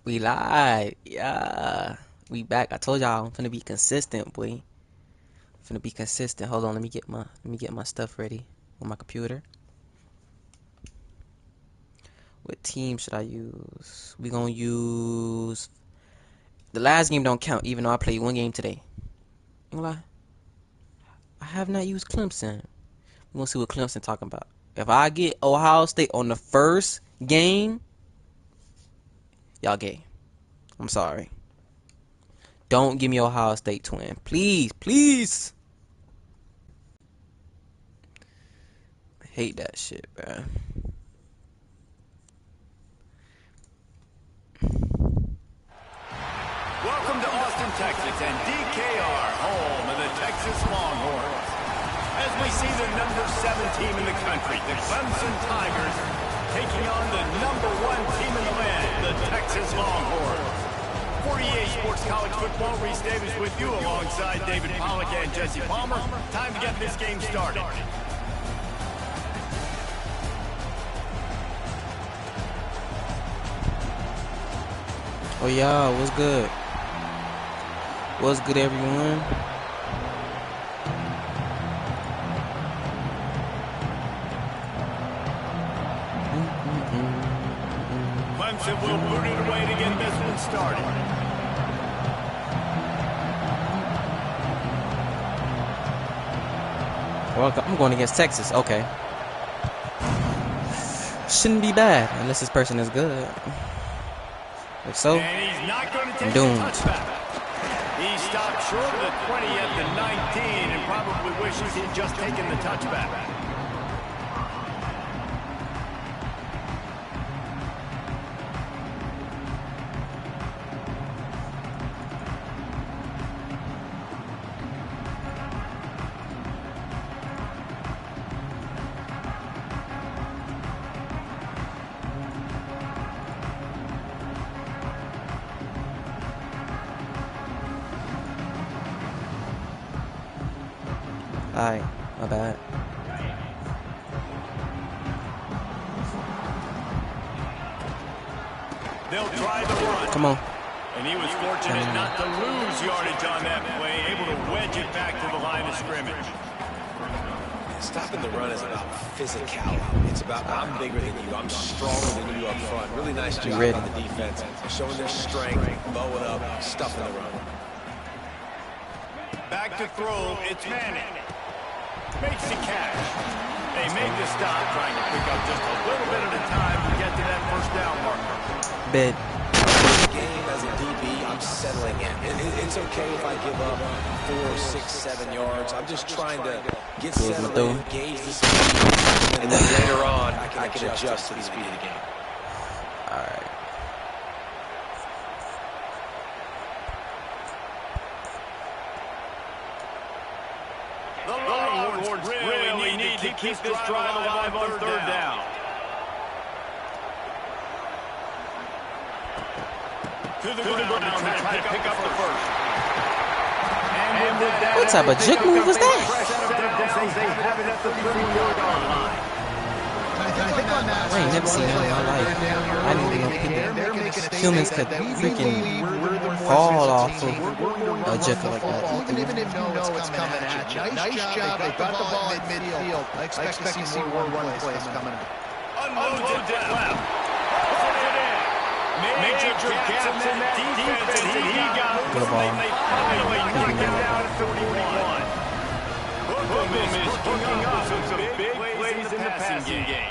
We live. Yeah. We back. I told y'all I'm finna be consistent, boy. Finna be consistent. Hold on, let me get my stuff ready on my computer. What team should I use? We gonna use the last game don't count, even though I played one game today. Ain't gonna lie. I have not used Clemson. We gonna see what Clemson talking about. If I get Ohio State on the first game, y'all gay. I'm sorry. Don't give me Ohio State twin. Please, please. I hate that shit, bro. Welcome to Austin, Texas, and DKR, home of the Texas Longhorns. As we see the number 7 team in the country, the Clemson Tigers, taking on the number 1 team in the land, the Texas Longhorns. 48 Sports College Football, Reese Davis with you alongside David Pollack and Jesse Palmer. Time to get this game started. Oh yeah, what's good? What's good, everyone? Clemson will boot it away to get this one started. Well, I'm going against Texas. Okay. Shouldn't be bad unless this person is good. If so, I'm doomed. He stopped short of the 20 at the 19 and probably wishes he'd just taken the touchback. Alright, my bad. They'll try the run. Come on. And he was fortunate not to lose yardage on that play, able to wedge it back to the line of scrimmage. Stopping the run is about physicality. It's about I'm bigger than you, I'm stronger than you up front. Really nice job on the defense, showing their strength, bow it up, stuffing the run. Back to throw, it's Manning. Makes the catch. They made the stop, trying to pick up just a little bit at a time to get to that first down marker. Bed. Game as a DB, I'm settling in. It's okay if I give up 4, 6, 7 yards. I'm just trying to get settled in, gauge the speed, and then later on, I can adjust to the speed of the game. All right. The Longhorns really need to keep this drive alive on third down. To the ground to try to pick up the first. What type of jig move was that? I ain't never seen that in my life. I didn't even know people, humans could freaking fall off of a jig like that. Even if you know it's coming at you. Nice job. They got the ball in midfield. I expect to see more run plays coming up. Unloads it left. Major gaps in that defense, and he got Good ball. They finally knocked him down at 41. Boom is hooking up some big plays in the passing game.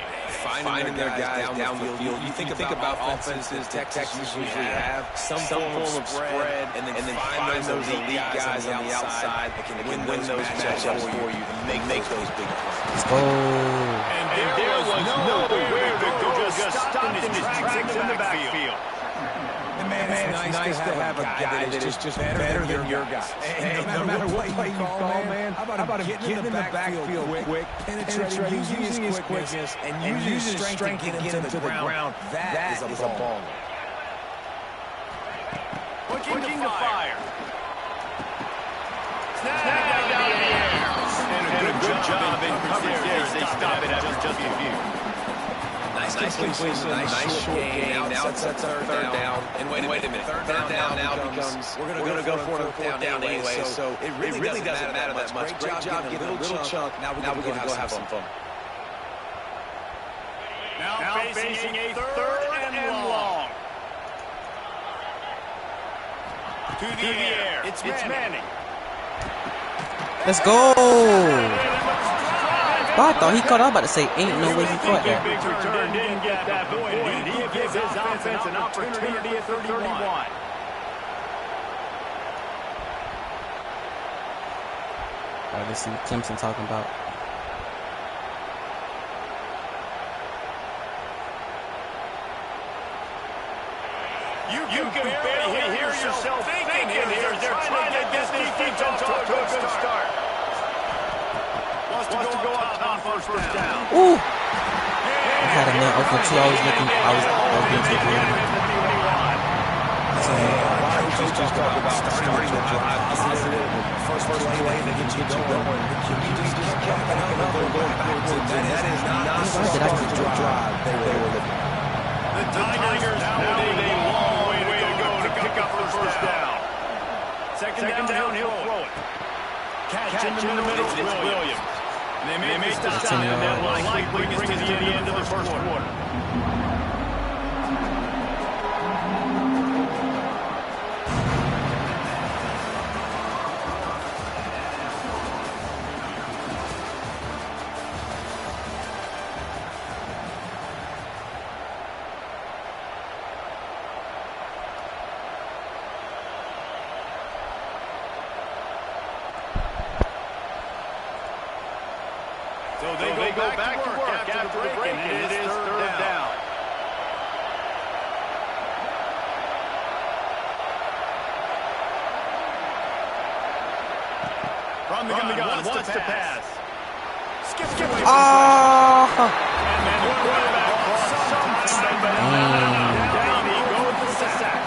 Finding their guys down the field. You think about offenses Texas usually have some form of spread, and then find those elite guys on the outside that can win those matchups for you and make those big plays. Let's go. And there was nowhere to go, just stopped in his tracks in the backfield. Man, it's nice to have a guy that is just better than your guy. And no matter what you call, man, how about him getting in the backfield quick, penetrating, using his quickness, and using his strength to get him to the ground. That is a ball. Looking to fire. Snap down in the air. And a good job in coverage there. They stop it after just a few. Nice completion, nice short game. Now it's third down. And wait a minute. Third down now becomes, we're going to go for a fourth down anyway. So it really doesn't matter that much. Great job getting a little chunk. Now we get to go have some fun. Now facing a third and long. To the air. It's Manning. Let's go. Oh, I thought he caught. I was about to say, ain't no way he caught that. Big return didn't get that point. He gives his offense an opportunity at 31. All right, let's see what Clemson talking about. You can barely hear yourself thinking here. They're trying to get this defense off to a good start. Wants to go out on first down. Ooh! I had a man open too. I was being taken over. Coaches talk about starting the drive positive. First play to get you going. You just kept going backwards. That is not the drive they were looking at. The Tigers now with a long way to go to pick up the first down. Second down, he'll throw it. Catch in the middle, it's Williams. They may stop and that will likely bring us to the end of the first quarter. So they go back to work after the break, and it is third down. From the gun, wants to pass. Skips away. Oh! And then the quarterback sometime down he goes for the sack.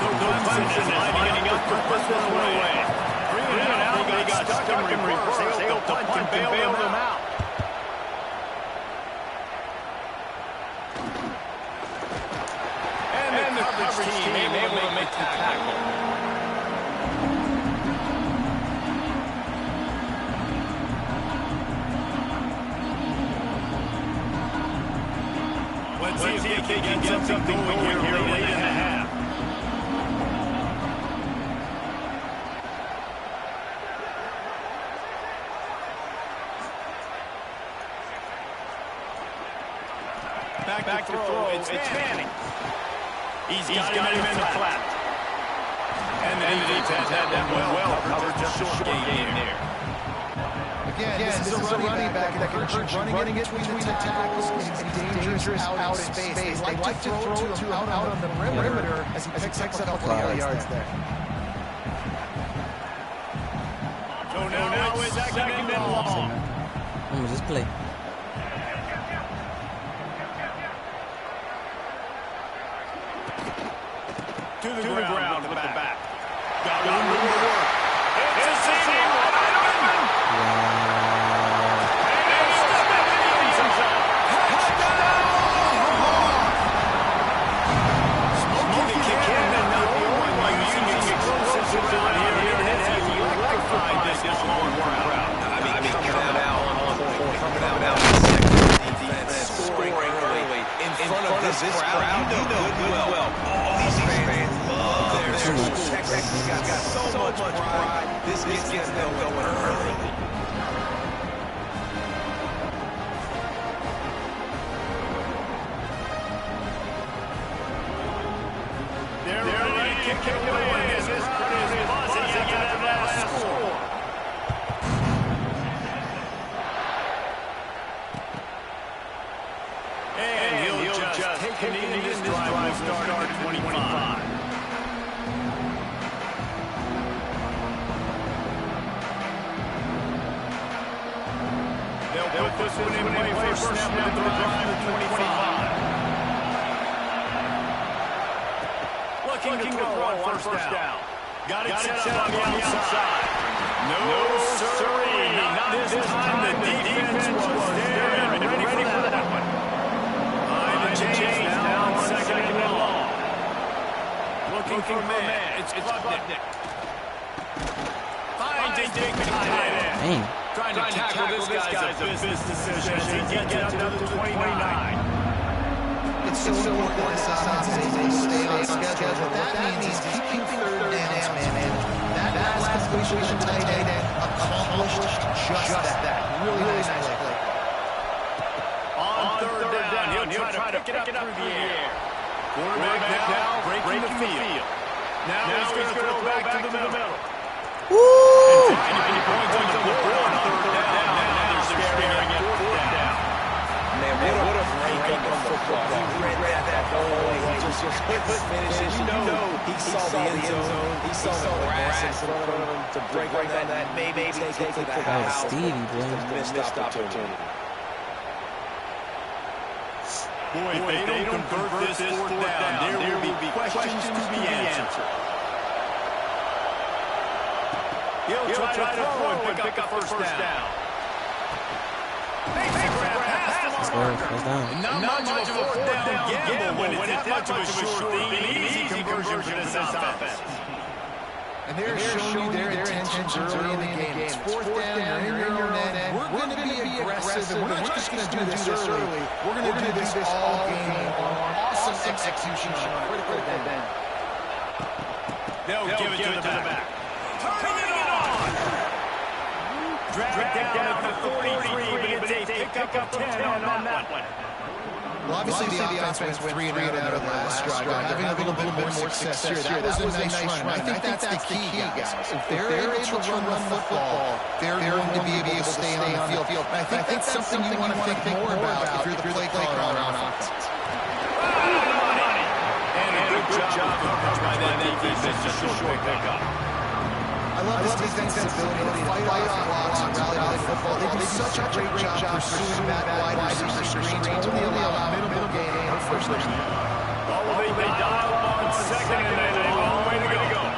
So Clemson is lining up for this one away. 3 and out, they got stuck in reverse. They'll punt and bail them out. And the coverage team able to make the tackle. Let's see if they can get something going here late in the half. Back to throw. It's Manning. He's got him in the flat. And the defense had that well covered, just a short game there. Again, this is a running back that can hurt you running it between the tackles. It's dangerous out in space. They like to throw to out on the perimeter as he picks up a couple of yards there. So now it's second and long. Just play. To the ground with the back. Got room to work. It's a seam wide open. And it's stuck in the end zone. Smoking the cannon, not the only one using explosives out here. It has electrified this long crowd. I mean, coming out defense, scoring early in front of this crowd. You know good well. All these fans love their school. Texas got so much pride. This gets them going early. They're ready to kick it away as this crowd is buzzing after that last score. And he'll just take it in this drive will start at 25. They'll put this one in play first snap of the drive at 25. Looking to throw on first down. Got it set up on the outside. No, sirree. Not this time. The defense was there and ready for that one. Looking for a man. It's Klubnik. Finds a big tight end. Dang. Trying to tackle this guy's a business decision as he gets it up to the 29. It's so important this offense to stay on schedule. What that means is keeping third downs, man. That last completion tight end accomplished just that. Really nice play. On third down, he'll try to pick it up through the air. Quarterback now breaking the field. Now he's going to throw back to the middle. Woo! And points on the board on third down. Now they're staring at fourth down. Man, what a break on football. He read that whole way. He just quick finishes. You know he saw the end zone. He saw the grass in front of him to break on that. Maybe take it to the house. Stevie, boy. Missed opportunity. Boy, if they don't convert this fourth down, there will be questions to be answered. He'll try to throw and pick up the first down. Let's go. First down. Not much of a fourth down gamble when it's that much of a sure thing. An easy conversion for this offense. And they're showing their intentions early in the game. It's fourth down, you're in your own end. We're going to be aggressive, and we're not just going to do this early. We're going to do this all game long. Awesome execution on a critical down. They'll give it to the back. Turning it on! Dragged down at the 43, but they pick up 10 on that one. Well, obviously the offense went 3 and out of the last drive. They're having a little bit more success here. That was a nice run. I think that's the key, guys. If they're able to run the football, they're going to be able to stay on the field. And I think that's something you want to think more about if you're the play caller on offense. And a good job coverage by that defense. Just a short pickup. I love this defense's ability to fight off blocks and rally football. They do such a great job pursuing that wide receiver screens. Only allow minimal gain on first down. Oh, they dial on second, and they have a long way to go.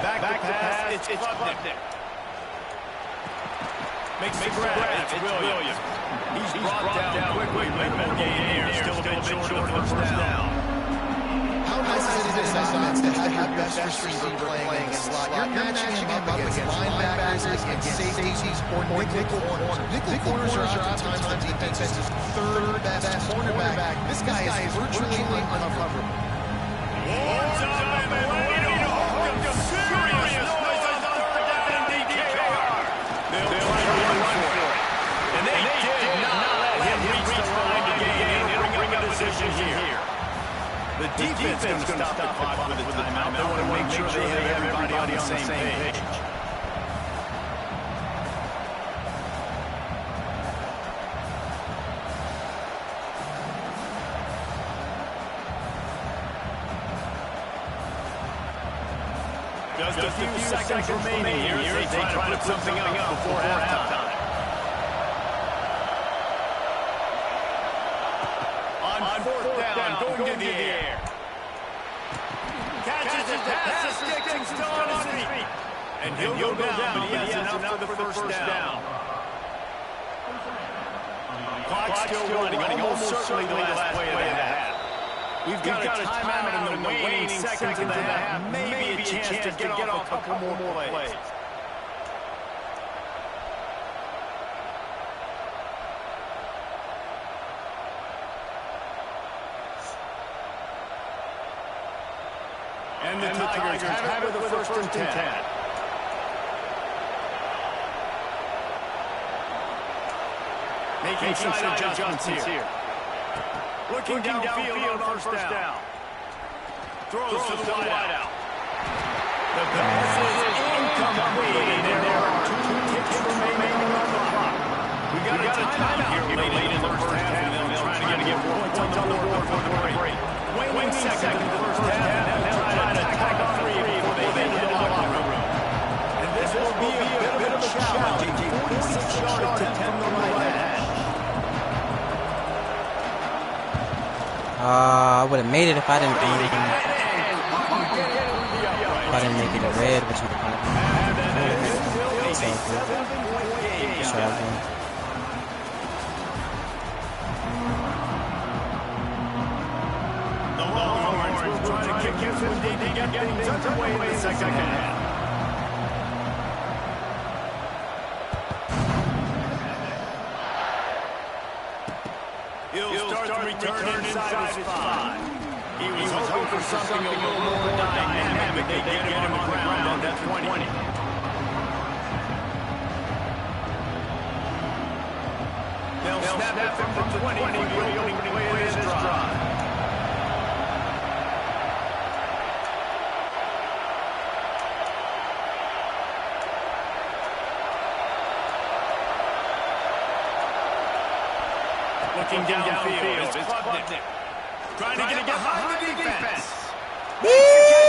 Back to pass, it's Klubnik. Makes the grab, it's Williams. He's brought down quickly, minimal gain here. Still a bit short of the first down. How nice is it this offense to have your best receiver playing in the slot? You're matching him up against linebackers, against safeties, or nickel corners. Nickel corners are oftentimes the defense's third best cornerback. This guy is virtually uncoverable. Wards up and ready to hook him. Serious noise on third down and DKR. They'll try to run for it. And they did not let him reach the line to gain. It'll bring up a decision here. The defense is going to stop the clock with a timeout. They want to make sure they have everybody on the same page. Just a few seconds remaining here as they try to put something up before halftime. On fourth down, going to the air. Catches the pass, the stick, and still on his feet. And he'll go down, but he has enough for the first down. Clock still running, almost certainly the last play of the half. We've got a timeout in the waning seconds of the half. Maybe a chance to get off a couple more plays. And the Tigers have it with the first and 10. Making side adjustments here. Looking downfield on first down. Throws to the wideout. The pass is incomplete. There are 2 ticks remaining on the clock. We've got a timeout here late in the first half, and they'll try to get points on the board before the break. Waiting second in the first half, and they'll try to attack a 3 before they head to the locker room. And this will be a bit of a challenge. A 46-yard attempt from the right hash. I would have made it if I didn't make it a red, which would have been careful indeed to get things underway in the second half. He'll start the return inside his 5. He was hoping for something a little more dynamic. They get him on the ground on that 20. They'll snap it from the 20 for the opening play of this drive. Looking downfield, it's Klubnik. Trying to get behind the defense. Hee!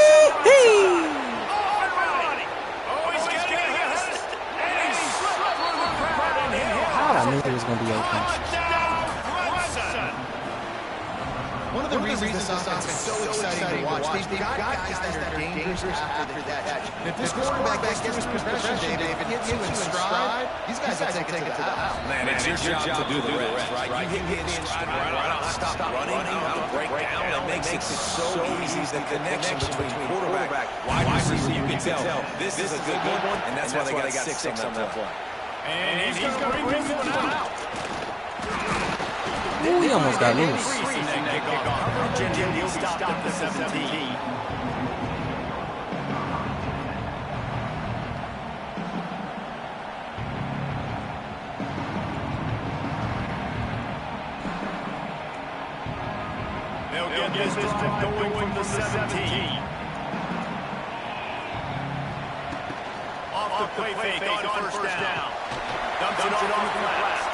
God, I knew he was going to be open. One of the reasons this offense is so exciting to watch, they've got guys that are dangerous after the catch. If this quarterback gets to his progression, David, hits you in stride, these guys will take it to the house. Man, it's your job to do the rest, right? You hit in stride, right out, stop running, out, break down. It makes it so easy. The connection between quarterback, wide receiver, you can tell this is a good one, and that's why they got 6 on that play. And he's going to bring this one out. Ooh, he almost got loose. He'll stop at the 17. They'll get this drive going from the 17. Off the play fake on first down. Dumps it on the flat.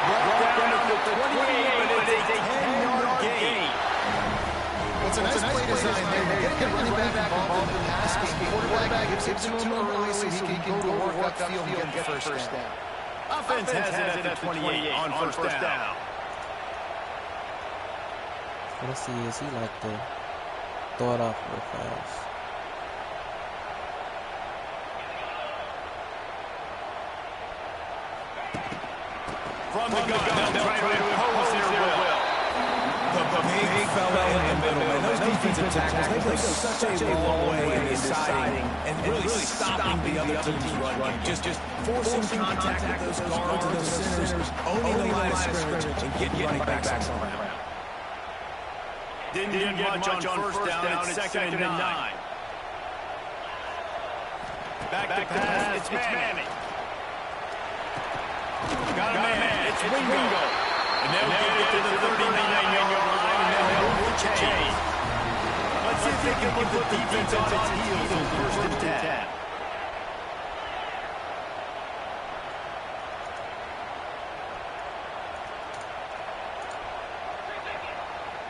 Brought down at the 28, but it's a 10-yard gain. It's a nice play design there. Get running back involved in the pass game. Quarterback gives it to him early so he can go to work upfield and get the first down. Offense has it at the 28 on first down. Let's see, is he like to throw it off real fast? From the gun, they'll try to impose their will. The big fella in the middle, man. Those defensive tackles, they play such a long way in deciding and really stopping the other team's run. Just forcing contact with those guards and those centers, owning the line of scrimmage, and getting running backs on the ground. Didn't get much on first down. It's second and 9. Back to pass. It's Manning. Got a man. It's Ringo. And they'll get it to the 39-yard line, and they'll hold the chain. Let's see if they can put the defense on its heels on first and 10.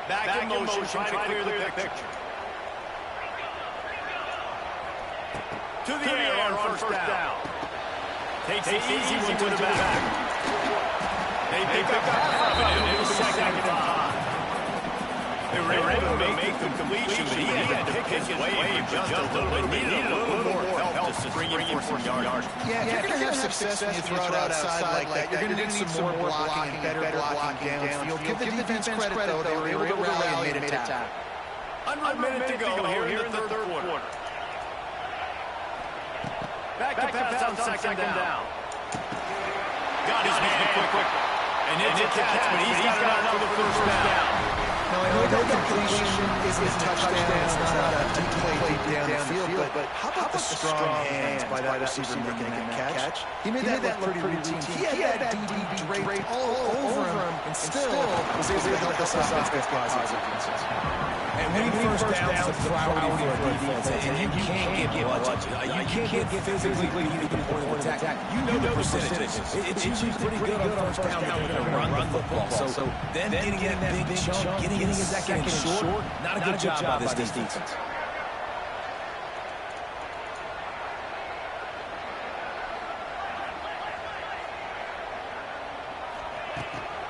Back in motion, trying to clear the picture. To the air on first down. Takes the easy one to the back. They pick up half of it. It was second and 5. They were able to make the completion, but he had to pick his way just a little bit. Needed a little more help to bring in for some yards. Yeah, if you're going to have success when you throw it outside like that, you're going to need some more blocking and better blocking downfield. Give the defense credit, though. They were able to rally and made a tackle. Under a minute to go here in the third quarter. Back to pass on second down. Got his man quick. And it's a catch, but he's got it out for the first down. Now, I know that completion is a touchdown. It's not a deep play deep down the field, but how about the strong hands by that receiver making that catch? He made that look pretty routine. He had that DB draped all over him and still was able to help us offense get positive. And when he first downs the priority for a defense, and you can't get blood, you can't get physically beat at the point of attack. You know the percentages. It's usually pretty good on first down. They're going to run the football. So then getting in that big chunk, getting in second and short, not a good job by this defense.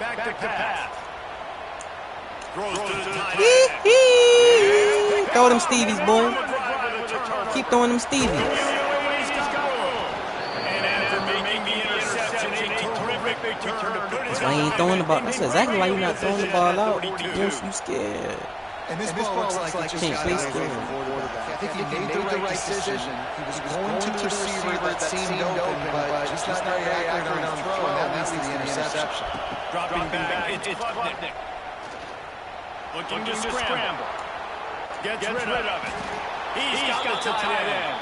Back to pass. Throws to the tight Hee. Throw them Stevies, boy. Keep throwing them Stevies. And after making the interception, a terrific return to put his That's why you ain't throwing the ball. That's exactly why you're not throwing the ball out. You scared. And this ball looks like it just got away from the quarterback. I think he made the right decision. He was going to the receiver that seemed open, but just not very accurate on the throw, and that leads to the interception. Dropping back, it's Klubnik. Looking to scramble. Gets rid of it. He's got the tight end.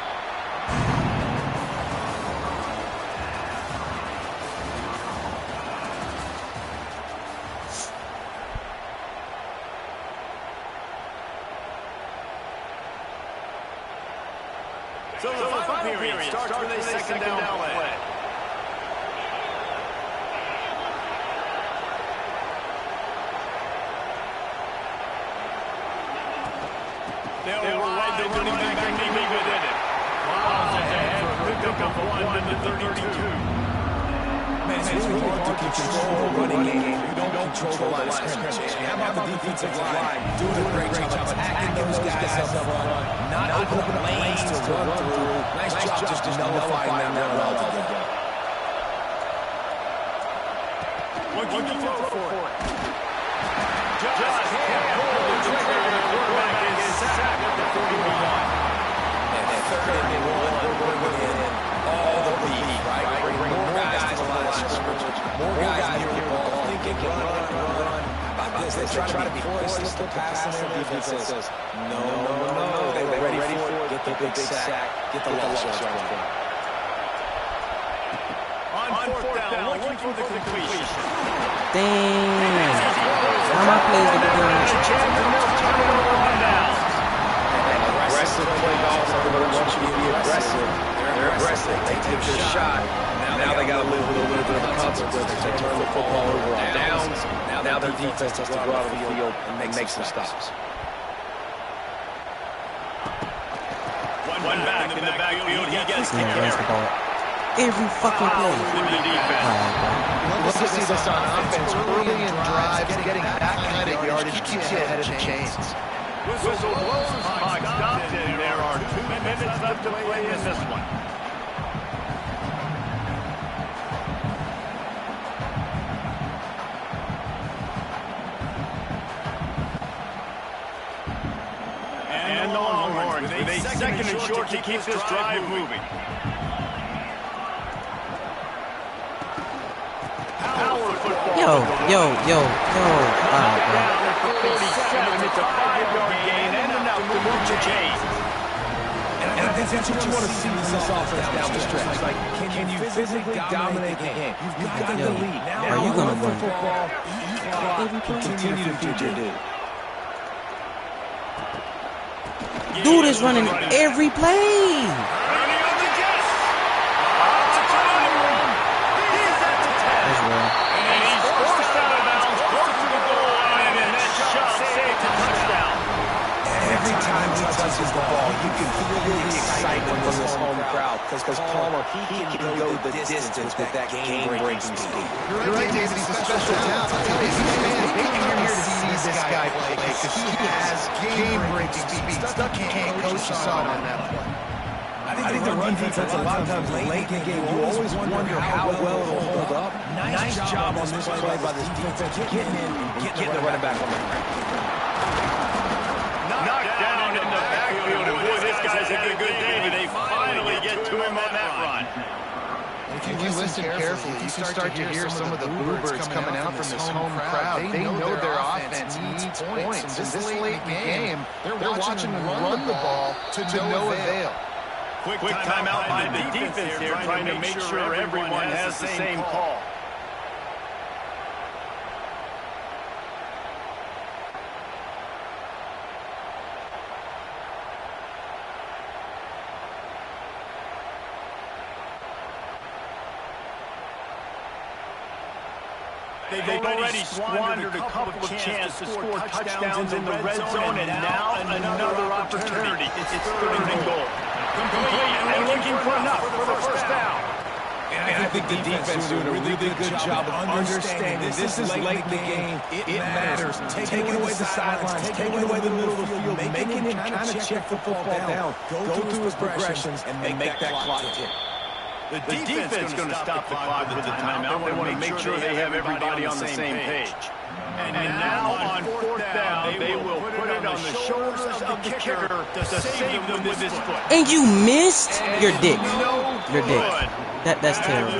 So the final period starts with a second down play. They'll ride the running back and maybe within it. Miles ahead for a pickup of 1 to the 32. Man, it's really hard to control the running game. You don't control the line of scrimmage. How about the defensive line doing a great job attacking those guys up front, not opening up lanes to run through. Nice job just nullifying them that route. Looking to throw for it. Just can't pull the trigger, and the quarterback is sacked at the 41. And third and one, we're bringing in all the beef, right? Bring more guys to the line of scrimmage, more guys near the ball, thinking, run. They try to be forced to pass, and their defense says, no. They were ready for it, get the big sack, get the loss right. On fourth down, looking for the completion. Damn. How my plays to be doing this? Aggressive play calls. Everybody wants you to be aggressive. They're aggressive. They take their shot. Now they got to live with a little bit of a consequence. They turn the football over on downs. Now their defense has to go out on the field and make some stops. One back in the backfield. He gets the carry. Every fucking play. Let's see this on offense early in drives, getting that kind of yardage keeps you ahead of the chains. Whistle blows, clock stopped, and there are 2 minutes left to play in this one. And the Longhorns with a second and short to keep this drive moving. Yo. It's a 5-yard gain and enough to move the chains. And I think that's what you want to see in this offense down the stretch. Like, can you physically dominate the game? You've got the lead. Now, are you going to win football? Continue to feed your dude. Dude is running every play. That's real. Every time he touches the ball, you can feel the excitement from this home crowd because Palmer, he can go the distance with that game-breaking speed. You're right, David. He's a special talent. Maybe you're here to see this guy play because he has game-breaking speed. Stuck can't coach us on that play. I think the run defense a lot of times late in the game, you always wonder how well it'll hold up. Nice job on this play by this defense, getting in and getting the running back on the ground. Knocked down in the backfield, and boy, this guy's having a good day, but they finally get to him on that run. If you listen carefully, you can start to hear some of the bluebirds coming out from this home crowd. They know their offense needs points. And this late in the game, they're watching them run the ball to no avail. Quick timeout by the defense here, trying to make sure everyone has the same call. They've already squandered a couple of chances to score touchdowns in the red zone, and now another opportunity. It's third and goal. Complete and looking for enough for the first down. And I think the defense doing a really good job of understanding this is late in the game. It matters. Taking away the sidelines, taking away the middle of the field, making him kind of check the football down, go through his progressions, and make that clock tick. The defense is going to stop the clock with the timeout. They want to make sure they have everybody on the same page. And now on fourth down, they will put it on the shoulders of the kicker to save them with his foot. And you missed? You're dick. You're dick. That's terrible.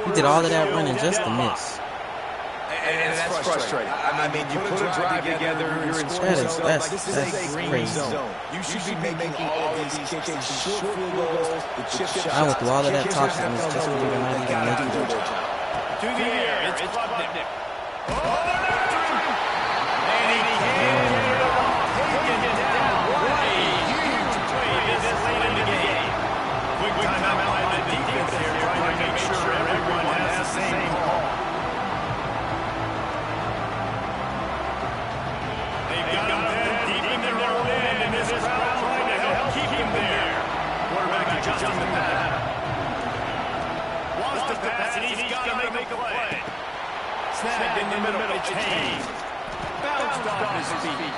He did all of that running just to miss. And that's frustrating. I mean, you put a drive together, you're in score zone. This is a green zone. You should be making all of these kicks, short field goals, the chip shots. I went through all of that talk and it's just for you to not even make it. To the air, it's Klubnik. Oh, they're after him! And he can't get it off. Taken down. What a huge play this late in the game. Quick timeout by the defense here, trying to make sure everyone has the same call. They've got him deep in their own end, and this crowd trying to help keep him there. Quarterback adjusting the pattern. Wants to pass, and he's got to make a play. Snagged in the middle, it's Hayes. Bounced off his feet.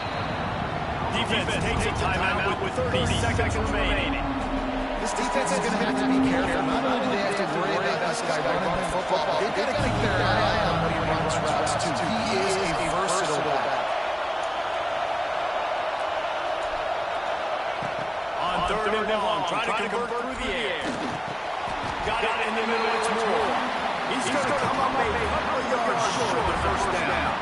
Defense takes a timeout with 30 seconds remaining. This defense is going to have to be careful. Not only do they have to worry about this guy running the football, they've got to keep their eye on when he runs routes, too. He is a versatile back. On third and long, trying to convert through the air. Got it in the middle, it's Moore. He's going to come up a couple of yards short of the first down.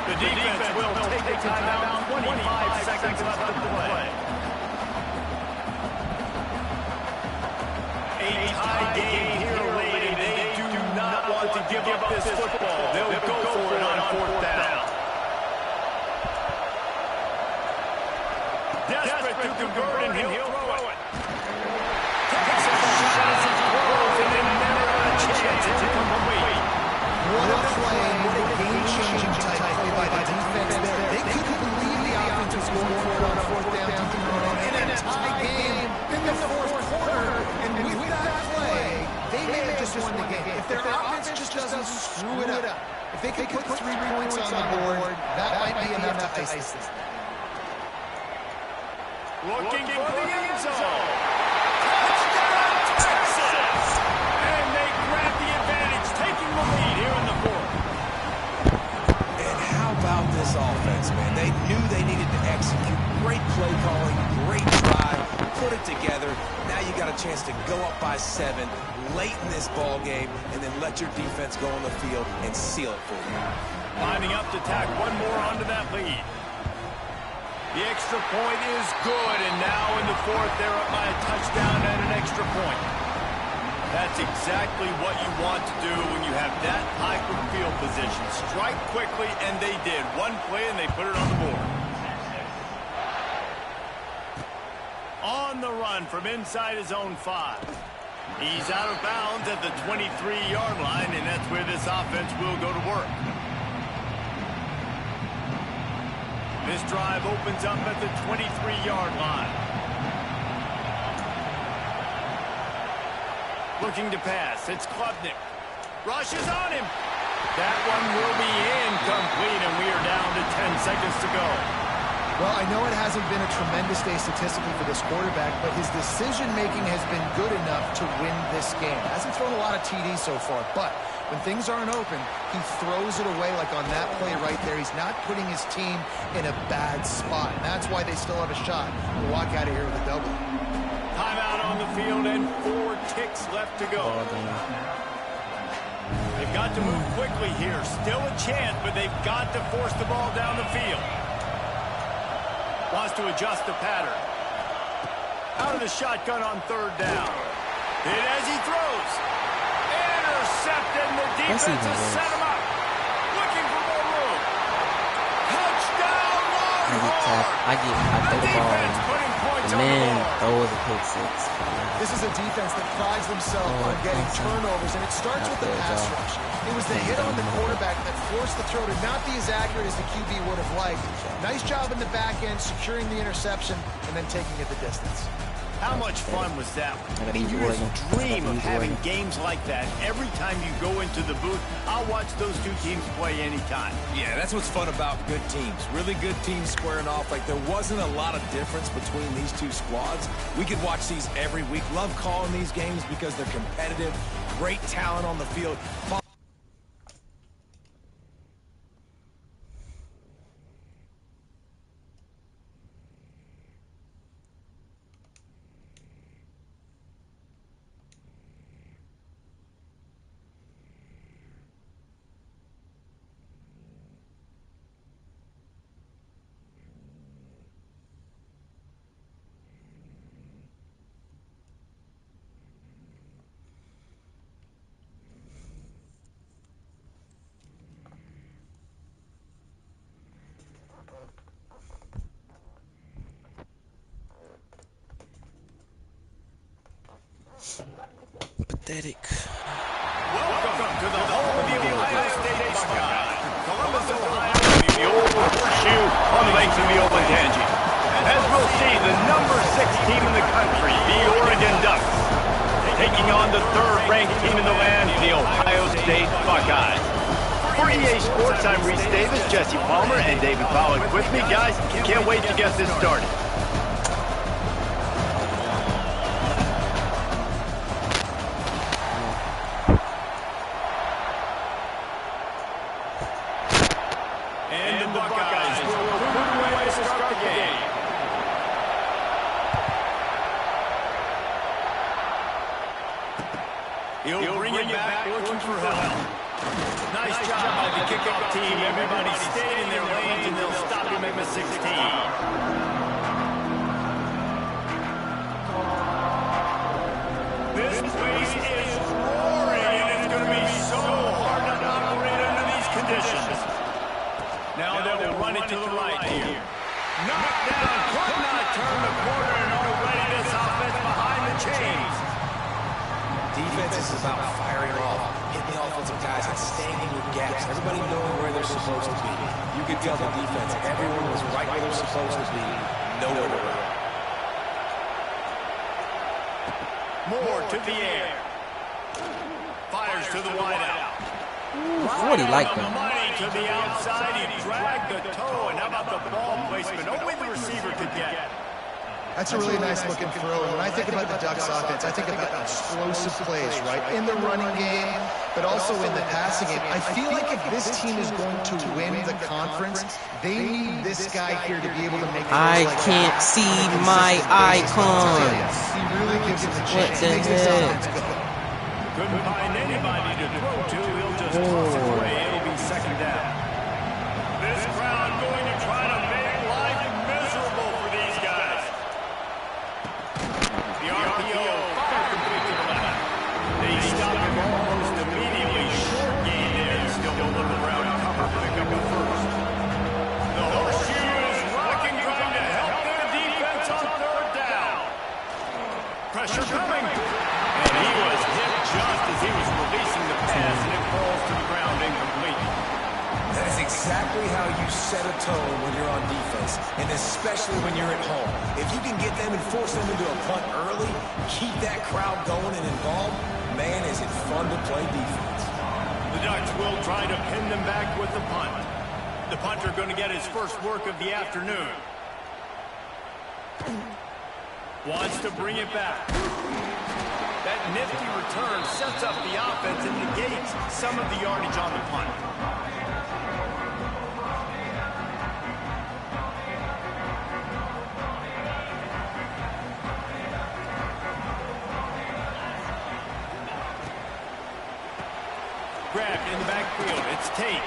The defense will take a timeout, 25 seconds left to play. A tie game here late, and they do not want to give up this football. They'll go for it on fourth down. Desperate to convert, and he'll throw it. Takes a shot as he throws, and then never a chance. It's incomplete. What a play, what a game-changing type play by the defense there. They couldn't believe the offense was going for it on fourth down to throw it in a tie game in the fourth quarter. And with that play, they may have just won the game. If their offense just doesn't screw it up, if they could put 3 points on the board, that might be enough to ice this thing. Looking for the end zone. Touchdown, Texas! And they grab the advantage, taking the lead here in the fourth. And how about this offense, man? They knew they needed to execute. Great play calling, great drive, put it together. Now you got a chance to go up by 7 late in this ball game, and then let your defense go on the field and seal it for you. Lining up to tack one more onto that lead. The extra point is good, and now in the fourth, they're up by a touchdown and an extra point. That's exactly what you want to do when you have that type of field position. Strike quickly, and they did. One play, and they put it on the board. On the run from inside his own 5. He's out of bounds at the 23-yard line, and that's where this offense will go to work. This drive opens up at the 23-yard line. Looking to pass. It's Klubnik. Rushes on him. That one will be incomplete, and we are down to 10 seconds to go. Well, I know it hasn't been a tremendous day statistically for this quarterback, but his decision-making has been good enough to win this game. Hasn't thrown a lot of TDs so far, but when things aren't open, he throws it away like on that play right there. He's not putting his team in a bad spot, and that's why they still have a shot to walk out of here with a W. Timeout on the field and 4 ticks left to go. They've got to move quickly here. Still a chance, but they've got to force the ball down the field. Wants to adjust the pattern. Out of the shotgun on third down. Hit as he throws. Intercepted, and the defense has set him up. Looking for more room. Touchdown, Longhorns! I throw the ball and the man throws a pick 6. This is a defense that prides themselves on getting turnovers, and it starts with the pass rush. It was the hit on the quarterback that forced the throw to not be as accurate as the QB would have liked. Nice job in the back end, securing the interception, and then taking it the distance. How much fun was that? You just dream of having games like that. Every time you go into the booth, I'll watch those two teams play anytime. Yeah, that's what's fun about good teams. Really good teams squaring off. Like, there wasn't a lot of difference between these two squads. We could watch these every week. Love calling these games because they're competitive. Great talent on the field. Pathetic. Welcome to the home of the Ohio State Buckeyes. Columbus, Ohio, the old horseshoe on Lake Michigan. As we'll see, the number 6 team in the country, the Oregon Ducks, taking on the 3rd-ranked team in the land, the Ohio State Buckeyes. For EA Sports, I'm Reese Davis, Jesse Palmer, and David Pollock with me. Guys, can't wait to get this started. And the Buckeyes will recruit away to start the game. He'll bring it back looking for help. Nice job by the kickoff team. Everybody stayed in their lanes and they'll stop him at the 16. This place is roaring and it's going to be so hard to operate under these conditions. Now they'll run it to the right here. Knocked down, could not turn the corner, and already this offense behind the chains. Defense is about firing off, hitting the offensive guys and staying in your gaps. Everybody knowing where they're supposed to be. You could tell the defense, everyone was right where they're supposed to be, nowhere to run. Moore to the air. Fires to the wideout. 40 like The that. money to the outside. He dragged the toe, and how about the ball placement? Only the receiver could get. That's a really nice looking throw. And when I think about the Ducks offense, I think about explosive plays, right? In the running game, but also in the passing game. I feel like if this team is going to win the conference, they need this guy here to be able to make I throws like can't that. see my icons. He really gives him a What chance. the He makes this heck? offense go. Couldn't find anybody to throw to. He'll just toss it away. It'll be second down. This crowd going to try to make life miserable for these guys. The RPO fired complete to the left. They stop him almost immediately. Short gain there. Still a little round cover. Pick up the first. The horseshoe is rocking, trying to help their defense on 3rd down. Pressure coming. And he was hit just as he was releasing the pass, and it falls to the ground incomplete. That is exactly how you set a tone when you're on defense, and especially when you're at home. If you can get them and force them into a punt early, keep that crowd going and involved, man, is it fun to play defense. The Ducks will try to pin them back with the punt. The punter going to get his first work of the afternoon. Wants to bring it back. That nifty return sets up the offense and negates some of the yardage on the punt. Grabbed in the backfield. It's Tate.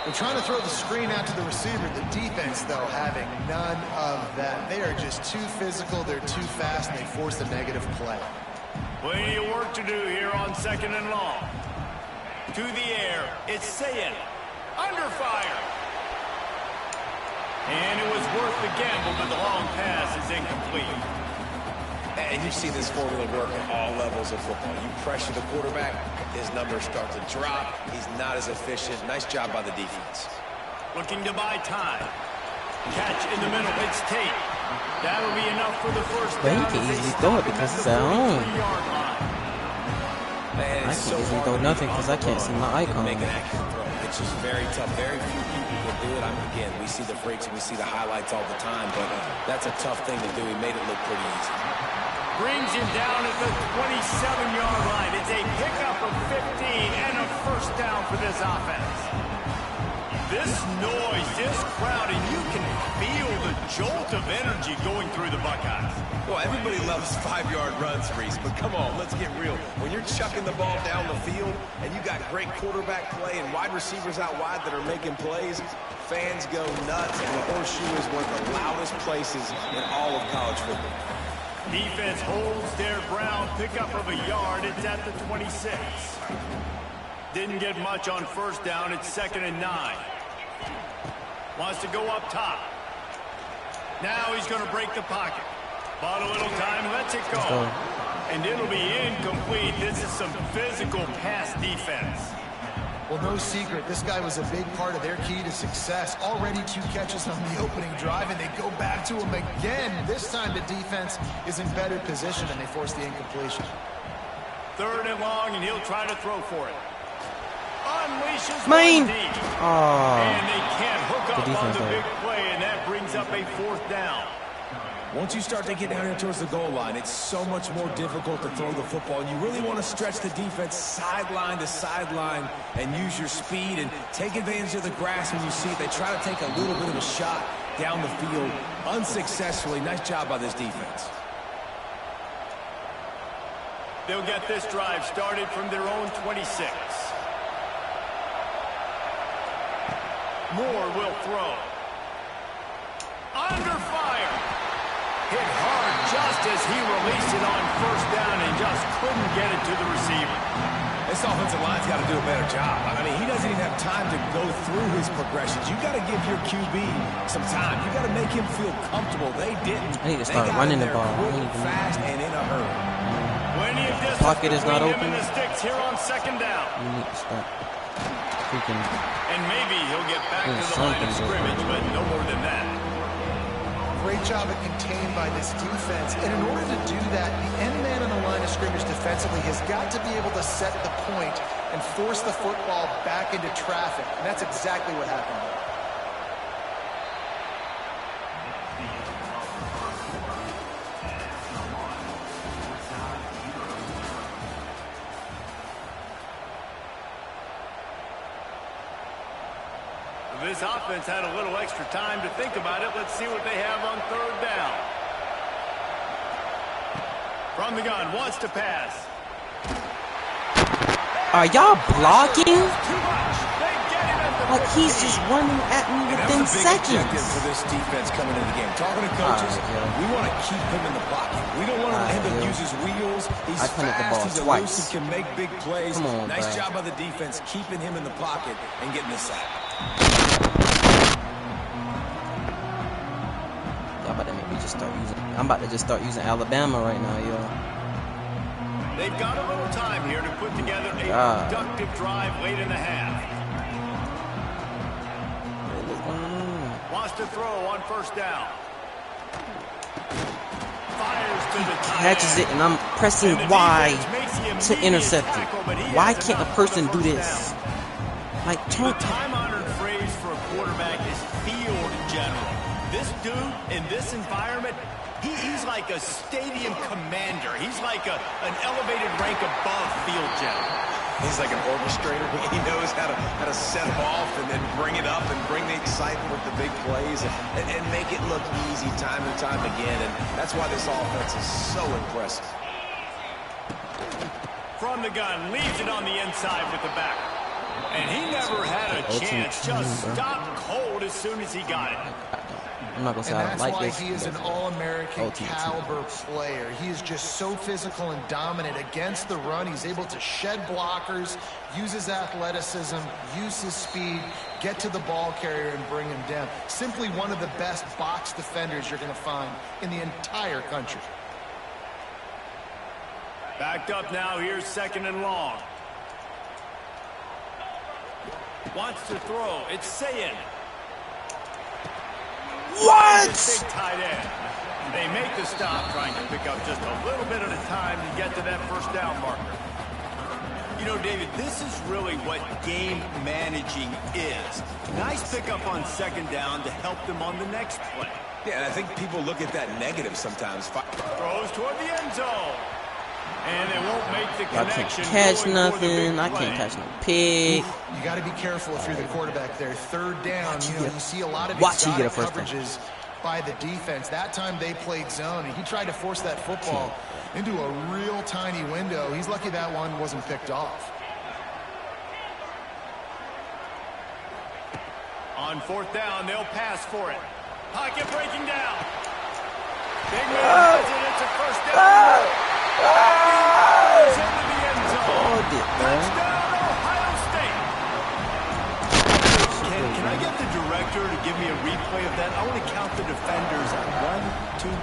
They're trying to throw the screen out to the receiver. The defense, though, having none of that. They are just too physical, they're too fast, and they force a negative play. Plenty of work to do here on 2nd and long. To the air, it's Sayin. Under fire. And it was worth the gamble, but the long pass is incomplete. And you see this formula work at all levels of football. You pressure the quarterback, his numbers start to drop. He's not as efficient. Nice job by the defense. Looking to buy time. Catch in the middle. It's Tate. That'll be enough for the first But he down. can easily throw it because it's at home. Man, I it's can so easily hard throw to nothing be because on I the can't run see my and icon. make an accurate throw. It's just very tough. Very few people can do it. Again, we see the freaks and we see the highlights all the time, but that's a tough thing to do. He made it look pretty easy. Brings him down at the 27-yard line. It's a pickup of 15 and a first down for this offense. This noise, this crowd, and you can feel the jolt of energy going through the Buckeyes. Well, everybody loves 5-yard runs, Reese, but come on, let's get real. When you're chucking the ball down the field and you got great quarterback play and wide receivers out wide that are making plays, fans go nuts, and the horseshoe is one of the loudest places in all of college football. Defense holds their ground, pickup of a yard. It's at the 26. Didn't get much on first down. It's 2nd and 9. Wants to go up top. Now he's going to break the pocket. Bought a little time, lets it go. And it'll be incomplete. This is some physical pass defense. Well, no secret, this guy was a big part of their key to success. Already 2 catches on the opening drive, and they go back to him again. This time the defense is in better position, and they force the incompletion. 3rd and long, and he'll try to throw for it. Unleashes Mine. one deep. Oh. And they can't hook up on the defense, big play, and that brings up a 4th down. Once you start to get down here towards the goal line, it's so much more difficult to throw the football. And you really want to stretch the defense sideline to sideline and use your speed and take advantage of the grass when you see it. They try to take a little bit of a shot down the field unsuccessfully. Nice job by this defense. They'll get this drive started from their own 26. Moore will throw. Under fire. Hit hard just as he released it on 1st down and just couldn't get it to the receiver. This offensive line's got to do a better job. I mean, he doesn't even have time to go through his progressions. You got to give your QB some time. You got to make him feel comfortable. They didn't. I need to start running the ball. Quick, fast, and in a hurry. Plenty of distance Pocket is not between open. him and the sticks here on 2nd down. You need to start freaking. And maybe he'll get back to the line of scrimmage, but no more than that. Great job of contained by this defense. And in order to do that, the end man on the line of scrimmage defensively has got to be able to set the point and force the football back into traffic. And that's exactly what happened. This offense had a little extra time to think about it. Let's see what they have on 3rd down. From the gun, wants to pass. Are y'all blocking? Too much. They get him at the Like he's just running at me within And that's a big seconds. objective for this defense coming into the game. Talking to coaches, we want to keep him in the pocket. We don't want him to use his wheels. He's I punted the fast, ball he's twice. elusive, can make big plays. Come on, nice bro. job by the defense keeping him in the pocket and getting the sack. Y'all about to make me just start using. I'm about to just start using Alabama right now, yo. They've got a little time here to put together a productive drive late in the half. What's going on? Wants to throw on 1st down. Fires to the tight Catches end. it and I'm pressing And the Y defense makes the to immediate intercept tackle, but it. he Why has can't a enough person for do the this? first down. Like, The don't. time-honored phrase for a quarterback is field general. This dude, in this environment, he's like a stadium commander. He's like an elevated rank above field general. He's like an orchestrator. He knows how to set them off and then bring it up and bring the excitement with the big plays and make it look easy time and time again. And that's why this offense is so impressive. From the gun, leaves it on the inside with the back. And he never had a chance. Just stopped cold as soon as he got it. I'm not gonna say And I don't that's like why this. he is an all-American caliber player. He is just so physical and dominant against the run. He's able to shed blockers, use his athleticism, use his speed, get to the ball carrier and bring him down. Simply one of the best box defenders you're going to find in the entire country. Backed up now. Here's 2nd and long. Wants to throw. It's Sayin. What? Big tight end. They make the stop, trying to pick up just a little bit at a time to get to that 1st down marker. You know, David, this is really what game managing is. Nice pickup on 2nd down to help them on the next play. Yeah, and I think people look at that negative sometimes. Throws toward the end zone. And they won't make the I can't connection. catch going for the big nothing. I play. can't catch no pig. You got to be careful if you're the quarterback there. 3rd down, you see a lot of Watch you get a exotic first down. coverages by the defense. That time they played zone, and he tried to force that football into a real tiny window. He's lucky that one wasn't picked off. On 4th down, they'll pass for it. Pocket breaking down. Big man has it. It's a 1st down. Into the end zone. Hold it, man. Touchdown, Ohio State. Can I get the director to give me a replay of that. I want to count the defenders. 1, 2, 3.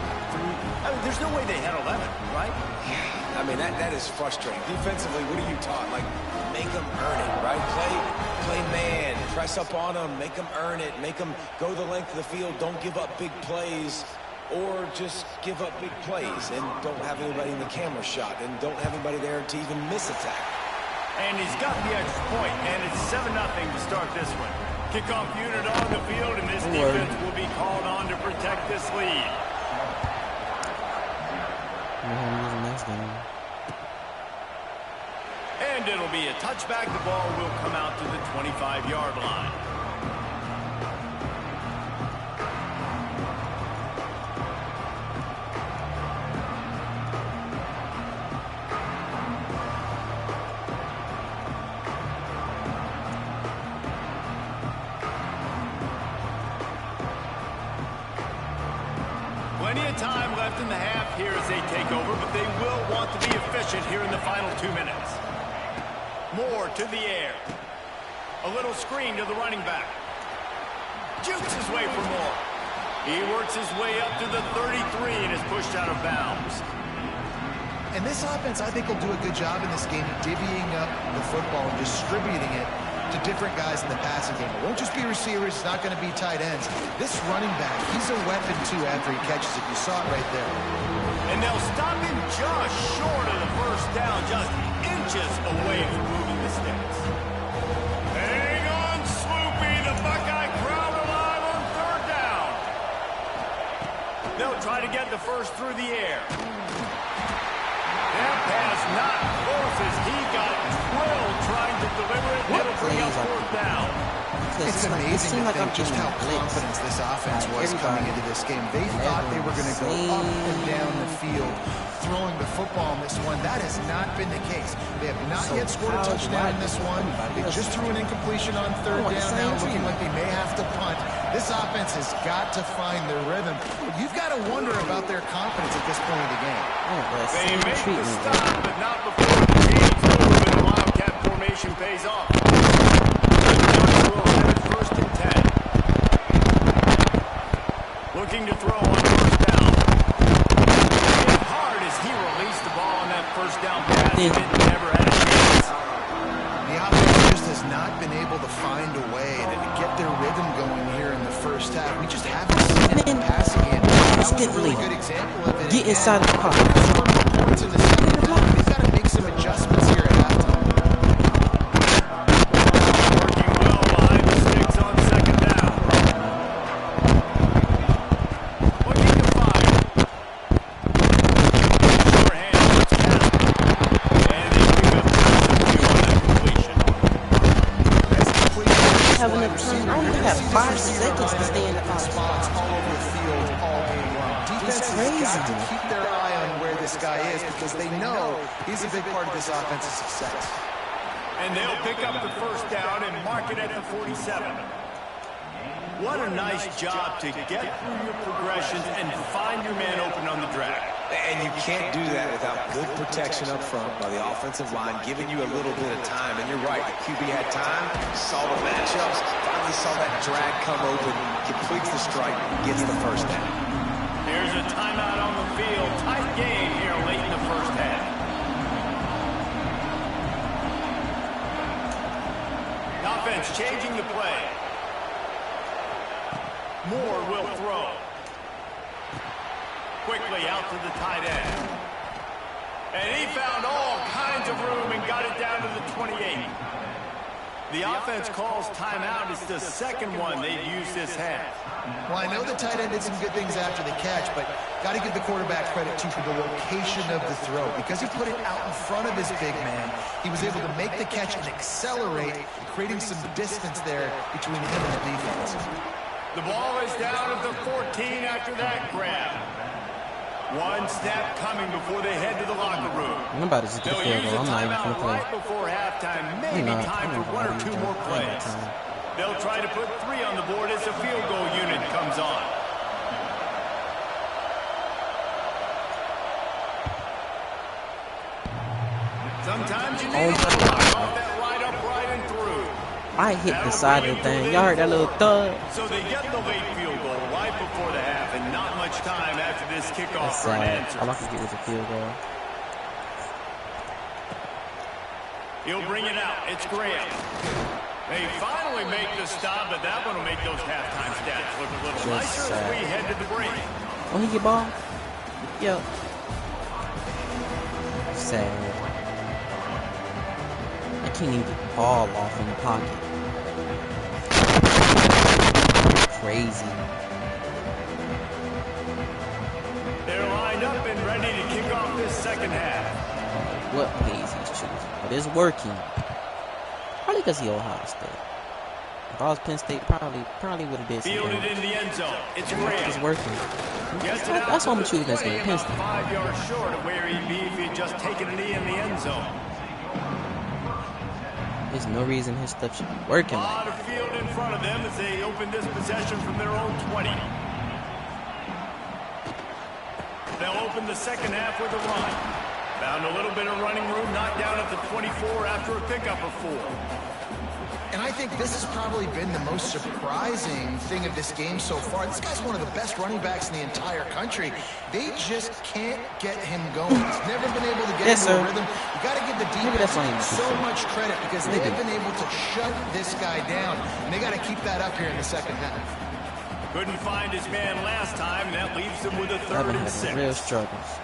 I mean, there's no way they had 11, right? Yeah, I mean, that is frustrating. Defensively, what are you taught? Like, make them earn it, right? Play man, press up on them, make them earn it, make them go the length of the field, don't give up big plays, or just give up big plays and don't have anybody in the camera shot and don't have anybody there to even miss a tackle. And he's got the extra point, and it's 7-0 to start this one. Kickoff unit on the field, and this defense will be called on to protect this lead. And it'll be a touchback. The ball will come out to the 25-yard line. Plenty of time left in the half here as they take over, but they will want to be efficient here in the final 2 minutes. Moore to the air. A little screen to the running back. Jukes his way for Moore. He works his way up to the 33 and is pushed out of bounds. And this offense, I think, will do a good job in this game divvying up the football and distributing it to different guys in the passing game. It won't just be receivers. It's not going to be tight ends. This running back, he's a weapon, too, after he catches it. You saw it right there. And they'll stop him just short of the first down, just inches away from moving the sticks. Hang on, Swoopy. The Buckeye crowd alive on 3rd down. They'll try to get the first through the air. That pass not close as he got drilled trying to deliver it. It'll bring up 4th down. It's amazing to think just how confident this offense was coming into this game. They thought they were going to go up and down the field throwing the football in this one. That has not been the case. They have not yet scored a touchdown in this one. They just threw an incompletion on 3rd down now, looking like they may have to punt. This offense has got to find their rhythm. You've got to wonder about their confidence at this point of the game. They make the stop, but not before the game's over and the Wildcat formation pays off. First and 10. Looking to throw on 1st down. Hit hard as he released the ball on that 1st down pass. It never had a chance. The offense just has not been able to find a way to get their rhythm going here in the first half. We just haven't seen it in the passing game. That was a really good example of it. Get inside the pocket. Points in the second half. They've got to make some adjustments here at halftime. Because they know he's a big part of this offensive success. And they'll pick up the 1st down and mark it at the 47. What a nice job to get through your progressions and find your man open on the drag. And you can't do that without good protection up front by the offensive line, giving you a little bit of time. And you're right, the QB had time, saw the matchups, finally saw that drag come open, completes the strike, gets the 1st down. Here's a timeout on the field. Tight game here late in the first half. Offense changing the play. Moore will throw. Quickly out to the tight end. And he found all kinds of room and got it down to the 28. The offense calls timeout. It's the second one they've used this half. Well, I know the tight end did some good things after the catch, but got to give the quarterback credit, too, for the location of the throw. Because he put it out in front of his big man, he was able to make the catch and accelerate, creating some distance there between him and the defense. The ball is down at the 14 after that grab. One snap coming before they head to the locker room. I'm about to just get a field goal. I'm not even going to play. Right before halftime, maybe time for 1 or 2 more plays. They'll try to put 3 on the board as the field goal unit comes on. Sometimes you need a little knock off that right upright and through. I hit the side of the thing. Y'all heard that little thud? So they get the late field goal right before the half, and not much time after this kickoff That's for an sad. answer. All I could get was a field goal. He'll bring it out. It's Graham. They finally make the stop, but that one will make those halftime stats look a little nicer as we head to the break. When he get ball? Yo. Sad. I can't even get the ball off in the pocket. Crazy. They're lined up and ready to kick off this second half. What plays he's choosing, but it's working. Probably because he Ohio State. If I was Penn State, probably would have did something. Fielded in the end zone. It's Graham. It's working. Gets it out That's why I'm to choosing the this game. 20, Penn about State. 5 yards short of where he'd be if he'd just taken a knee in the end zone. There's no reason his stuff should be working A like lot of field in front of them as they open this possession from their own 20. They'll open the second half with a run. Found a little bit of running room, knocked down at the 24 after a pickup of 4. And I think this has probably been the most surprising thing of this game so far. This guy's one of the best running backs in the entire country. They just can't get him going. He's never been able to get into a rhythm. You got to give the defense so much credit because they've been able to shut this guy down. And they got to keep that up here in the second half. Couldn't find his man last time, and that leaves him with a 3rd and 6. Real struggles.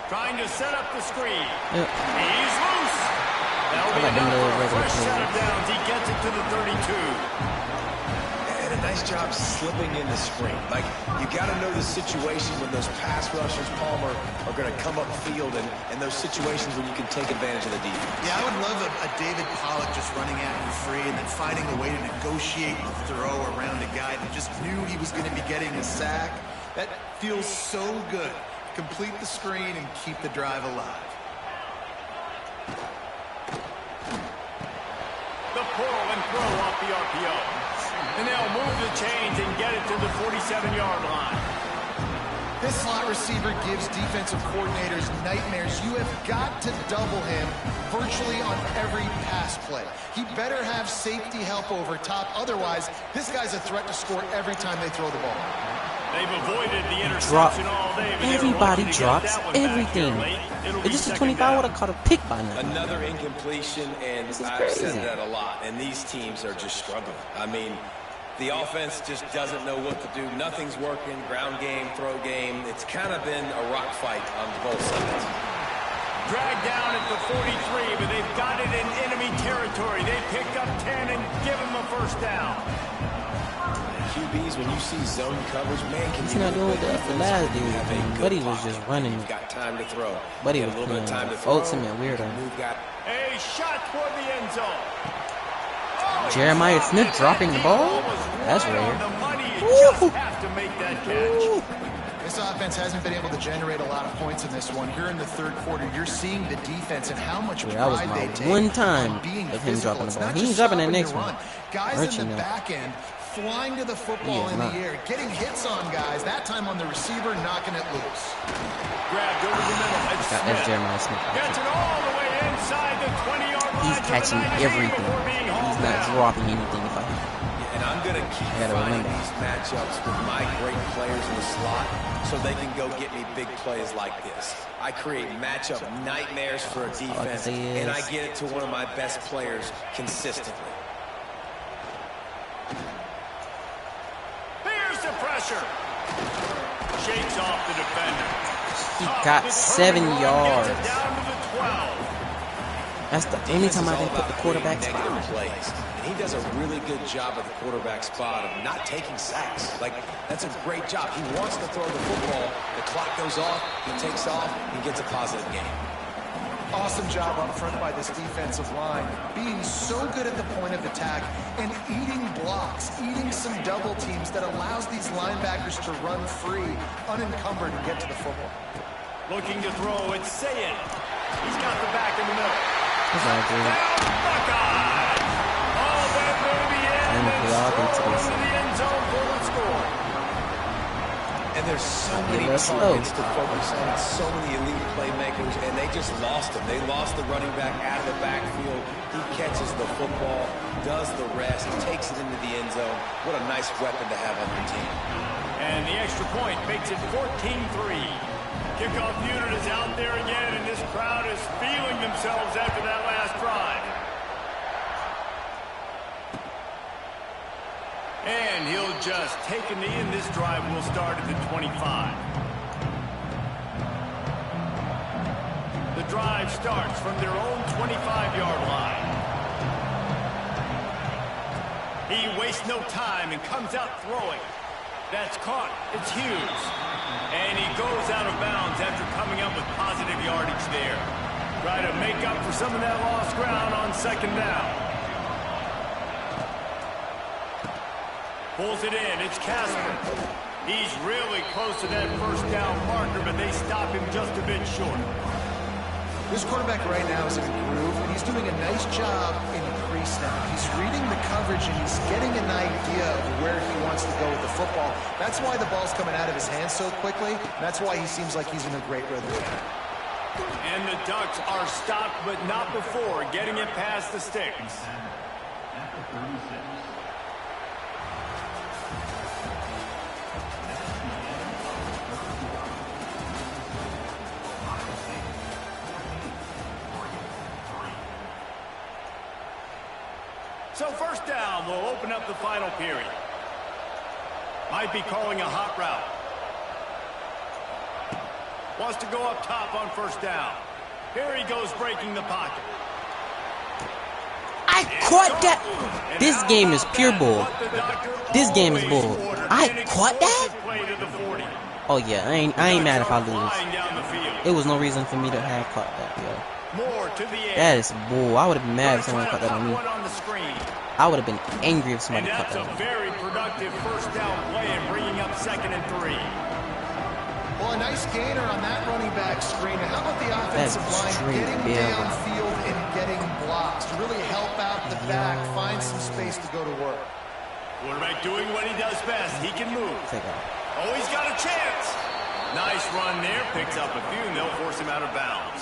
Trying to set up the screen. Yep. He's loose. That'll be enough for a fresh set of downs. He gets it to the 32. And a nice job slipping in the screen. Like, you got to know the situation when those pass rushers, Palmer, are going to come up field and those situations when you can take advantage of the defense. Yeah, I would love a David Pollock just running at you free and then finding a way to negotiate the throw around a guy that just knew he was going to be getting a sack. That feels so good. Complete the screen and keep the drive alive. The pull and throw off the RPO. And they'll move the chains and get it to the 47-yard line. This slot receiver gives defensive coordinators nightmares. You have got to double him virtually on every pass play. He better have safety help over top. Otherwise, this guy's a threat to score every time they throw the ball. They've avoided the interception all day. Everybody drops everything. If this is 25, I would have caught a pick by now. Another incompletion, and I've said that a lot. And these teams are just struggling. I mean, the offense just doesn't know what to do. Nothing's working. Ground game, throw game. It's kind of been a rock fight on both sides. Dragged down at the 43, but they've got it in enemy territory. They pick up 10 and give him a first down. QBs, when you see zone coverage, man, can you not doing what the last dude? Buddy was just running. You've got time to throw. Buddy was a little bit of time to playing throw. ultimate weirdo. A shot toward the end zone. Jeremiah Smith dropping the ball? That's rare. Just have to make that catch. This offense hasn't been able to generate a lot of points in this one. Here in the third quarter, you're seeing the defense and how much pride they take. One time being of him physical. dropping the ball. It's not He ain't just dropping that stopping next your one. run. Guys in the back end flying to the football in the air, getting hits on guys, that time on the receiver, knocking it loose. Grabbed over the middle. That's Jeremiah Smith. Gets it all the way inside the 20-yard line. He's catching everything. He's not dropping anything if I And I'm going to keep finding these matchups with my great players in the slot so they can go get me big plays like this. I create matchup nightmares for a defense, and I get it to one of my best players consistently. Here's the pressure. Shakes off the defender. He got 7 yards. Gets it down to the 12. That's the only time I can put the quarterback spot. Plays. And he does a really good job at the quarterback spot of not taking sacks. Like, that's a great job. He wants to throw the football. The clock goes off. He takes off. He gets a positive game. Awesome job up front by this defensive line. Being so good at the point of attack and eating blocks, eating some double teams that allows these linebackers to run free, unencumbered, and get to the football. Looking to throw, it's Sayin. He's got the back in the middle. That's all good. Buckeyes! All that may be in, and we all get to this. the end zone for the score. And there's so Get many a little slow. targets to focus on, so many elite playmakers, and they just lost him. They lost the running back out of the backfield. He catches the football, does the rest, takes it into the end zone. What a nice weapon to have on your team. And the extra point makes it 14-3. Kickoff unit is out there again, and this crowd is feeling themselves after that last drive. And he'll just take a knee, and this drive will start at the 25. The drive starts from their own 25-yard line. He wastes no time and comes out throwing. That's caught. It's Hughes. And he goes out of bounds after coming up with positive yardage there. Try to make up for some of that lost ground on second down. Pulls it in. It's Casper. He's really close to that first down marker, but they stop him just a bit short. This quarterback right now is in a groove, and he's doing a nice job in crease now. He's reading the coverage, and he's getting an idea of where he wants to go with the football. That's why the ball's coming out of his hands so quickly. That's why he seems like he's in a great rhythm. And the Ducks are stopped, but not before getting it past the sticks. So first down will open up the final period. Might be calling a hot route. Wants to go up top on first down. Here he goes breaking the pocket. I caught that. This game is pure bull. This game is bull. I caught that? Oh yeah, I ain't mad if I lose. There was no reason for me to have caught that, yo. That is bull. I would have been mad if someone caught that on me. I would have been angry if somebody caught that on me. That's a very productive first down play and bringing up 2nd and 3. Well, a nice gainer on that running back screen. How about the offensive line getting downfield and getting blocks to really help out the back, find some space to go to work. Quarterback doing what he does best. He can move. Oh, he's got a chance. Nice run there. Picks up a few, and they'll force him out of bounds.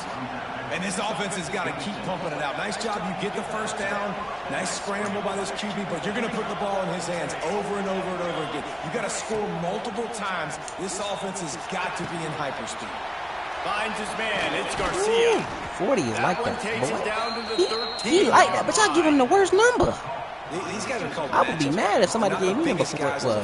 And this offense has got to keep pumping it out. Nice job. You get the first down. Nice scramble by this QB, but you're going to put the ball in his hands over and over and over again. You got to score multiple times. This offense has got to be in hyperspeed. Finds his man. It's Garcia. 40 is like that, takes it down to the 13. He like that, but y'all give him the worst number. These guys are called I would be mad if somebody gave me number 4. Well,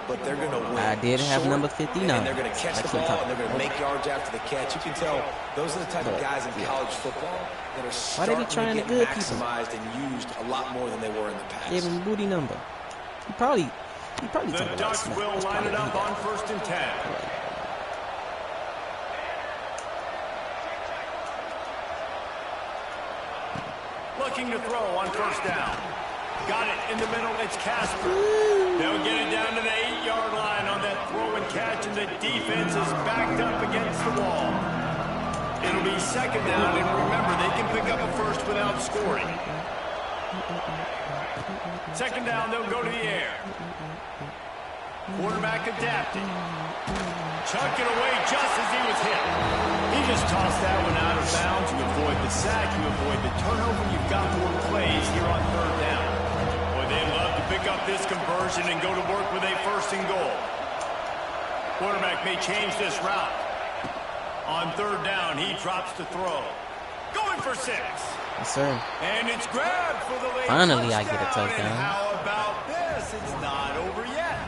but they're going to win. I did have number 59. And they're going to catch the ball, and they're going to make yards after the catch. You can tell those are the type of guys in college football that are starting to get maximized and used a lot more than they were in the past. Gave him booty number. He probably the Ducks will line it up on 1st and 10. Looking to throw on first down. Got it in the middle. It's Casper. They'll get it down to the 8-yard line on that throw and catch, and the defense is backed up against the wall. It'll be 2nd down, and remember, they can pick up a first without scoring. 2nd down, they'll go to the air. Quarterback adapting. Chuck it away just as he was hit. He just tossed that one out of bounds. You avoid the sack, you avoid the turnover. You've got more plays here on 3rd down. Boy, they love to pick up this conversion and go to work with a 1st and goal. Quarterback may change this route. On 3rd down, he drops to throw. Going for 6. Yes, sir. And it's grabbed for the late Finally, touchdown. I get a touchdown. And how about this? It's not over yet.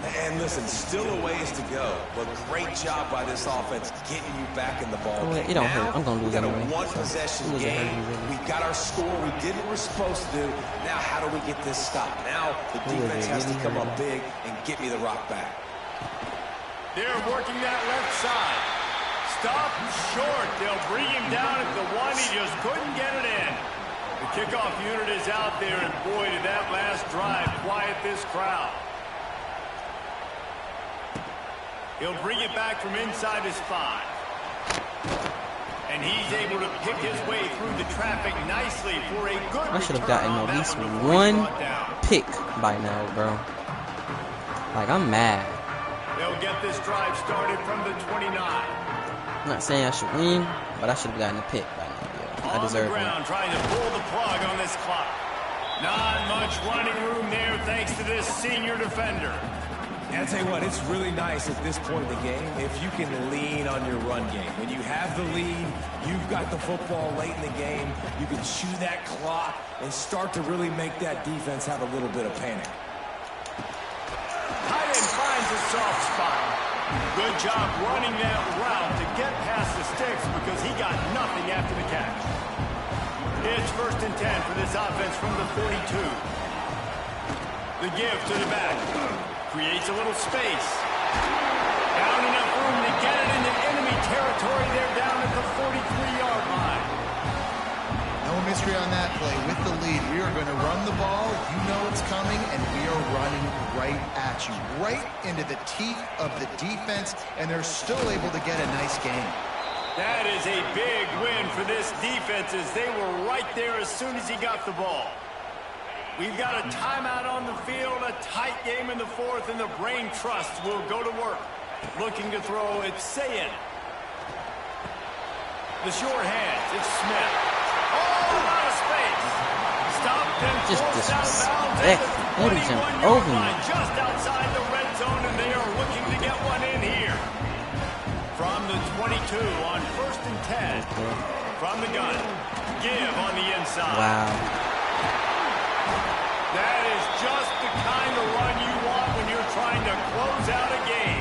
And listen, still a ways to go, but great job by this offense getting you back in the ball game. It don't hurt. I'm going to lose anyway. We got a one-possession game. We got our score. We did what we're supposed to do. Now, how do we get this stopped? Now, the defense has to come up big and get me the rock back. They're working that left side. Stop short. They'll bring him down at the 1. He just couldn't get it in. The kickoff unit is out there, and boy, did that last drive quiet this crowd. He'll bring it back from inside his 5. And he's able to pick his way through the traffic nicely for a good I should have gotten at least 1 pick by now, bro. Like, I'm mad. They'll get this drive started from the 29. I'm not saying I should win, but I should have gotten a pick by now. Yeah, I On the deserve ground, one. trying to pull the plug on this clock. Not much running room there thanks to this senior defender. And I'll tell you what, it's really nice at this point in the game if you can lean on your run game. When you have the lead, you've got the football late in the game, you can chew that clock and start to really make that defense have a little bit of panic. Tight end finds a soft spot. Good job running that route to get past the sticks because he got nothing after the catch. It's 1st and 10 for this offense from the 42. The give to the back. Creates a little space. Down enough room to get it into enemy territory. They're down at the 43-yard line. No mystery on that play. With the lead, we are going to run the ball. You know it's coming, and we are running right at you. Right into the teeth of the defense, and they're still able to get a nice game. That is a big win for this defense as they were right there as soon as he got the ball. We've got a timeout on the field, a tight game in the 4th, and the Brain Trust will go to work. Looking to throw, it's Sayin. The short hands, it's Smith. Oh, a lot of space. Stopped and Just forced out of bounds at disrespect. the What is him 21-yard over me? line, just outside the red zone, and they are looking to get one in here. From the 22 on 1st and 10. From the gun. Give on the inside. Wow. That is just the kind of run you want when you're trying to close out a game.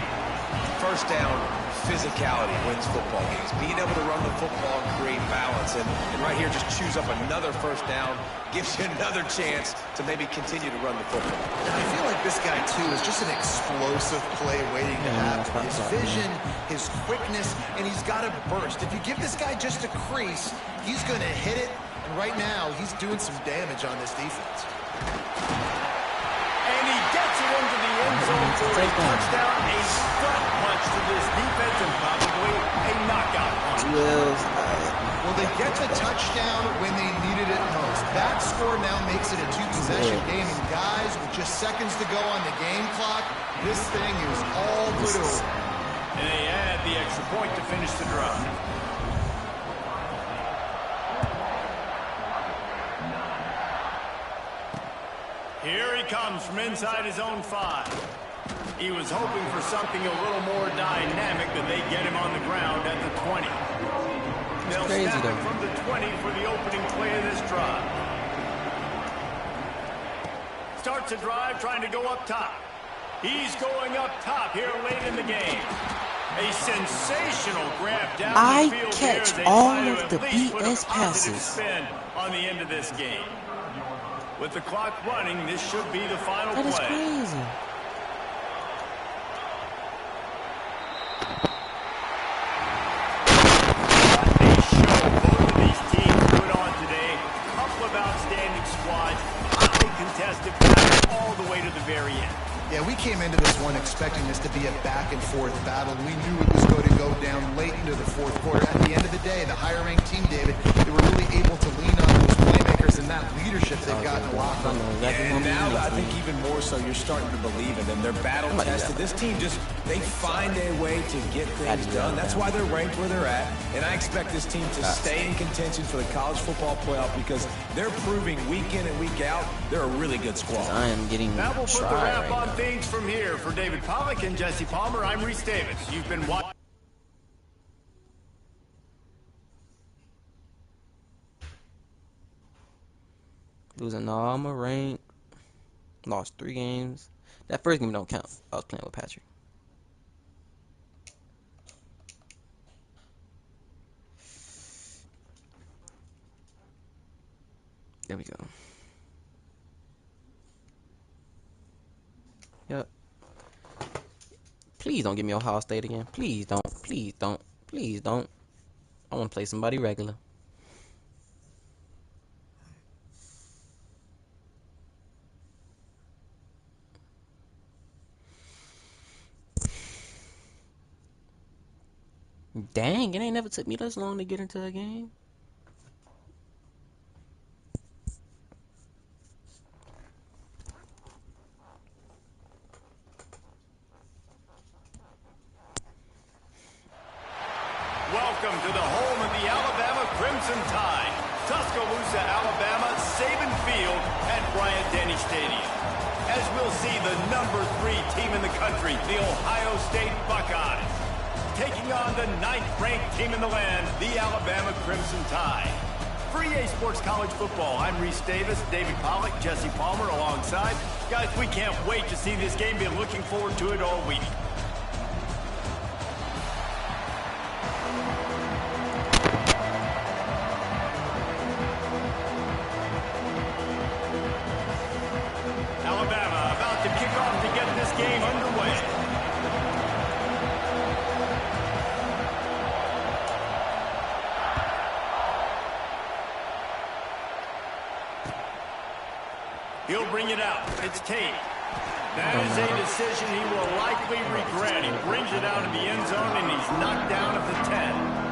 First down, physicality wins football games. Being able to run the football and create balance. And right here, just choose up another first down, gives you another chance to maybe continue to run the football. I feel like this guy, too, is just an explosive play waiting to happen. His vision, his quickness, and he's got a burst. If you give this guy just a crease, he's going to hit it. And right now, he's doing some damage on this defense. And he gets it into the end zone for a touchdown, a strut punch to this defense, and probably a knockout punch. Well, they get the touchdown when they needed it most. That score now makes it a two-possession game, and guys, with just seconds to go on the game clock, this thing is all but over. And they add the extra point to finish the drive. Here he comes from inside his own 5. He was hoping for something a little more dynamic, but they get him on the ground at the 20. They'll snap it from the 20 for the opening play of this drive. Starts a drive trying to go up top. He's going up top here late in the game. A sensational grab down I the field catch here as they all try to of at the least put a BS positive passes. spin on the end of this game. With the clock running, this should be the final That is play. crazy. What a show both of these teams put on today. Couple of outstanding squads. Hotly contested battle all the way to the very end. Yeah, we came into this one expecting this to be a back-and-forth battle. We knew it was going to go down late into the 4th quarter. At the end of the day, the higher-ranked team, David, they were really able to lean on those playmakers and that leadership they've got in the locker room. And now I think even more so, you're starting to believe in them. They're battle-tested. This team just, they find a way to get things done. That's why they're ranked where they're at. And I expect this team to stay in contention for the college football playoff because they're proving week in and week out they're a really good squad. I am getting That will put the tried wrap right on now. things from here. For David Pollack and Jesse Palmer, I'm Reese Davis. You've been watching. Losing all my rank. Lost 3 games. That first game don't count. I was playing with Patrick. There we go. Yep. Please don't give me Ohio State again. Please don't. Please don't. Please don't. I want to play somebody regular. Dang, it ain't never took me this long to get into a game. welcome to the home of the Alabama Crimson Tide, Tuscaloosa, Alabama, Saban Field at Bryant-Denny Stadium. As we'll see the number 3 team in the country, the Ohio State Buckeyes, taking on the 9th-ranked team in the land, the Alabama Crimson Tide. For EA Sports College Football, I'm Reese Davis, David Pollack, Jesse Palmer alongside. Guys, we can't wait to see this game. Been looking forward to it all week. Alabama about to kick off to get this game underway. He'll bring it out. It's Tate. That is a decision he will likely regret. He brings it out of the end zone, and he's knocked down at the 10.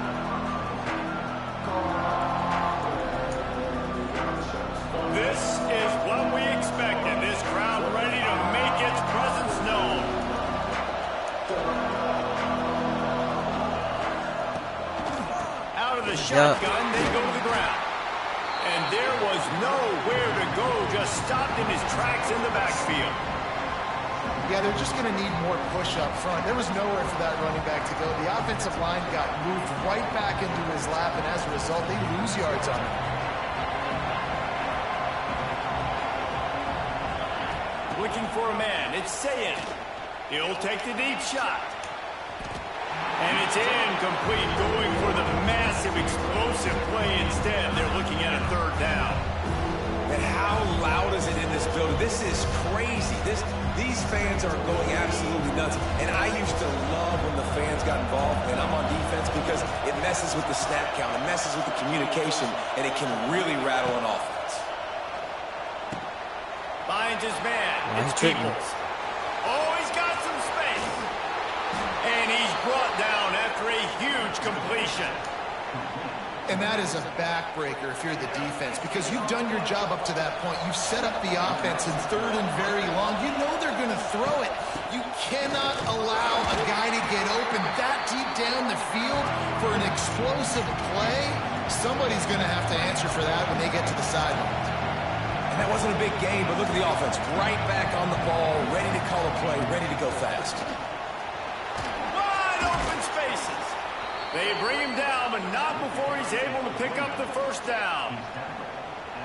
This is what we expected. This crowd ready to make its presence known. Out of the shotgun, they go to the ground. And there was nowhere to go, just stopped in his tracks in the backfield. Yeah, they're just going to need more push up front. There was nowhere for that running back to go. The offensive line got moved right back into his lap, and as a result, they lose yards on him. Looking for a man, it's Sayin. He'll take the deep shot. And it's incomplete, going for the massive, explosive play instead. They're looking at a 3rd down. And how loud is it in this building? This is crazy. These fans are going absolutely nuts. And I used to love when the fans got involved, and I'm on defense, because it messes with the snap count, it messes with the communication, and it can really rattle an offense. Finds his man. It's Peoples. Oh, he's got some space. And he's brought down after a huge completion. And that is a backbreaker if you're the defense, because you've done your job up to that point. You've set up the offense in 3rd and very long. You know they're going to throw it. You cannot allow a guy to get open that deep down the field for an explosive play. Somebody's going to have to answer for that when they get to the sidelines. And that wasn't a big game, but look at the offense. Right back on the ball, ready to call a play, ready to go fast. Wide open spaces. They bring him down, but not before he's able to pick up the 1st down.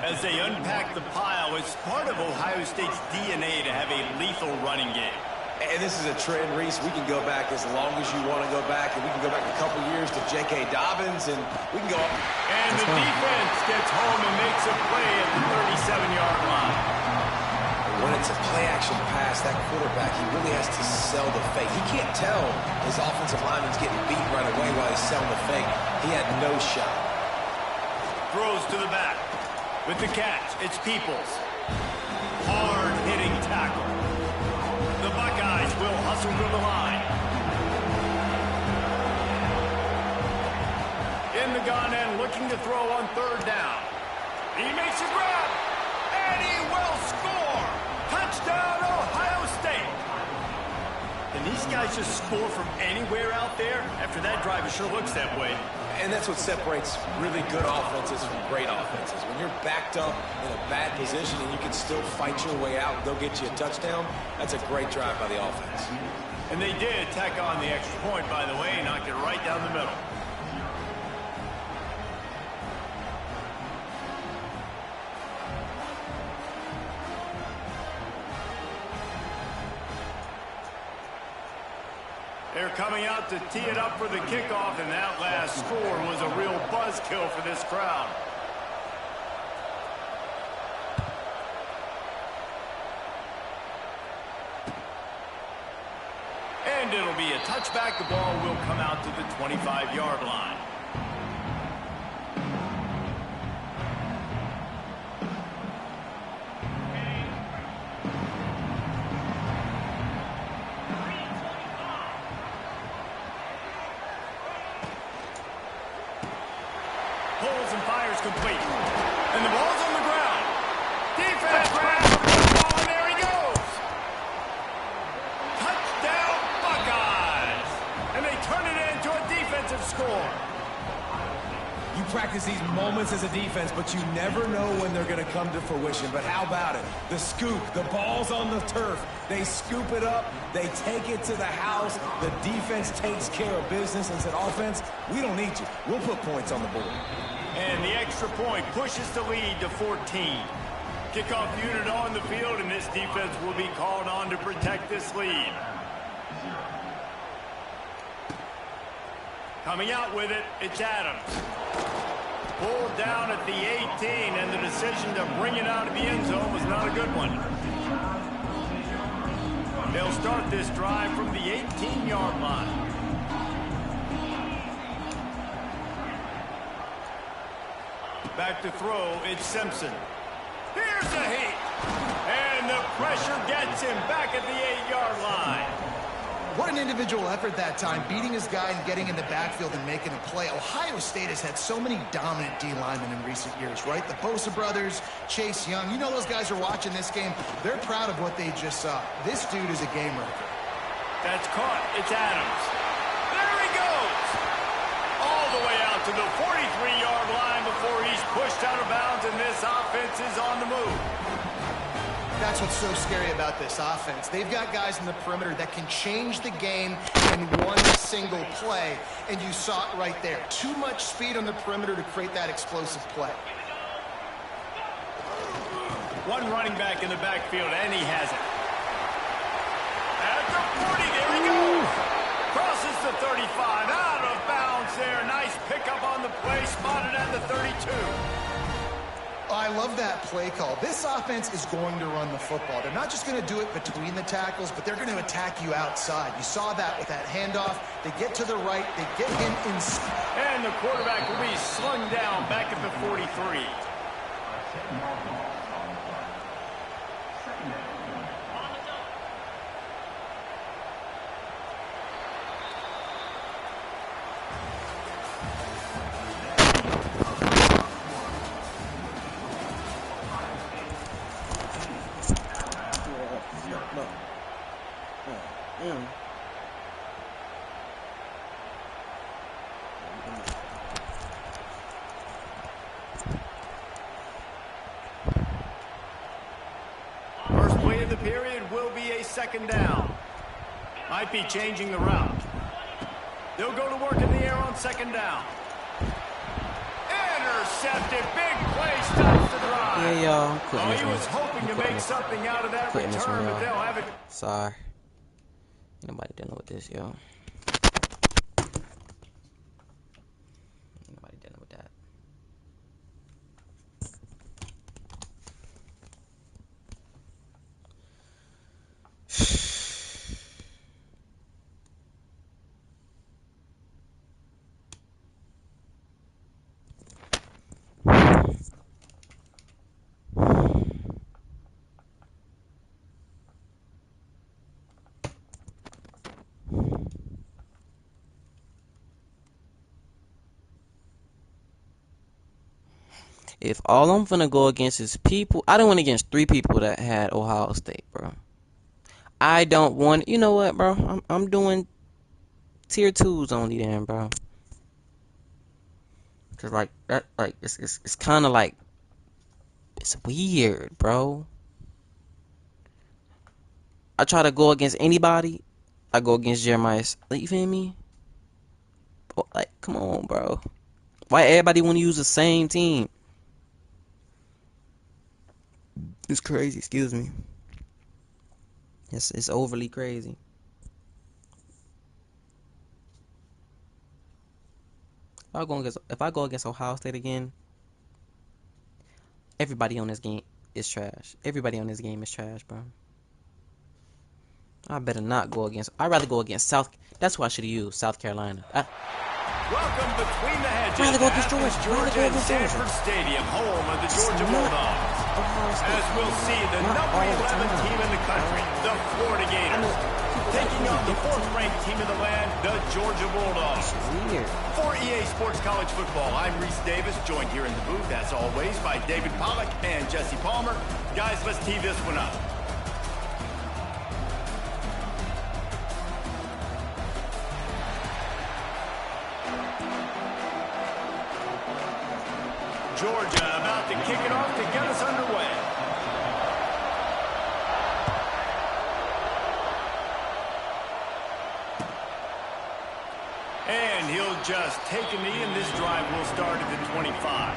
As they unpack the pile, it's part of Ohio State's DNA to have a lethal running game. And this is a trend, Reese. We can go back as long as you want to go back, and we can go back a couple years to J.K. Dobbins, and we can go up. And the defense gets home and makes a play at the 37-yard line. When it's a play-action pass, that quarterback, he really has to sell the fake. He can't tell his offensive lineman's getting beat right away while he's selling the fake. He had no shot. Throws to the back. With the catch, it's Peoples. Hard-hitting tackle. The Buckeyes will hustle to the line. In the gun and looking to throw on 3rd down. He makes a grab, and he will score. Touchdown, Ohio State. And these guys just score from anywhere out there? After that drive, it sure looks that way. And that's what separates really good offenses from great offenses. When you're backed up in a bad position and you can still fight your way out and go get you a touchdown, that's a great drive by the offense. And they did tack on the extra point, by the way, knocked it right down the middle. They're coming out to tee it up for the kickoff, and that last score was a real buzzkill for this crowd. And it'll be a touchback. The ball will come out to the 25-yard line. Pulls and fires complete. And the ball's on the ground. Defense grabs the football, and there he goes. Touchdown, Buckeyes. And they turn it into a defensive score. practice these moments as a defense, but you never know when they're going to come to fruition. But how about it? The scoop, the ball's on the turf. They scoop it up. They take it to the house. The defense takes care of business and said, offense, we don't need you. We'll put points on the board. And the extra point pushes the lead to 14. Kickoff unit on the field, and this defense will be called on to protect this lead. Coming out with it, it's Adams. Pulled down at the 18, and the decision to bring it out of the end zone was not a good one. They'll start this drive from the 18-yard line. Back to throw, it's Simpson. Here's a heat. And the pressure gets him back at the 8-yard line. What an individual effort that time, beating his guy and getting in the backfield and making a play. Ohio State has had so many dominant D linemen in recent years, right? The Bosa brothers, Chase Young. You know those guys are watching this game. They're proud of what they just saw. This dude is a game wrecker. That's caught. It's Adams. There he goes. All the way out to the 43-yard line before he's pushed out of bounds, and this offense is on the move. That's what's so scary about this offense. They've got guys in the perimeter that can change the game in one single play, and you saw it right there. Too much speed on the perimeter to create that explosive play. One running back in the backfield, and he has it. At the 40, there he goes. Crosses the 35, out of bounds there. Nice pickup on the play, spotted at the 32. I love that play call. This offense is going to run the football. They're not just going to do it between the tackles, but they're going to attack you outside. You saw that with that handoff. They get to the right. They get him in. And the quarterback will be slung down back at the 43. First play of the period will be a second down. Might be changing the route. They'll go to work in the air on second down. Intercepted. Big play stops the drive. Yeah, y'all. Oh, he was hoping to make something out of that return, but they'll have it. Sorry. Ain't nobody dealing with this, yo. Ain't nobody dealing with that. If all I'm finna go against is people, I don't went against 3 people that had Ohio State, bro. I don't want, you know what, bro? I'm doing tier 2s only then, bro. Cause like that, like it's kind of like it's weird, bro. I try to go against anybody, I go against Jeremiah. Like, you feel me? Like, come on, bro. Why everybody want to use the same team? It's crazy, excuse me. It's overly crazy. If I go against Ohio State again, everybody on this game is trash. Everybody on this game is trash, bro. I better not go against. I'd rather go against South. That's who I should have used. South Carolina. Welcome between the hedges. Rather go against Georgia. Georgia and Sanford Stadium, home of the Georgia Bulldogs. As we'll see, the number 11 team in the country, the Florida Gators, taking on the 4th-ranked team in the land, the Georgia Bulldogs. For EA Sports College Football, I'm Reese Davis, joined here in the booth, as always, by David Pollack and Jesse Palmer. Guys, let's tee this one up. Georgia about to kick it off to get us underway. And he'll just take a knee, and this drive will start at the 25.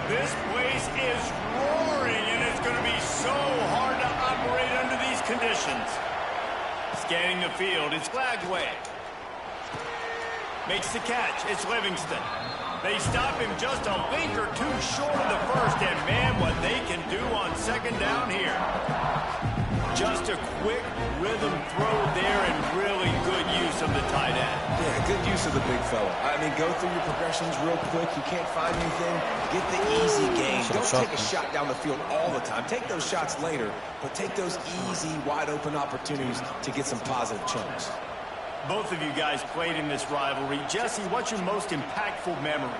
This place is roaring, and it's going to be so hard to operate under these conditions. Scanning the field, it's Glagway. Makes the catch, it's Livingston. They stop him just a link or two short of the first, and man, what they can do on second down here. Just a quick rhythm throw there, and really good use of the tight end. Yeah, good use of the big fella. I mean, go through your progressions real quick. You can't find anything, get the easy gain. Don't take a shot down the field all the time. Take those shots later, but take those easy, wide-open opportunities to get some positive chunks. Both of you guys played in this rivalry. Jesse, what's your most impactful memory?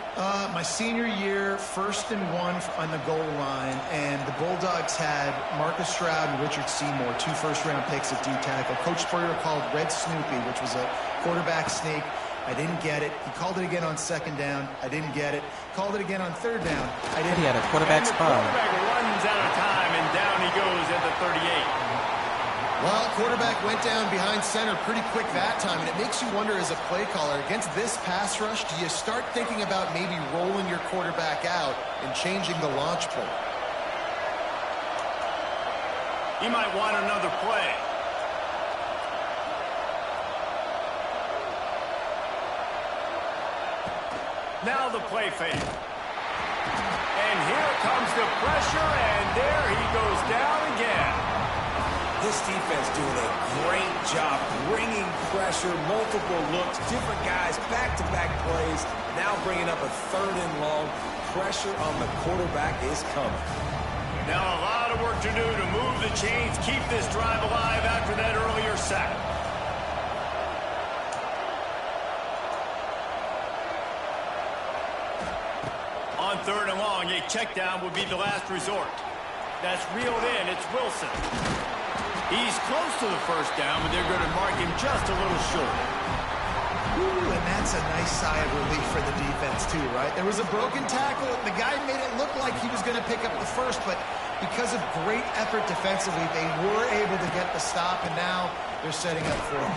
My senior year, 1st and 1 on the goal line, and the Bulldogs had Marcus Stroud and Richard Seymour, 2 first-round picks at D-tackle. Coach Spurrier called Red Snoopy, which was a quarterback sneak. I didn't get it. He called it again on 2nd down. I didn't get it. Called it again on 3rd down. I didn't. He had a quarterback spy. The quarterback runs out of time, and down he goes at the 38. Well, quarterback went down behind center pretty quick that time, and it makes you wonder as a play caller, against this pass rush, do you start thinking about maybe rolling your quarterback out and changing the launch play? He might want another play. Now the play fake. And here comes the pressure, and there he goes down again. This defense doing a great job bringing pressure, multiple looks, different guys, back-to-back plays, now bringing up a 3rd and long. Pressure on the quarterback is coming. Now a lot of work to do to move the chains, keep this drive alive after that earlier sack. On 3rd and long, a check down would be the last resort. That's reeled in, it's Wilson. He's close to the 1st down, but they're going to mark him just a little short. Ooh, and that's a nice sigh of relief for the defense too, right? There was a broken tackle. The guy made it look like he was going to pick up the 1st, but because of great effort defensively, they were able to get the stop, and now they're setting up for him.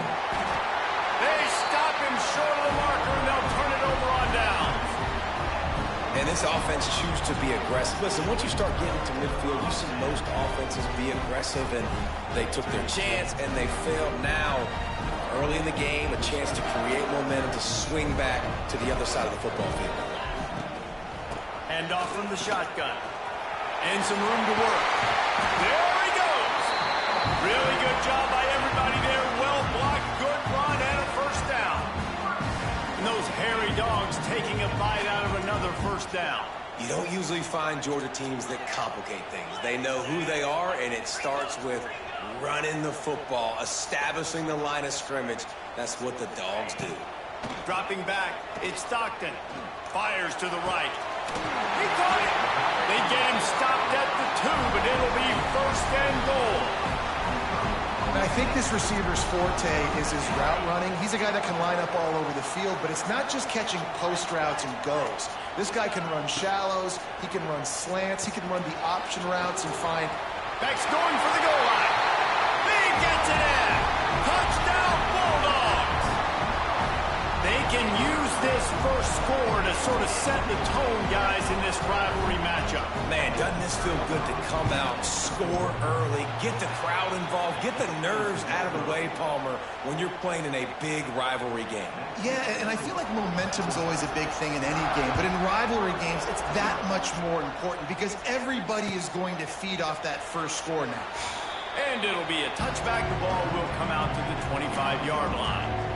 They stop him short of the marker, and they'll turn it over on downs. And this offense chooses to be aggressive. Listen, once you start getting to midfield, you see most offenses be aggressive, and they took their chance, and they failed. Now, early in the game, a chance to create momentum, to swing back to the other side of the football field. Hand off from the shotgun. And some room to work. There he goes. Really good job by everybody there. Well blocked, good run, and a 1st down. And those hairy dogs taking a bite out of another 1st down. You don't usually find Georgia teams that complicate things. They know who they are, and it starts with running the football, establishing the line of scrimmage. That's what the dogs do. Dropping back, it's Stockton. Fires to the right. He caught it. They get him stopped at the 2, but it'll be 1st and goal. And I think this receiver's forte is his route running. He's a guy that can line up all over the field, but it's not just catching post routes and goes. This guy can run shallows, he can run slants, he can run the option routes and find... Beck's going for the goal line. He gets it in. Touchdown, Bulldogs. They can use this 1st score to sort of set the tone, guys, in this rivalry matchup. Man, doesn't this feel good to come out, score early, get the crowd involved, get the nerves out of the way, Palmer, when you're playing in a big rivalry game. Yeah, and I feel like momentum's always a big thing in any game, but in rivalry games, it's that much more important because everybody is going to feed off that 1st score now. And it'll be a touchback. The ball will come out to the 25-yard line.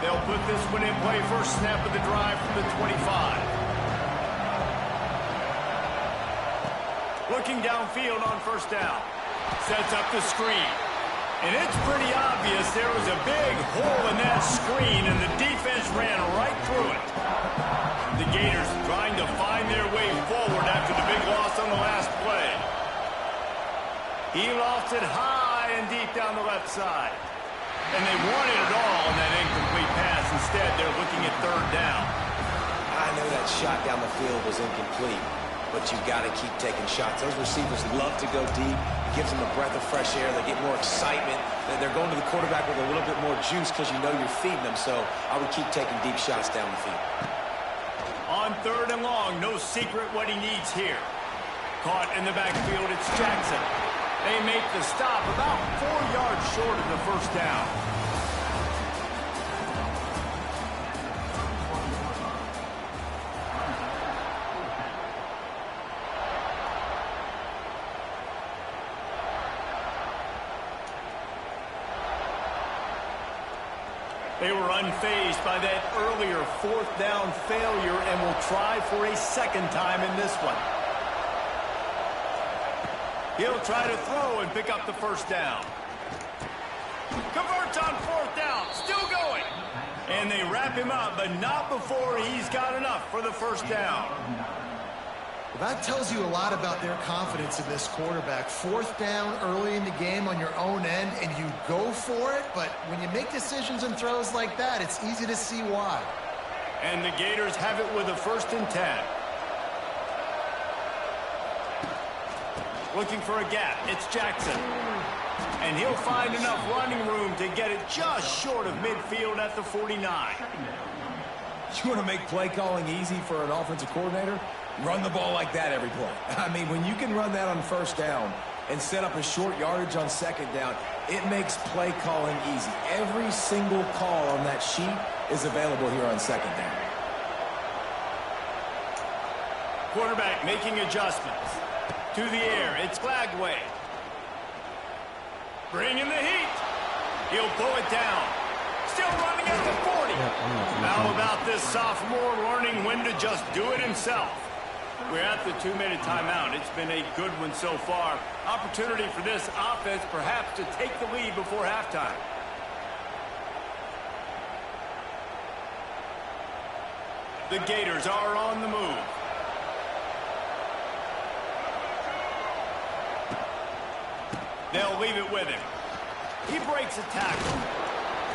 They'll put this one in play. 1st snap of the drive from the 25. Looking downfield on 1st down. Sets up the screen. And it's pretty obvious there was a big hole in that screen, and the defense ran right through it. The Gators trying to find their way forward after the big loss on the last play. He lost it high and deep down the left side. And they wanted it all on that incomplete pass. Instead, they're looking at third down. I know that shot down the field was incomplete, but you've got to keep taking shots. Those receivers love to go deep. It gives them a breath of fresh air. They get more excitement. They're going to the quarterback with a little bit more juice because you know you're feeding them. So I would keep taking deep shots down the field. On third and long, no secret what he needs here. Caught in the backfield, it's Jackson. They make the stop about 4 yards short of the first down. They were unfazed by that earlier fourth down failure and will try for a second time in this one. He'll try to throw and pick up the first down. Converts on fourth down, still going. And they wrap him up, but not before he's got enough for the first down. Well, that tells you a lot about their confidence in this quarterback. Fourth down early in the game on your own end, and you go for it. But when you make decisions and throws like that, it's easy to see why. And the Gators have it with a 1st and 10. Looking for a gap, it's Jackson. And he'll find enough running room to get it just short of midfield at the 49. You want to make play calling easy for an offensive coordinator? Run the ball like that every play. I mean, when you can run that on first down and set up a short yardage on second down, it makes play calling easy. Every single call on that sheet is available here on second down. Quarterback making adjustments. To the air, it's Glagway. Bringing the heat. He'll pull it down. Still running at the 40. How about this sophomore learning when to just do it himself? We're at the 2-minute timeout. It's been a good one so far. Opportunity for this offense perhaps to take the lead before halftime. The Gators are on the move. They'll leave it with him. He breaks a tackle.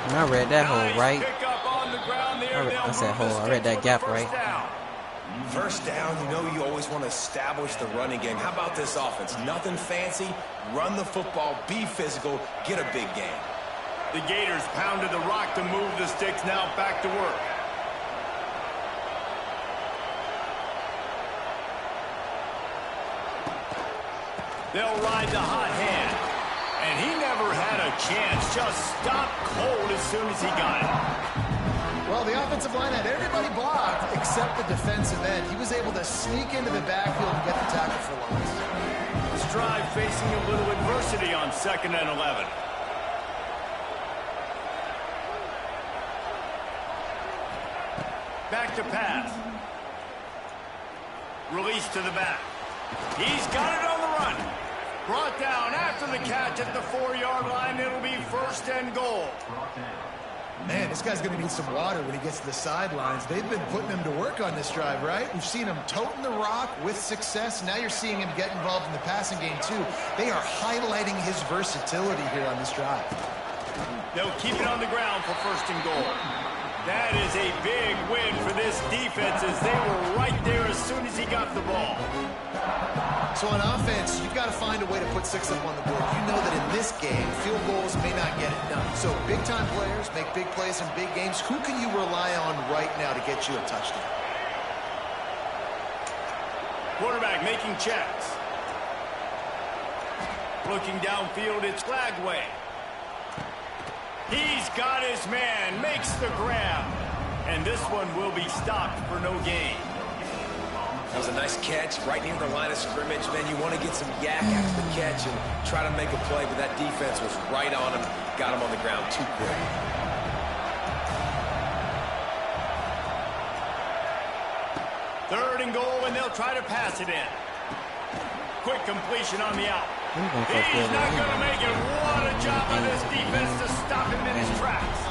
And I read that hole right. Pick up on the ground there. I said hole. I read that gap right. First down, you know you always want to establish the running game. How about this offense? Nothing fancy. Run the football, be physical, get a big gain. The Gators pounded the rock to move the sticks. Now back to work. They'll ride the hot hand. And he never had a chance. Just stopped cold as soon as he got it. Well, the offensive line had everybody blocked except the defensive end. He was able to sneak into the backfield and get the tackle for loss. This drive facing a little adversity on 2nd and 11. Back to pass. Release to the back. He's got it on the run. Brought down after the catch at the 4-yard line. It'll be 1st and goal. Man, this guy's going to need some water when he gets to the sidelines. They've been putting him to work on this drive, right? We've seen him toting the rock with success. Now you're seeing him get involved in the passing game, too. They are highlighting his versatility here on this drive. They'll keep it on the ground for 1st and goal. That is a big win for this defense as they were right there as soon as he got the ball. So on offense, you've got to find a way to put 6 up on the board. You know that in this game, field goals may not get it done. So big-time players make big plays in big games. Who can you rely on right now to get you a touchdown? Quarterback making checks. Looking downfield, it's Glagway. He's got his man, makes the grab. And this one will be stopped for no gain. That was a nice catch right near the line of scrimmage. Man, you want to get some yak after the catch and try to make a play, but that defense was right on him, got him on the ground too quick. Third and goal, and they'll try to pass it in. Quick completion on the out. He's not going to make it. What a job by this defense to stop him in his tracks.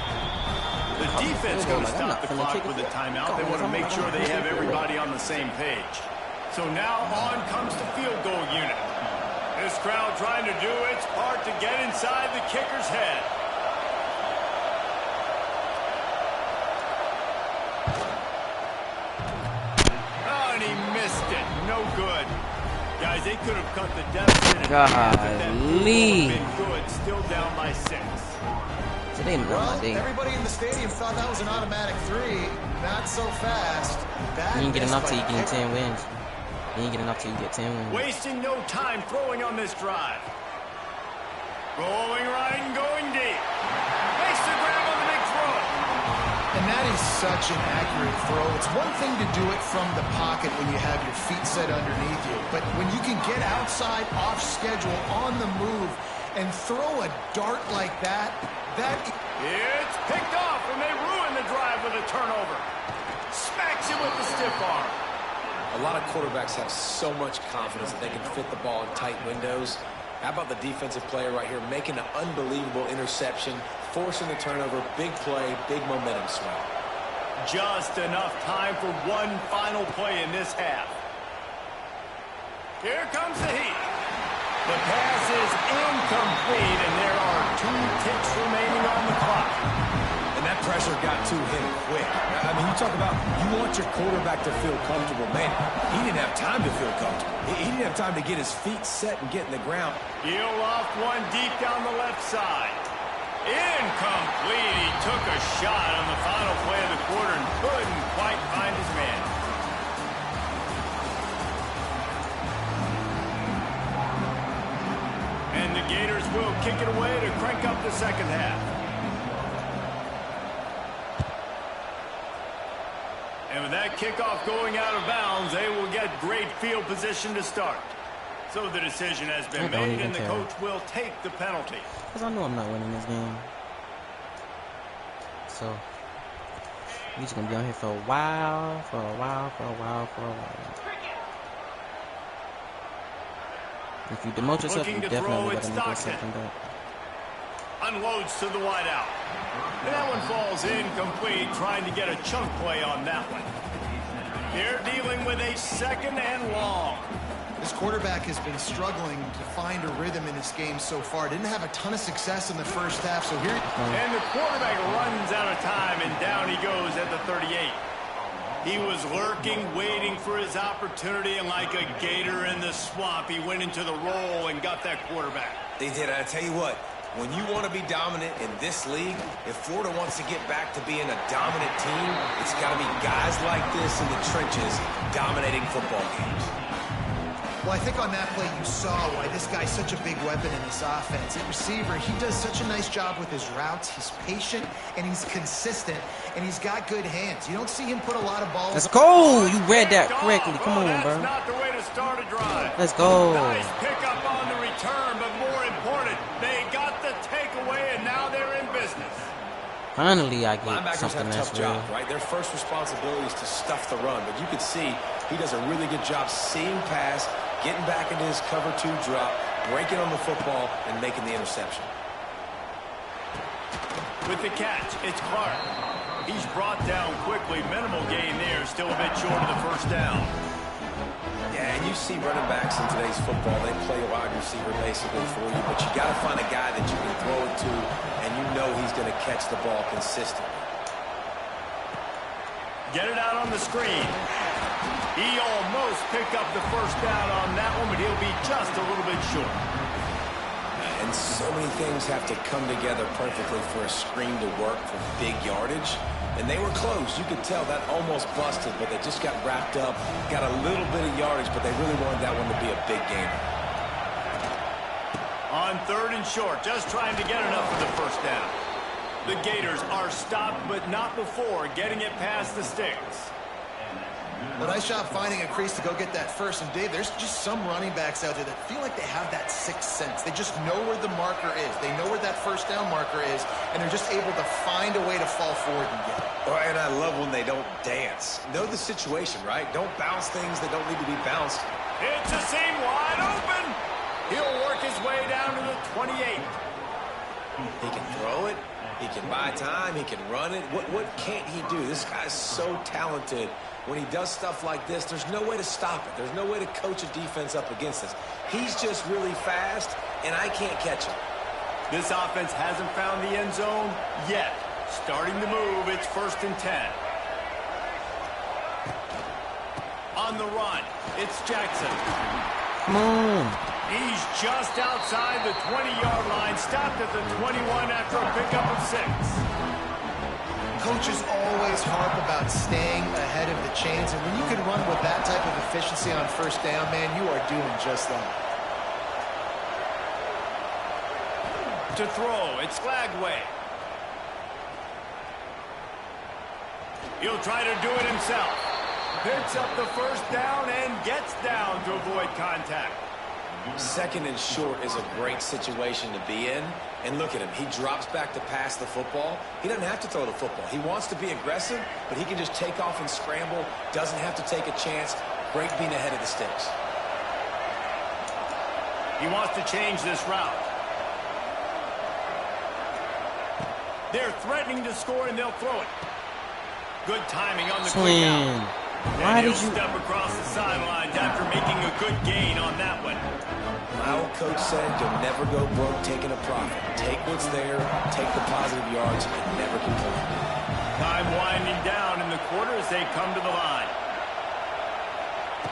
The defense going to stop the clock with a timeout. They want to make sure they have everybody on the same page. So now on comes the field goal unit. This crowd trying to do its part to get inside the kicker's head. Oh, and he missed it. No good. Guys, they could have cut the deficit. Golly. Good, still down by 6. Today, well, everybody in the stadium thought that was an automatic 3. Not so fast. You didn't get enough till you get 10 wins. You didn't get enough till you get 10 wins. Wasting no time throwing on this drive. Rolling right and going deep. Makes the grab on the big throw. And that is such an accurate throw. It's one thing to do it from the pocket when you have your feet set underneath you. But when you can get outside, off schedule, on the move, and throw a dart like that, it's picked off, and they ruin the drive with a turnover. Smacks him with the stiff arm. A lot of quarterbacks have so much confidence that they can fit the ball in tight windows. How about the defensive player right here making an unbelievable interception, forcing the turnover, big play, big momentum swing. Just enough time for one final play in this half. Here comes the heat. The pass is incomplete, and there are 2 ticks remaining on the clock. And that pressure got to him quick. I mean, you talk about you want your quarterback to feel comfortable. Man, he didn't have time to feel comfortable. He didn't have time to get his feet set and get in the ground. He'll off one deep down the left side. Incomplete. He took a shot on the final play of the quarter and couldn't quite find his man. And the Gators will kick it away to crank up the second half. And with that kickoff going out of bounds, they will get great field position to start. So the decision has been made, and the coach will take the penalty. Because I know I'm not winning this game. So, we're just going to be on here for a while. If you demote yourself, you definitely got to make yourself come back. Unloads to the wide out. And that one falls incomplete, trying to get a chunk play on that one. They're dealing with a 2nd and long. This quarterback has been struggling to find a rhythm in his game so far. Didn't have a ton of success in the first half, so here... And the quarterback runs out of time, and down he goes at the 38. He was lurking, waiting for his opportunity, and like a gator in the swamp, he went into the roll and got that quarterback. They did. I tell you what, when you want to be dominant in this league, if Florida wants to get back to being a dominant team, it's got to be guys like this in the trenches dominating football games. Well, I think on that play you saw why this guy's such a big weapon in this offense. At receiver, he does such a nice job with his routes. He's patient, and he's consistent, and he's got good hands. You don't see him put a lot of balls... Let's go! You read that correctly. Come on, bro. That's not the way to start a drive. Let's go. Nice pickup on the return, but more important, they got the takeaway, and now they're in business. Finally, I get Linebackers something have that's tough real. job, right? Their first responsibility is to stuff the run, but you can see he does a really good job seeing pass, getting back into his cover 2 drop, breaking on the football, and making the interception. With the catch, it's Clark. He's brought down quickly. Minimal gain there, still a bit short of the first down. Yeah, and you see running backs in today's football, they play wide receiver basically for you, but you got to find a guy that you can throw it to, and you know he's going to catch the ball consistently. Get it out on the screen. He almost picked up the first down on that one, but he'll be just a little bit short. And so many things have to come together perfectly for a screen to work for big yardage. And they were close. You could tell that almost busted, but they just got wrapped up, got a little bit of yardage, but they really wanted that one to be a big game. On 3rd and short, just trying to get enough for the first down. The Gators are stopped, but not before getting it past the sticks. Well, nice job finding a crease to go get that first. And, Dave, there's just some running backs out there that feel like they have that sixth sense. They just know where the marker is. They know where that first down marker is, and they're just able to find a way to fall forward and get it. Well, and I love when they don't dance. Know the situation, right? Don't bounce things that don't need to be bounced. It's a seam wide open. He'll work his He can throw it. He can buy time. He can run it. What can't he do? This guy's so talented. When he does stuff like this, there's no way to stop it. There's no way to coach a defense up against this. He's just really fast, and I can't catch him. This offense hasn't found the end zone yet. Starting to move, it's 1st and 10. On the run, it's Jackson. Come on. He's just outside the 20-yard line, stopped at the 21 after a pickup of 6. Coaches always harp about staying ahead of the chains, and when you can run with that type of efficiency on 1st down, man, you are doing just that. To throw, it's Flagway. He'll try to do it himself. Picks up the 1st down and gets down to avoid contact. 2nd and short is a great situation to be in. And look at him. He drops back to pass the football. He doesn't have to throw the football. He wants to be aggressive, but he can just take off and scramble. Doesn't have to take a chance. Great being ahead of the sticks. He wants to change this route. They're threatening to score, and they'll throw it. Good timing on the quick out. Why And did he'll you? step across the sidelines after making a good gain on that one. My old coach said you'll never go broke taking a profit. Take what's there, take the positive yards, and never complain. Time winding down in the quarter as they come to the line.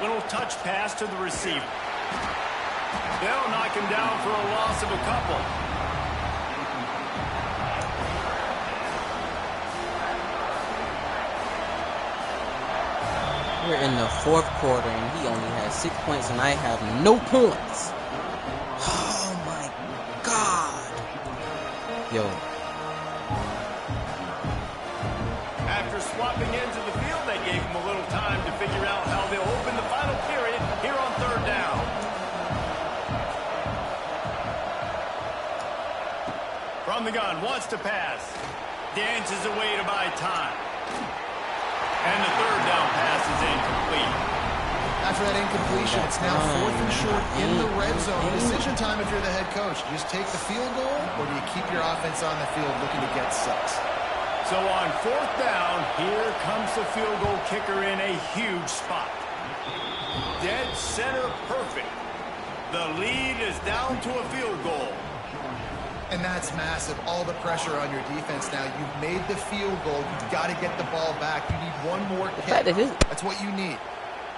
Little touch pass to the receiver. They'll knock him down for a loss of a couple. We're in the 4th quarter, and he only has 6 points, and I have no points. Oh my God. Yo. After swapping ends of the field, they gave him a little time to figure out how they'll open the final period here on 3rd down. From the gun, wants to pass. Dances away to buy time. And the 3rd down pass is incomplete. After that incompletion, it's now 4th and short in the red zone. Decision time if you're the head coach. Do you just take the field goal, or do you keep your offense on the field looking to get 6? So on 4th down, here comes the field goal kicker in a huge spot. Dead center perfect. The lead is down to a field goal. And that's massive. All the pressure on your defense now. You've made the field goal. You've got to get the ball back. You need one more kick. That's what you need.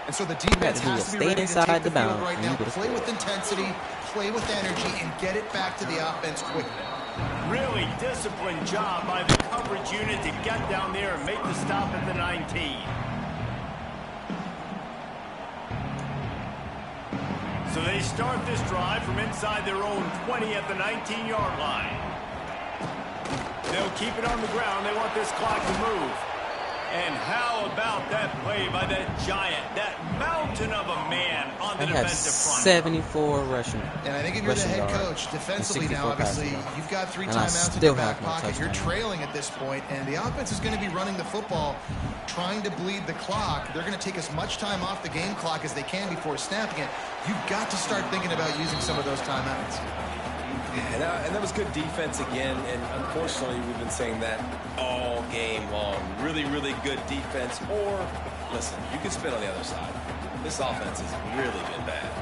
And so the defense has to be ready to take the field right now. Play with intensity, play with energy, and get it back to the offense quickly. Really disciplined job by the coverage unit to get down there and make the stop at the 19. So they start this drive from inside their own 20 at the 19-yard line. They'll keep it on the ground. They want this clock to move. And how about that play by that giant, that mountain of a man on the defensive front? 74 rushing. And I think if you're the head coach, defensively now, obviously, you've got 3 timeouts in your your back pocket. You're trailing at this point, and the offense is going to be running the football, trying to bleed the clock. They're going to take as much time off the game clock as they can before snapping it. You've got to start thinking about using some of those timeouts. And that was good defense again, and unfortunately we've been saying that all game long. Really, really good defense, or, listen, you can spin on the other side. This offense has really been bad.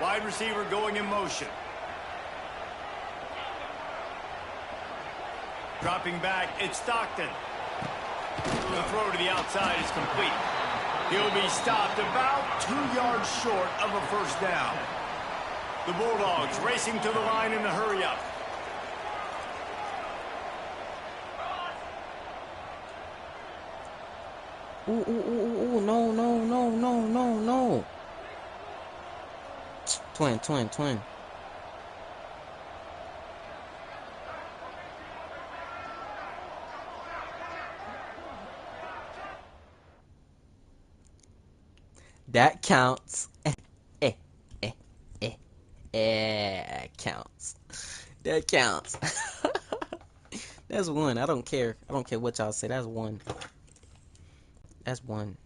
Wide receiver going in motion. Dropping back, it's Stockton. The throw to the outside is complete. He'll be stopped about 2 yards short of a 1st down. The Bulldogs racing to the line in a hurry-up. Ooh, no. Twin. That counts. Counts. That counts. That's 1. I don't care. I don't care what y'all say. That's 1. That's 1.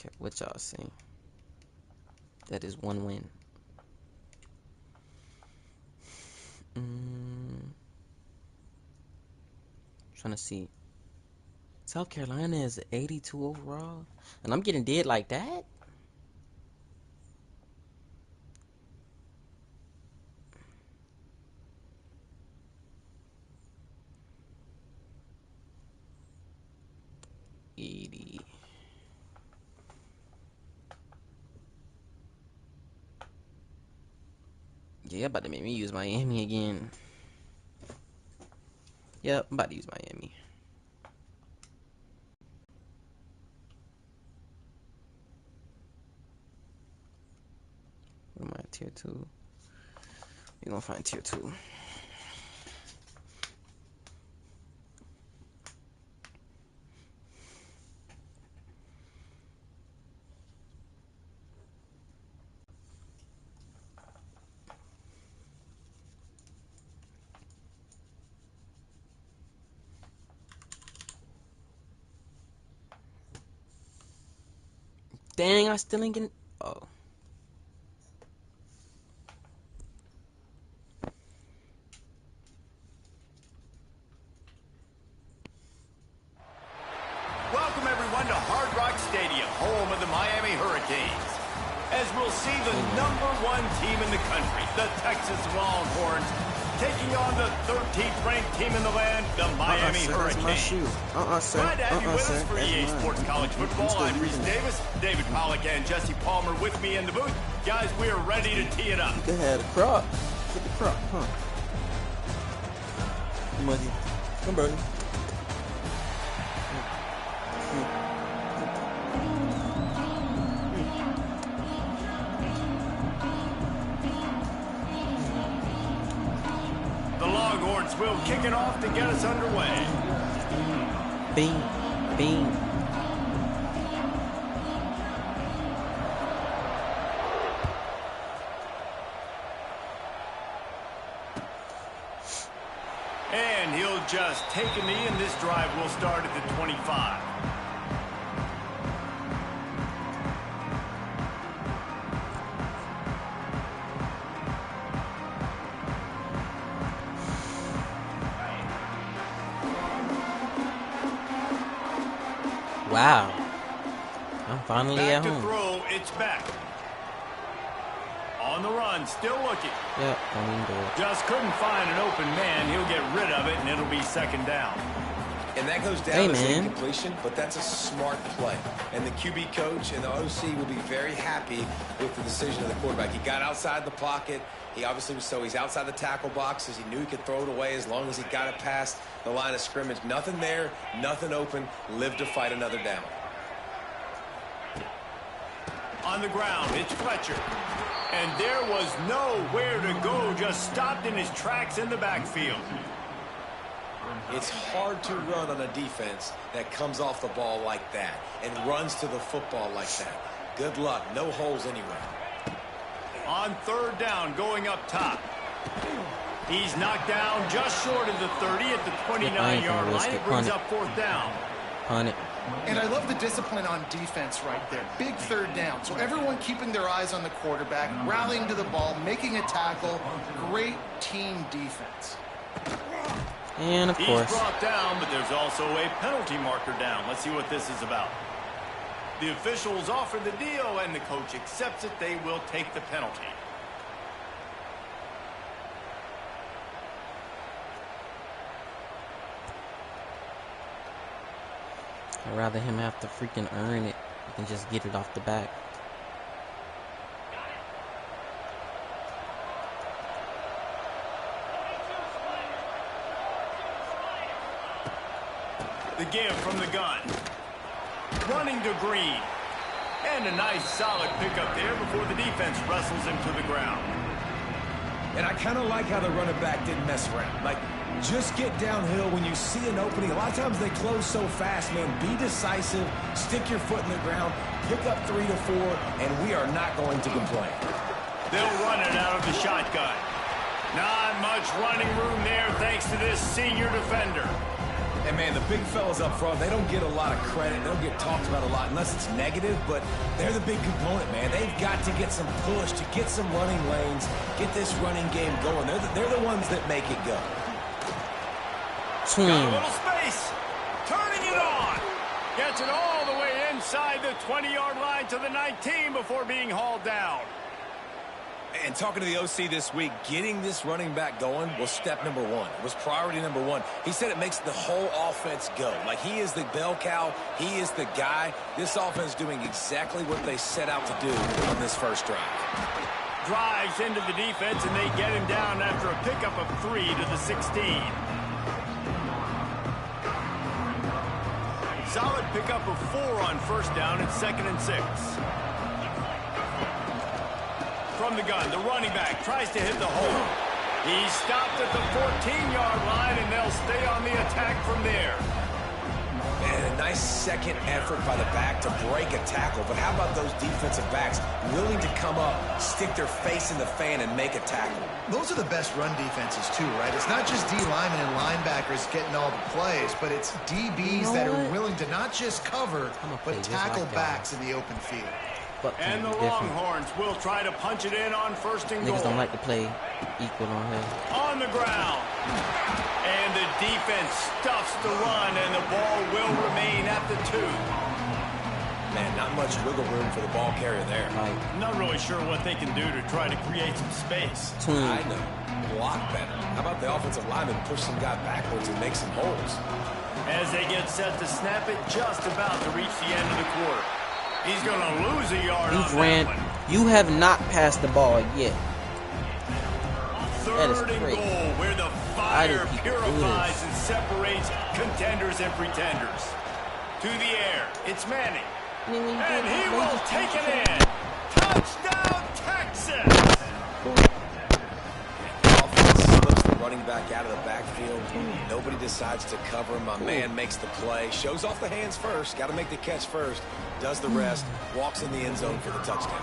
care what y'all say. That is one win. Trying to see. South Carolina is 82 overall, and I'm getting dead like that. Yeah, about to make me use Miami again. Yep, I'm about to use Miami. What am I, tier 2? We're gonna find tier 2. Dang, I still ain't getting. Oh. Welcome, everyone, to Hard Rock Stadium, home of the Miami Hurricanes. As we'll see the #1 team in the country, the Texas Longhorns, taking on the 13th ranked team in the land, the Miami Hurricanes. Glad to have you with us for EA Sports College Football. I'm Reese Davis, David Pollack, and Jesse Palmer with me in the booth. Guys, we are ready to tee it up. They had a crop. Get the crop, huh? Muggy. Come, Birdie. The Longhorns will kick it off to get us underway. Bean. And he'll just take a knee, and this drive will start at the 25. Wow. I'm finally Back at to home. throw, it's back. On the run, still looking. Yep, don't even do it. Just couldn't find an open man. He'll get rid of it, and it'll be second down. And that goes down as an incompletion, but that's a smart play. And the QB coach and the OC will be very happy with the decision of the quarterback. He got outside the pocket. He obviously was he's outside the tackle boxes. He knew he could throw it away as long as he got it past the line of scrimmage. Nothing there, nothing open. Live to fight another down. On the ground, it's Fletcher. And there was nowhere to go, just stopped in his tracks in the backfield. It's hard to run on a defense that comes off the ball like that and runs to the football like that. Good luck. No holes anywhere. On third down, going up top. He's knocked down just short of the 30 at the 29-yard line. It brings up fourth down. Punt it. And I love the discipline on defense right there. Big third down. So everyone keeping their eyes on the quarterback, rallying to the ball, making a tackle. Great team defense. And of course. He's brought down, but there's also a penalty marker down. Let's see what this is about. The officials offer the deal, and the coach accepts it. They will take the penalty. I'd rather him have to freaking earn it than just get it off the back. The give from the gun. Running to Green. And a nice solid pickup there before the defense wrestles him to the ground. And I kind of like how the running back didn't mess around. Like, just get downhill when you see an opening. A lot of times they close so fast, man. Be decisive. Stick your foot in the ground. Pick up 3 to 4, and we are not going to complain. They'll run it out of the shotgun. Not much running room there thanks to this senior defender. And, man, the big fellas up front, they don't get a lot of credit. They don't get talked about a lot unless it's negative, but they're the big component, man. They've got to get some push, to get some running lanes, get this running game going. They're the ones that make it go. Got a little space. Turning it on. Gets it all the way inside the 20-yard line to the 19 before being hauled down. And talking to the OC this week, getting this running back going was step number one. It was priority number one. He said it makes the whole offense go. Like, he is the bell cow. He is the guy. This offense doing exactly what they set out to do on this first drive. Drives into the defense, and they get him down after a pickup of 3 to the 16. Solid pickup of 4 on first down and 2nd and 6. From the gun, the running back tries to hit the hole. He's stopped at the 14-yard line, and they'll stay on the attack from there. And a nice second effort by the back to break a tackle. But how about those defensive backs willing to come up, stick their face in the fan, and make a tackle? Those are the best run defenses, too, right? It's not just D linemen and linebackers getting all the plays, but it's DBs that are willing to not just cover, but tackle backs in the open field. And the Longhorns will try to punch it in on 1st and goal. Niggas don't like to play equal on here. On the ground. And the defense stuffs the run, and the ball will remain at the 2. Man, not much wiggle room for the ball carrier there. I'm not really sure what they can do to try to create some space. I know. Block better. How about the offensive lineman push some guy backwards and make some holes? As they get set to snap it, just about to reach the end of the quarter. He's going to lose a yard on that one. You have not passed the ball yet. That is 3rd and crazy. goal, where the fire purifies and separates contenders and pretenders. To the air, it's Manning. And he will take it in. Touchdown, Texas! Offense slips the running back out of the backfield. Nobody decides to cover him. My man makes the play. Shows off the hands first. Got to make the catch first. Does the rest. Walks in the end zone for the touchdown.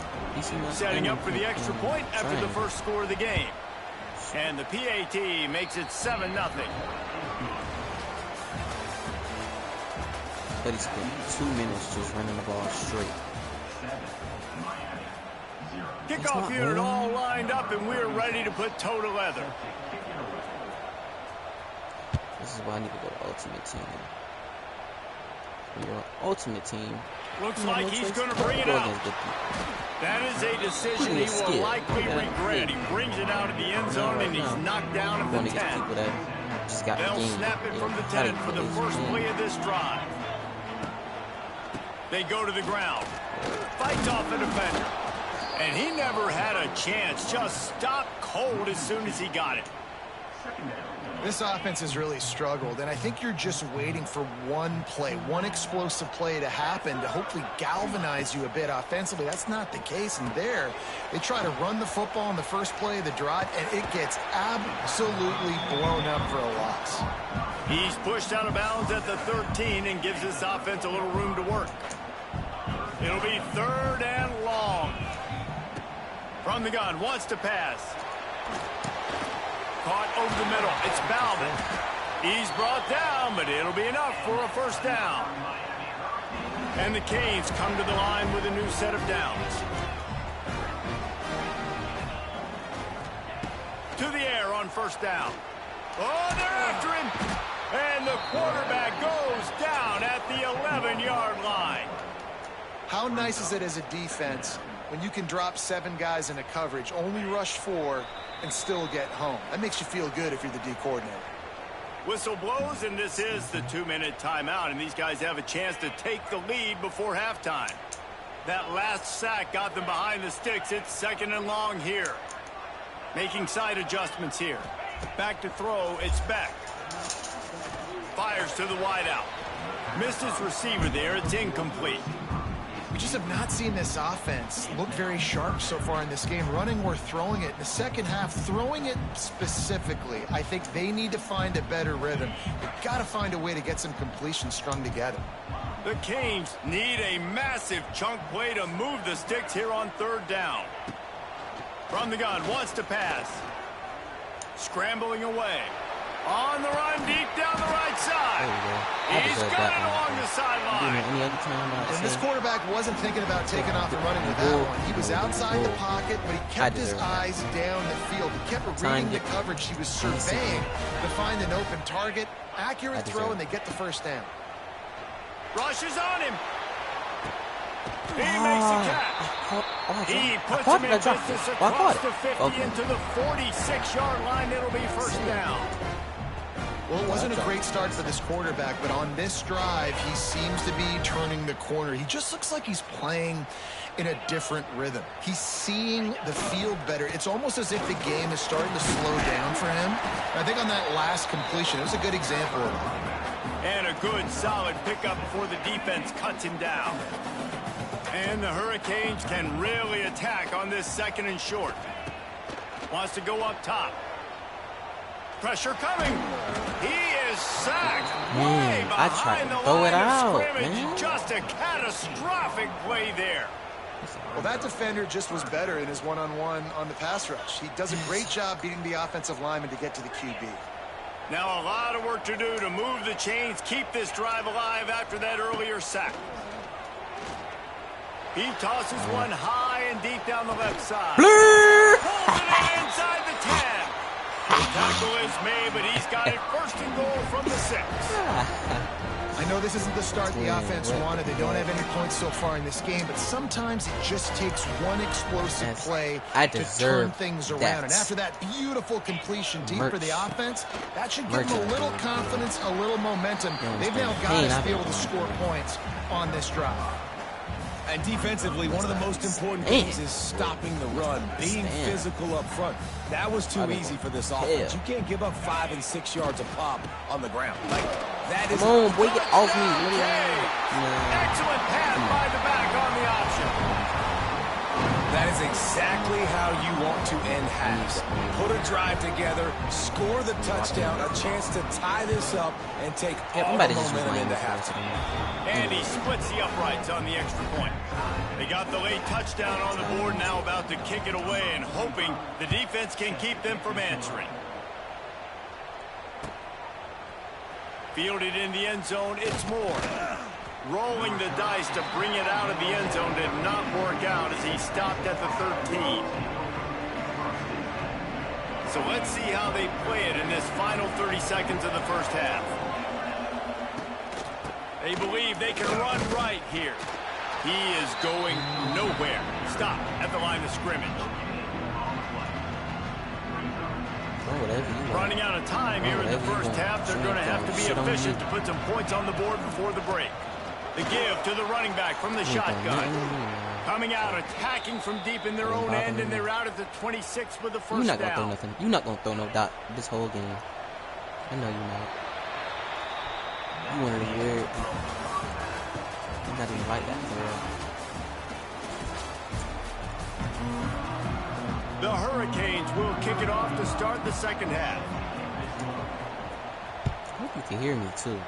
Setting up for the extra point after the first score of the game. And the PAT makes it 7-0. But he spent 2 minutes just running the ball straight. Kickoff unit all lined up, and we're ready to put toe to leather. This is why I need to go to Ultimate Team. When you're on Ultimate Team, looks like he's going to bring it out. That is a decision he will likely regret. He brings it out of the end zone, and he's knocked down at the 10. They'll snap it from the 10 for the first play of this drive. They go to the ground. Fights off the defender. And he never had a chance. Just stopped cold as soon as he got it. This offense has really struggled, and I think you're just waiting for one play, one explosive play to happen to hopefully galvanize you a bit offensively. That's not the case, and there, they try to run the football in the first play of the drive, and it gets absolutely blown up for a loss. He's pushed out of bounds at the 13 and gives this offense a little room to work. It'll be 3rd and long. From the gun, wants to pass. Caught over the middle. It's Balvin. He's brought down, but it'll be enough for a first down. And the Canes come to the line with a new set of downs. To the air on first down. Oh, they're after him. And the quarterback goes down at the 11-yard line. How nice is it as a defense when you can drop 7 guys in a coverage, only rush 4, and still get home? That makes you feel good if you're the D coordinator. Whistle blows, and this is the 2-minute timeout, and these guys have a chance to take the lead before halftime. That last sack got them behind the sticks. It's 2nd and long here. Making side adjustments here. Back to throw, it's Beck. Fires to the wideout. Missed his receiver there, it's incomplete. We just have not seen this offense look very sharp so far in this game, running or throwing it. In the second half, throwing it specifically, I think they need to find a better rhythm. They've got to find a way to get some completions strung together. The Canes need a massive chunk play to move the sticks here on 3rd down. From the gun, wants to pass. Scrambling away. On the run, deep down the right side. There you go. I He's deserve got that it along one. the Doing sideline. it any other time, I'd And this say. quarterback wasn't thinking about taking off and running with that one. He was outside the pocket, but he kept his deserve that. eyes down the field. He kept Time reading the to- coverage. He was surveying to find an open target. Accurate deserve throw, it. and they get the first down. Rushes on him. He makes a catch. He puts him in business across the 50 into the 46-yard line. It'll be first down. Well, it wasn't a great start for this quarterback, but on this drive, he seems to be turning the corner. He just looks like he's playing in a different rhythm. He's seeing the field better. It's almost as if the game is starting to slow down for him. I think on that last completion, it was a good example of it. And a good, solid pickup before the defense cuts him down. And the Hurricanes can really attack on this 2nd and short. Wants to go up top. Pressure coming. He is sacked way I tried behind to the throw it line of out, scrimmage. man. Just a catastrophic play there. Well, that defender just was better in his one-on-one on the pass rush. He does a great job beating the offensive lineman to get to the QB. Now a lot of work to do to move the chains, keep this drive alive after that earlier sack. He tosses one high and deep down the left side. Pulls it in inside the 10. The tackle is made, but he's got it 1st and goal from the 6. I know this isn't the start the offense wanted. They don't have any points so far in this game, but sometimes it just takes one explosive play to turn things around. And after that beautiful completion deep for the offense, that should give them a little confidence, a little momentum. They've now got to be able to score points on this drive. And defensively, one of the most important things is stopping the run, being physical up front. That was too easy for this offense. You can't give up 5 and 6 yards a pop on the ground. Like, that is... Come on, boy, get off me. Excellent pass by the back on the option. That is exactly how you want to end halves. Put a drive together, score the touchdown, a chance to tie this up, and take all the momentum into halftime. And he splits the uprights on the extra point. They got the late touchdown on the board, now about to kick it away and hoping the defense can keep them from answering. Fielded in the end zone, it's Moore. Rolling the dice to bring it out of the end zone did not work out as he stopped at the 13. So let's see how they play it in this final 30 seconds of the first half. They believe they can run right here. He is going nowhere. Stop at the line of scrimmage. Running out of time here in the first half. They're going to have to be efficient to put some points on the board before the break. The give to the running back from the shotgun. Coming out, attacking from deep in their own end, and they're out at the 26 with the first down. You're not going to throw nothing. You're not going to throw no dot this whole game. I know you're not. You one of them weird. You're not even like that for real. The Hurricanes will kick it off to start the second half. I hope you can hear me, too.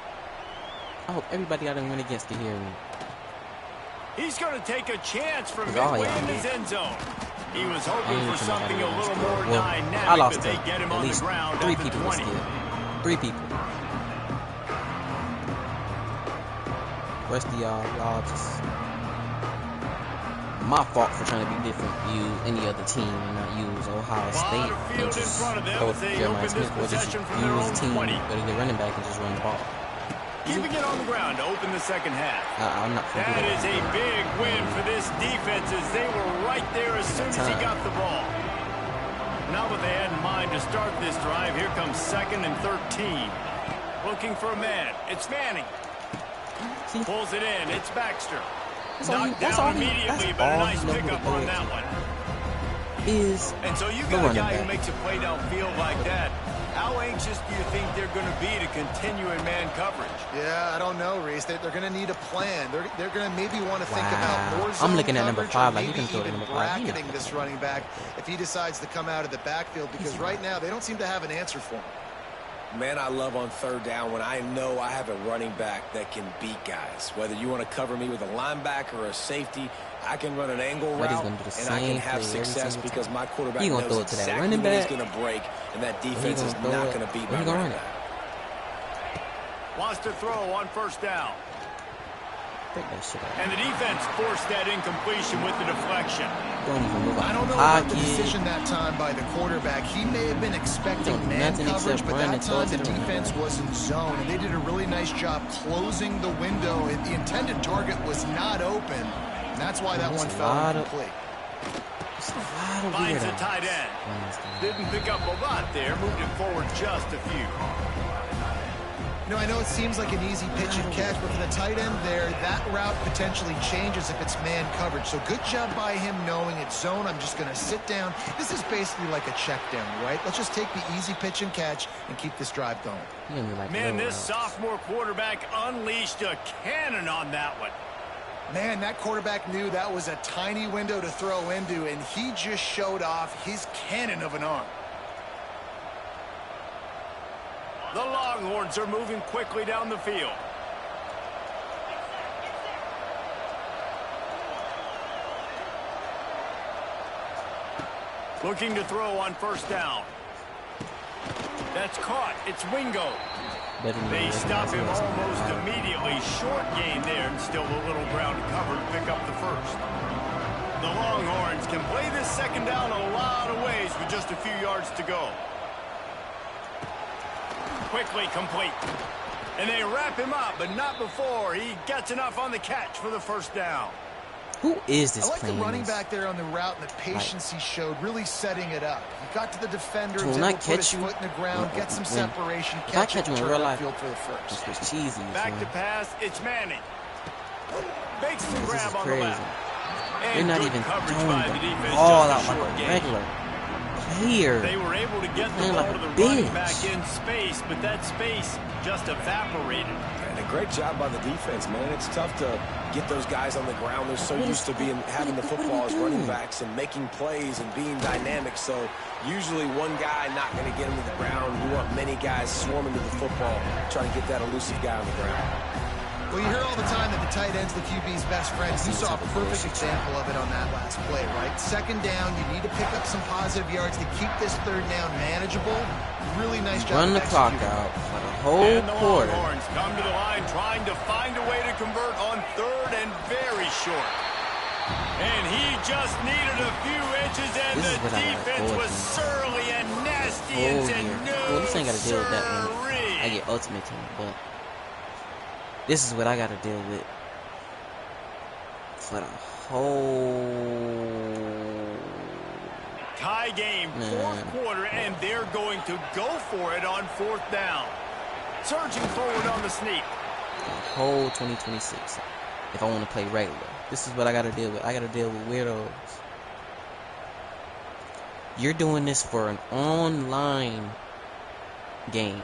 I hope everybody I done went against can hear me. He's going to take a chance from midway in his end zone. He was hoping for something a little more dynamic, but they get him on the ground at the 20. 3 people. Rest of y'all just... My fault for trying to be different. Use any other team and not use Ohio State and just throw Jeremiah Smith, or just use a team, go to the running back and just run the ball. Keeping it on the ground to open the second half. I'm not going to do that. That is a big win for this defense as they were right there as soon as he got the ball. Not what they had in mind to start this drive. Here comes 2nd and 13. Looking for a man. It's Manning. Pulls it in. It's Baxter. Knocked down immediately, but a nice pickup on that one. And so you got a guy who makes a play downfield like that. How anxious do you think they're going to be to continue in man coverage? Yeah, I don't know, Reese. They're going to need a plan. They're going to maybe want to think about more zone I'm looking at number 5. Like, maybe you can throw even number 5. bracketing this running back if he decides to come out of the backfield, because right now they don't seem to have an answer for him. Man, I love on 3rd down when I know I have a running back that can beat guys. Whether you want to cover me with a linebacker or a safety, I can run an angle But he's route, gonna do the and I can same have play every success single because time. my quarterback He gonna knows throw it to that exactly running when he's back. going to break, and that He defense gonna is throw not it, going to beat or my he gonna running run it. back. Wants to throw on first down. Break that shit out. And the defense forced that incompletion with the deflection. Don't even move out I don't know the about the pocket. decision that time by the quarterback. He may have been expecting Don't do man nothing coverage, except but run that and throw time it the to the running defense back. was in zone, and they did a really nice job closing the window. The intended target was not open, and that's why that one fell incomplete. It's a lot of Finds weird the tight end. Didn't pick up a lot there. Moved it forward just a few. You know, I know it seems like an easy pitch and catch, but for the tight end there, that route potentially changes if it's man coverage. So good job by him knowing it's zone. I'm just going to sit down. This is basically like a check down, right? Let's just take the easy pitch and catch and keep this drive going. Man, this sophomore quarterback unleashed a cannon on that one. Man, that quarterback knew that was a tiny window to throw into, and he just showed off his cannon of an arm. The Longhorns are moving quickly down the field. Looking to throw on first down. That's caught. It's Wingo. They stop him almost immediately. Short gain there, and still a little ground to cover to pick up the first. The Longhorns can play this second down a lot of ways with just a few yards to go. Quickly complete. And they wrap him up, but not before he gets enough on the catch for the first down. Who is this? I like the running back there on the route and the patience he showed, really setting it up. He got to the defender, was able to put his foot in the ground, get some separation, catch it, turn the field for the first. It's cheesy. Back to pass, it's Manning. Makes the grab on the crazy. left. They're And not good even coverage throwing by the the defense, ball just out a like short a gain. regular player. They were able to get the Playing ball like to a the running bitch. back in space, but that space just evaporated. And a great job by the defense, man. It's tough to get those guys on the ground. They're so used to having the football as running backs and making plays and being dynamic. So usually one guy not going to get him to the ground. You want many guys swarming to the football, trying to get that elusive guy on the ground. Well, you hear all the time that the tight end's the QB's best friend. You saw a perfect example of it on that last play, right? Second down, you need to pick up some positive yards to keep this third down manageable. Really nice job. Run the clock out for the whole And the quarter. Longhorns come to the line trying to find a way to convert on third and very short. And he just needed a few inches, and This is the what I gotta defense go was against. surly and nasty and Whole said year. no, Well, this ain't gotta deal with that when sirree. I get Ultimate Team, but this is what I gotta deal with for the whole Tie game, fourth quarter, and they're going to go for it on fourth down. Surging forward on the sneak. whole 2026. If I want to play regular, this is what I gotta deal with. I gotta deal with weirdos. You're doing this for an online game.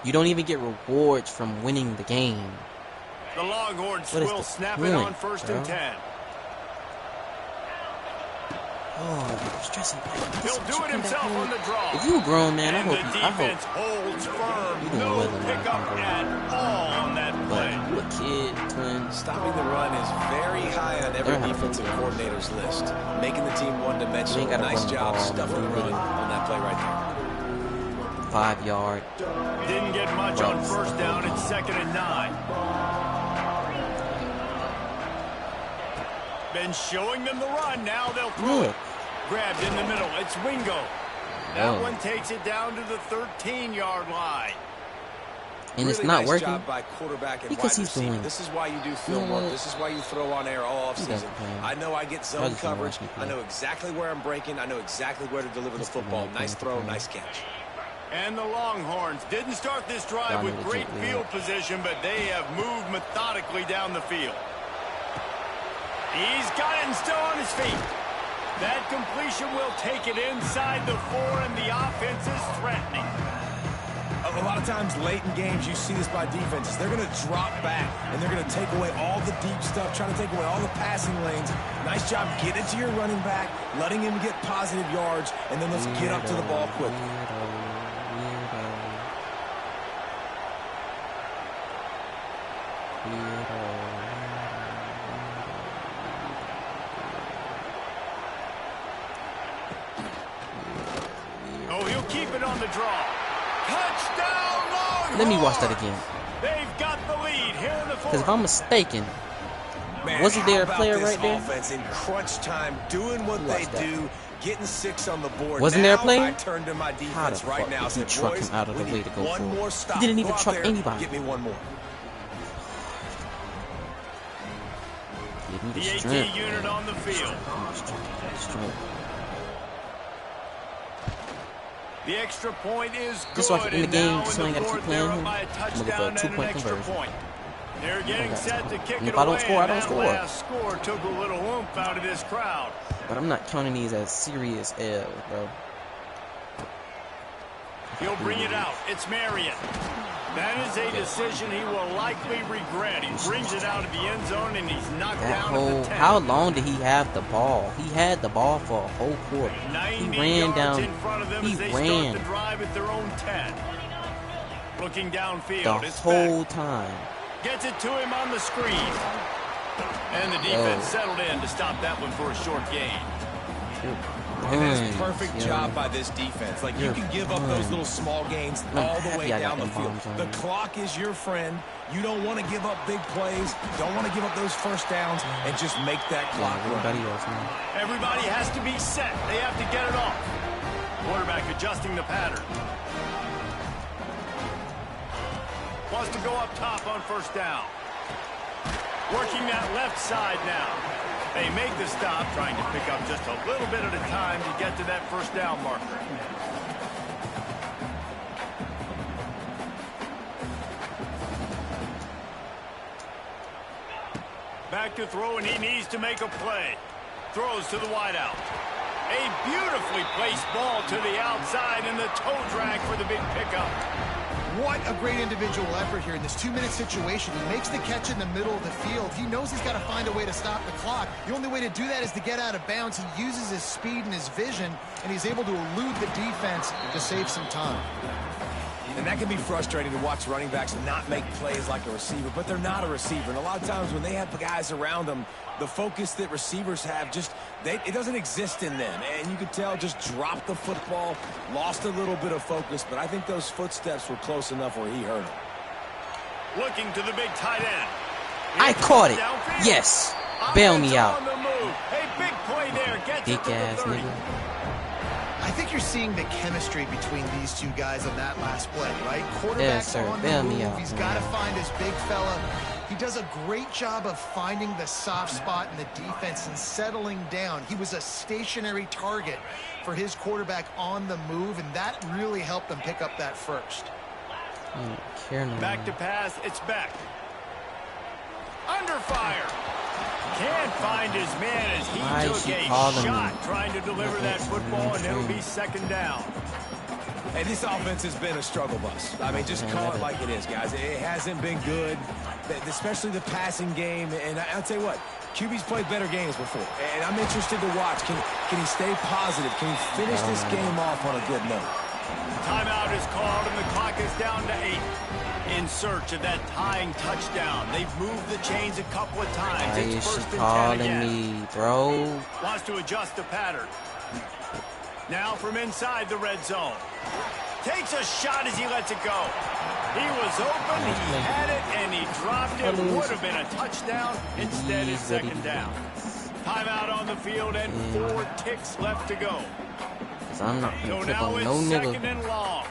You don't even get rewards from winning the game. The Longhorns What is will the snap point, it on first bro? and 10. Oh, I'm stressing. He'll do it himself on the draw. If you a grown man, And the I defense hope. holds firm. You doing No well in life, pickup I'm at all on that But play. you a kid, twin. Stopping the run is very high on every defensive coordinator's list. Making the team one-dimensional. You ain't gotta Nice run the job ball, stuffing the man. run on that play right there. 5 yard. Didn't get much on first down. It's 2nd and 9. Been showing them the run. Now they'll throw it. Grabbed in the middle. It's Wingo. That one takes it down to the 13-yard line. And Really it's not nice working job by quarterback and because wide he's receiver. doing. This is why you do film work. This is why you throw on air all offseason. I know I get zone coverage. I know exactly where I'm breaking. I know exactly where to deliver the football. Nice throw, nice catch. And the Longhorns didn't start this drive with great field position, but they have moved methodically down the field. He's got it and still on his feet. That completion will take it inside the 4, and the offense is threatening. A lot of times late in games, you see this by defenses. They're going to drop back, and they're going to take away all the deep stuff, trying to take away all the passing lanes. Nice job getting it to your running back, letting him get positive yards, and then let's get up to the ball quickly. Oh, he'll keep it on the draw. Touchdown, Longhorns! Let me watch that again. They've got the lead here in the fourth. Because if I'm mistaken, Man, wasn't there a how about player this right there? offense in crunch time, doing what they do, getting 6 on the board. Wasn't there a Now player? I turn to my How the defense fuck right now. did he Said, truck boys, him out of the we way need to go one for it? more stop. He didn't even Go out truck there, anybody. Get me one more. Give me The the AT strength. unit on the field. Strength. The extra point is good. Just so I can end the and game, now so I in ain't the gotta keep fourth, playing they're him. up by a I'm looking for a touchdown and an 2-point extra conversion. point. They're getting set to kick And it if I don't away, score, I and don't that score. last score took a little oomph out of this crowd. But I'm not counting these as serious L's, bro. He'll bring it out. It's Marion. That is a decision he will likely regret. He brings it out of the end zone, and he's knocked That down whole, at the 10. how long did he have the ball? He had the ball for a whole quarter. 90 He ran yards down. in front of them He as they ran start the drive at their own 10. Looking downfield, the it's whole Beck. time. Gets it to him on the screen. And the defense settled in to stop that one for a short gain. And that's perfect job by this defense. Like, you can give up those little small gains all the way down the field. The clock is your friend. You don't want to give up big plays. Don't want to give up those first downs and just make that clock run. Everybody else, man. Everybody has to be set. They have to get it off. Quarterback adjusting the pattern. Wants to go up top on first down. Working that left side now. They make the stop, trying to pick up just a little bit at a time to get to that first down marker. Back to throw, and he needs to make a play. Throws to the wideout. A beautifully placed ball to the outside, and the toe drag for the big pickup. What a great individual effort here in this 2-minute situation. He makes the catch in the middle of the field. He knows he's got to find a way to stop the clock. The only way to do that is to get out of bounds. He uses his speed and his vision, and he's able to elude the defense to save some time. And that can be frustrating to watch running backs not make plays like a receiver, but they're not a receiver. And a lot of times when they have guys around them, the focus that receivers have it doesn't exist in them. And you could tell just dropped the football, lost a little bit of focus, but I think those footsteps were close enough where he hurt him. Looking to the big tight end. I caught it. Yes. Bail me out. On the move. A big play there. Gets Dick it to the ass 30. nigga. I think you're seeing the chemistry between these two guys on that last play, right? Quarterback's Yes, sir. on the Bail me move. out, He's man. got to find his big fella. He does a great job of finding the soft spot in the defense and settling down. He was a stationary target for his quarterback on the move, and that really helped them pick up that first. Back to pass. It's Beck. Under fire. Can't find his man as he took a shot trying to deliver that football, and it'll be second down. Hey, this offense has been a struggle bus. I mean, just call it like it is, guys. It hasn't been good, especially the passing game. And I'll tell you what, QB's played better games before. And I'm interested to watch. Can he stay positive? Can he finish this game off on a good note? Timeout is called, and the clock is down to 8. In search of that tying touchdown. They've moved the chains a couple of times. Why It's is first she and 10 again. calling me, bro? Wants to adjust the pattern. Now from inside the red zone. Takes a shot as he lets it go. He was open, he had it, and he dropped it. Would have been a touchdown. Instead, it's second down. Timeout on the field and 4 ticks left to go. I'm not So gonna click now on it's no second nigga and long.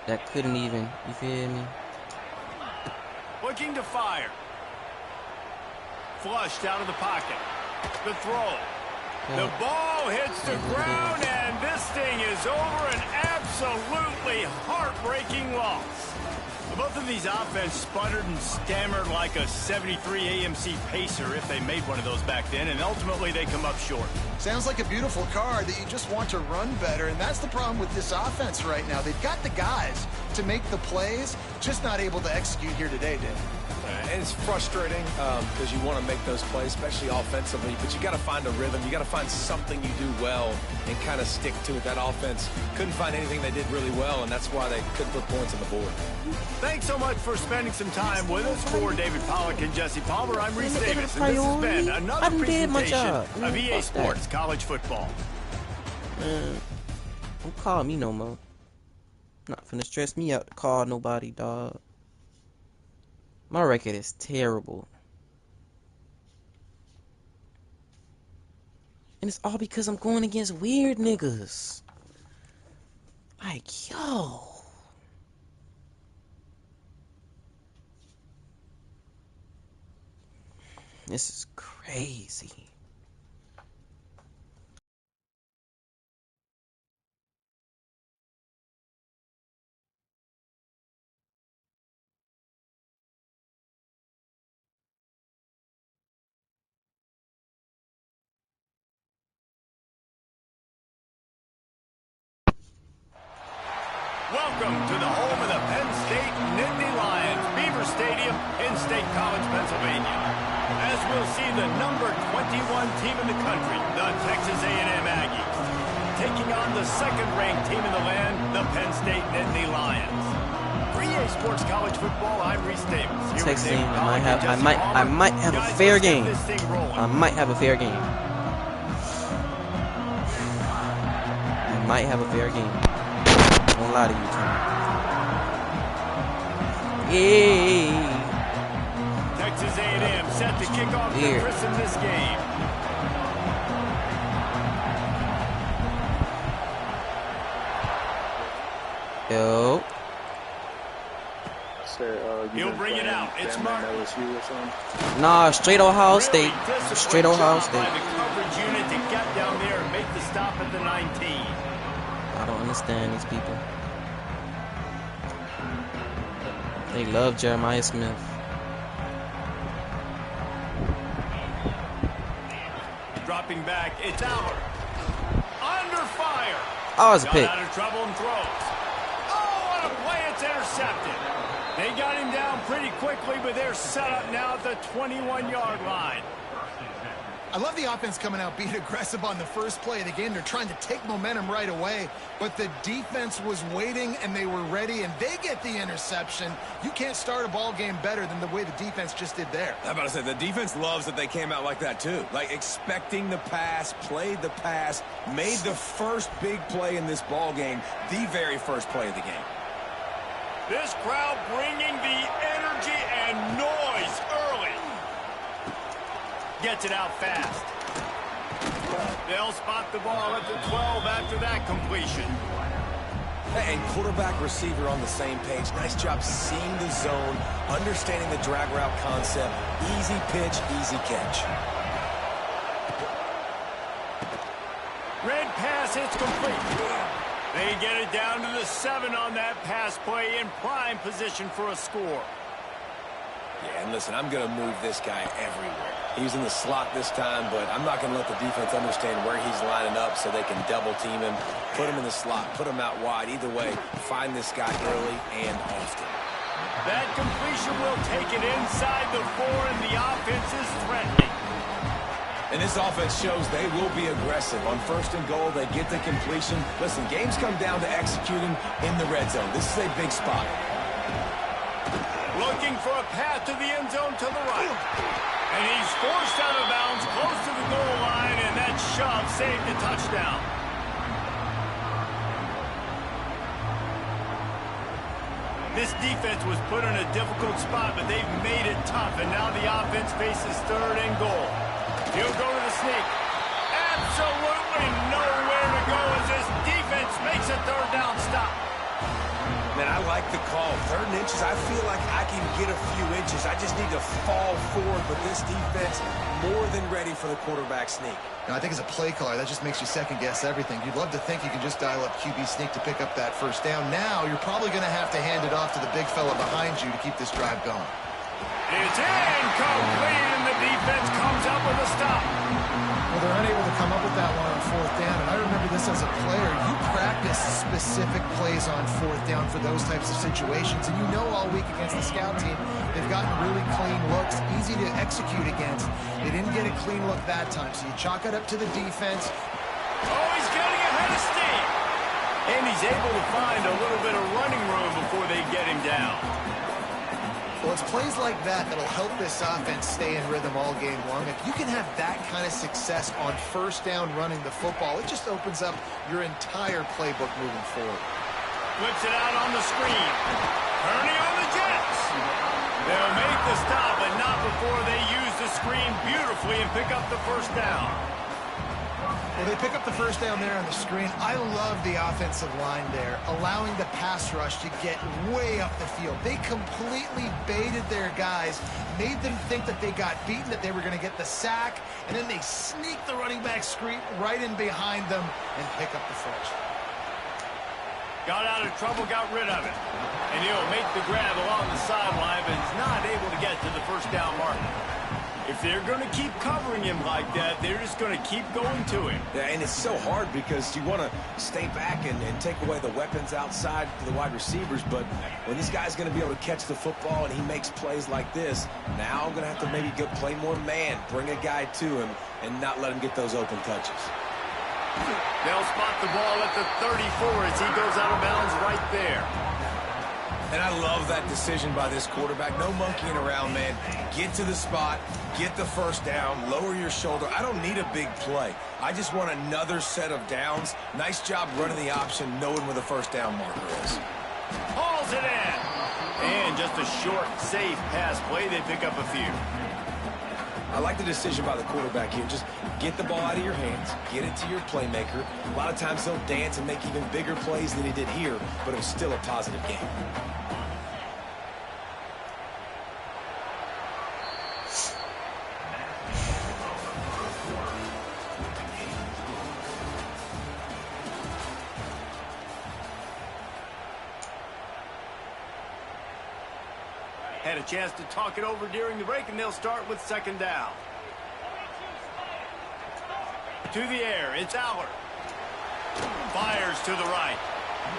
that couldn't even, you feel me? Looking to fire. Flushed out of the pocket. The throw. The ball hits the ground, and this thing is over. An absolutely heartbreaking loss. Both of these offense sputtered and stammered like a 73 AMC Pacer if they made one of those back then, and ultimately they come up short. Sounds like a beautiful car that you just want to run better, and that's the problem with this offense right now. They've got the guys to make the plays, just not able to execute here today, Dave. And it's frustrating because you want to make those plays, especially offensively, but you got to find a rhythm. You got to find something you do well and kind of stick to it. That offense couldn't find anything they did really well, and that's why they couldn't put points on the board. Thanks so much for spending some time with us. For David Pollack and Jesse Palmer, I'm Reese Davis, and this has been another presentation of EA Sports College Football. Don't call me no more. Not finna stress me out to call nobody, dog. My record is terrible. And it's all because I'm going against weird niggas. Like, yo. This is crazy. Welcome to the home of the Penn State Nittany Lions, Beaver Stadium in State College, Pennsylvania. As we'll see the number 21 team in the country, the Texas A&M Aggies, taking on the second-ranked team in the land, the Penn State Nittany Lions. For EA Sports College Football, I'm Reese Davis. Texas A&M, I might have a fair game. I might have a fair game. I might have a fair game. I won't lie to you, Tom. Hey. Texas A&M set to kick off the christen this game. Yo. He'll bring it out. It's Mark. Nah, straight Ohio State. Straight Ohio State. By the coverage unit to get down there and make the stop at the 19. I don't understand these people. They love Jeremiah Smith. Dropping back, it's Albert. Under fire. Oh, it's a pick. Got out of trouble and throws. Oh, what a play. It's intercepted. They got him down pretty quickly, but they're set up now at the 21-yard line. I love the offense coming out being aggressive on the first play of the game. They're trying to take momentum right away, but the defense was waiting and they were ready, and they get the interception. You can't start a ball game better than the way the defense just did there. I'm about to say, the defense loves that they came out like that too. Like expecting the pass, played the pass, made the first big play in this ball game, the very first play of the game. This crowd bringing the energy and noise early. Gets it out fast. They'll spot the ball at the 12 after that completion. And quarterback receiver on the same page. Nice job seeing the zone, understanding the drag route concept. Easy pitch, easy catch. Red pass hits complete. They get it down to the 7 on that pass play in prime position for a score. Yeah, and listen, I'm going to move this guy everywhere. He's in the slot this time, but I'm not going to let the defense understand where he's lining up so they can double team him, put him in the slot, put him out wide. Either way, find this guy early and often. That completion will take it inside the 4, and the offense is threatening. And this offense shows they will be aggressive. On first and goal, they get the completion. Listen, games come down to executing in the red zone. This is a big spot. Looking for a path to the end zone to the right. And he's forced out of bounds close to the goal line, and that shove saved the touchdown. This defense was put in a difficult spot, but they've made it tough, and now the offense faces third and goal. He'll go to the sneak. Absolutely nowhere to go as this defense makes a third down stop. Man, I like the call. 3rd and inches, I feel like I can get a few inches. I just need to fall forward, but this defense more than ready for the quarterback sneak. Now, I think as a play caller, that just makes you second-guess everything. You'd love to think you can just dial up QB sneak to pick up that first down. Now, you're probably going to have to hand it off to the big fella behind you to keep this drive going. It's incomplete, and the defense comes up with a stop. Well, they're unable to come up with that one on 4th down, and I remember this as a player. You practice specific plays on 4th down for those types of situations, and you know all week against the scout team, they've gotten really clean looks, easy to execute against. They didn't get a clean look that time, so you chalk it up to the defense. Oh, he's getting ahead of steam. And he's able to find a little bit of running room before they get him down. Well, it's plays like that that'll help this offense stay in rhythm all game long. If you can have that kind of success on first down running the football, it just opens up your entire playbook moving forward. Flips it out on the screen. Turning on the Jets. They'll make the stop, but not before they use the screen beautifully and pick up the first down. Well, they pick up the first down there on the screen. I love the offensive line there, allowing the pass rush to get way up the field. They completely baited their guys, made them think that they got beaten, that they were going to get the sack, and then they sneak the running back screen right in behind them and pick up the first. Got out of trouble, got rid of it. And he'll make the grab along the sideline, but is not able to get to the first down marker. If they're going to keep covering him like that, they're just going to keep going to him. Yeah, and it's so hard because you want to stay back and take away the weapons outside to the wide receivers, but when this guy's going to be able to catch the football and he makes plays like this, now I'm going to have to maybe go play more man, bring a guy to him, and not let him get those open touches. They'll spot the ball at the 34 as he goes out of bounds right there. And I love that decision by this quarterback. No monkeying around, man. Get to the spot, get the first down, lower your shoulder. I don't need a big play. I just want another set of downs. Nice job running the option, knowing where the first down marker is. Hauls it in. And just a short, safe pass play. They pick up a few. I like the decision by the quarterback here. Just get the ball out of your hands, get it to your playmaker. A lot of times he'll dance and make even bigger plays than he did here, but it was still a positive game. Had a chance to talk it over during the break, and they'll start with second down. To the air, it's Aller. Fires to the right.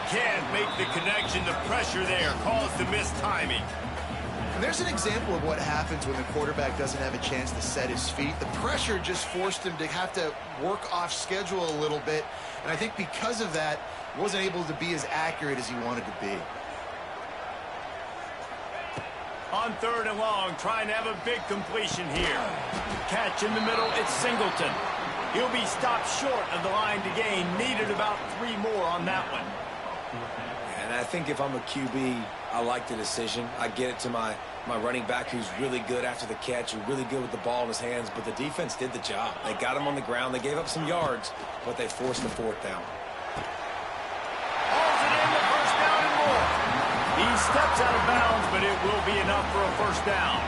Can't make the connection. The pressure there caused the missed timing. And there's an example of what happens when the quarterback doesn't have a chance to set his feet. The pressure just forced him to have to work off schedule a little bit. And I think because of that, he wasn't able to be as accurate as he wanted to be. On third and long, trying to have a big completion here. Catch in the middle, it's Singleton. He'll be stopped short of the line to gain. Needed about 3 more on that one. And I think if I'm a QB, I like the decision. I get it to my running back who's really good after the catch, who's really good with the ball in his hands, but the defense did the job. They got him on the ground. They gave up some yards, but they forced the fourth down. Hauls it in, the first down and more. He steps out of bounds, but it will be enough for a first down.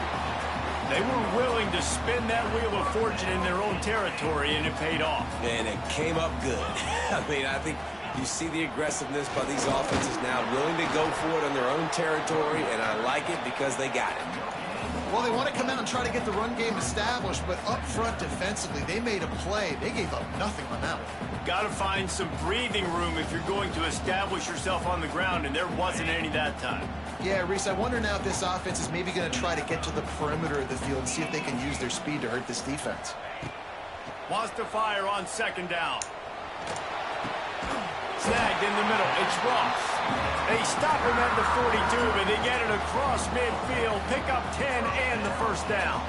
They were willing to spin that wheel of fortune in their own territory, and it paid off. And it came up good. I mean, I think you see the aggressiveness by these offenses now, willing to go for it on their own territory, and I like it because they got it. Well, they want to come out and try to get the run game established, but up front defensively, they made a play. They gave up nothing on that one. Got to find some breathing room if you're going to establish yourself on the ground, and there wasn't any that time. Yeah, Reese, I wonder now if this offense is maybe going to try to get to the perimeter of the field and see if they can use their speed to hurt this defense. Wants to fire on second down. Snagged in the middle. It's Ross. They stop him at the 42, but they get it across midfield. Pick up 10 and the first down.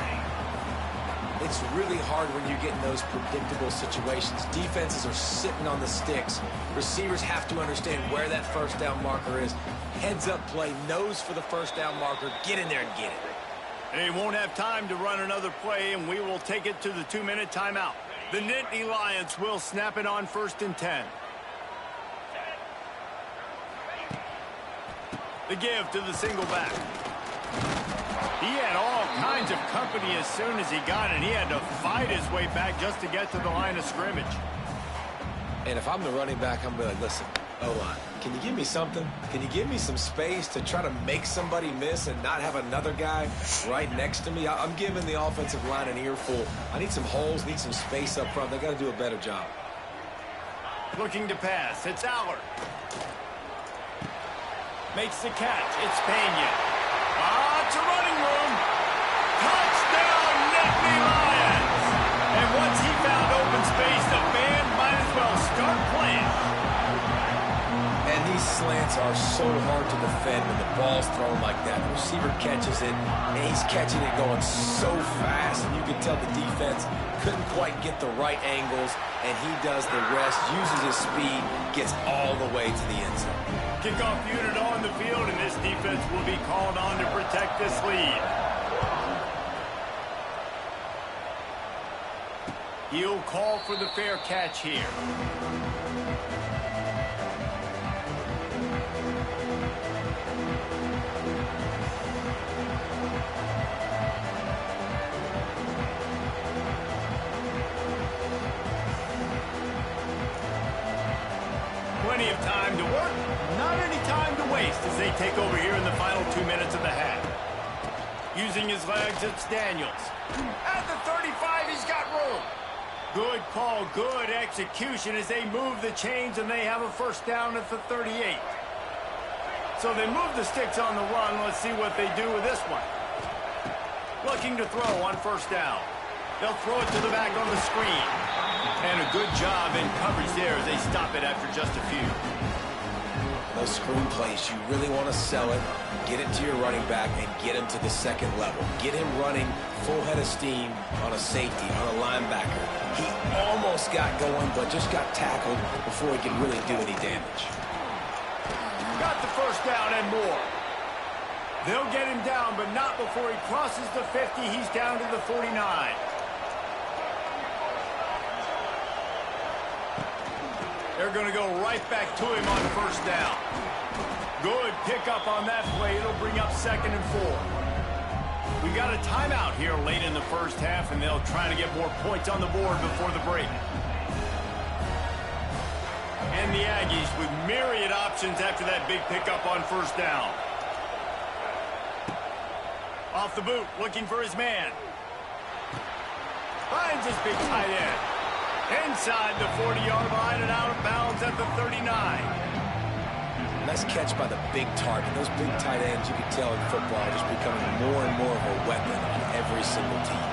It's really hard when you get in those predictable situations. Defenses are sitting on the sticks. Receivers have to understand where that first down marker is. Heads up play, nose for the first down marker. Get in there and get it. They won't have time to run another play, and we will take it to the 2-minute timeout. The Nittany Lions will snap it on 1st and 10. The give to the single back. He had all kinds of company as soon as he got it. He had to fight his way back just to get to the line of scrimmage. And if I'm the running back, I'm going to be like, listen, O-line, can you give me something? Can you give me some space to try to make somebody miss and not have another guy right next to me? I'm giving the offensive line an earful. I need some holes, need some space up front. They got to do a better job. Looking to pass. It's Aller. Makes the catch. It's Pena. It's a running room. Touchdown, Nittany Lions. And once he found open space, the band might as well start playing. And he slants are so hard to defend when the ball's thrown like that. The receiver catches it, and he's catching it going so fast, and you can tell the defense couldn't quite get the right angles, and he does the rest, uses his speed, gets all the way to the end zone. Kickoff unit on the field, and this defense will be called on to protect this lead. He'll call for the fair catch here. Plenty of time to work, not any time to waste as they take over here in the final 2 minutes of the half. Using his legs, it's Daniels. At the 35, he's got room. Good call, good execution as they move the chains and they have a first down at the 38. So they move the sticks on the run. Let's see what they do with this one. Looking to throw on first down. They'll throw it to the back on the screen. And a good job in coverage there as they stop it after just a few. Those screen plays, you really want to sell it, get it to your running back, and get him to the second level. Get him running full head of steam on a safety, on a linebacker. He almost got going, but just got tackled before he could really do any damage. Got the first down and more. They'll get him down, but not before he crosses the 50. He's down to the 49. They're going to go right back to him on first down. Good pickup on that play. It'll bring up 2nd and 4. We got a timeout here late in the first half, and they'll try to get more points on the board before the break. And the Aggies with myriad options after that big pickup on first down. Off the boot, looking for his man. Finds his big tight end. Inside the 40-yard line and out of bounds at the 39. Nice catch by the big target. Those big tight ends, you can tell in football, are just becoming more and more of a weapon on every single team.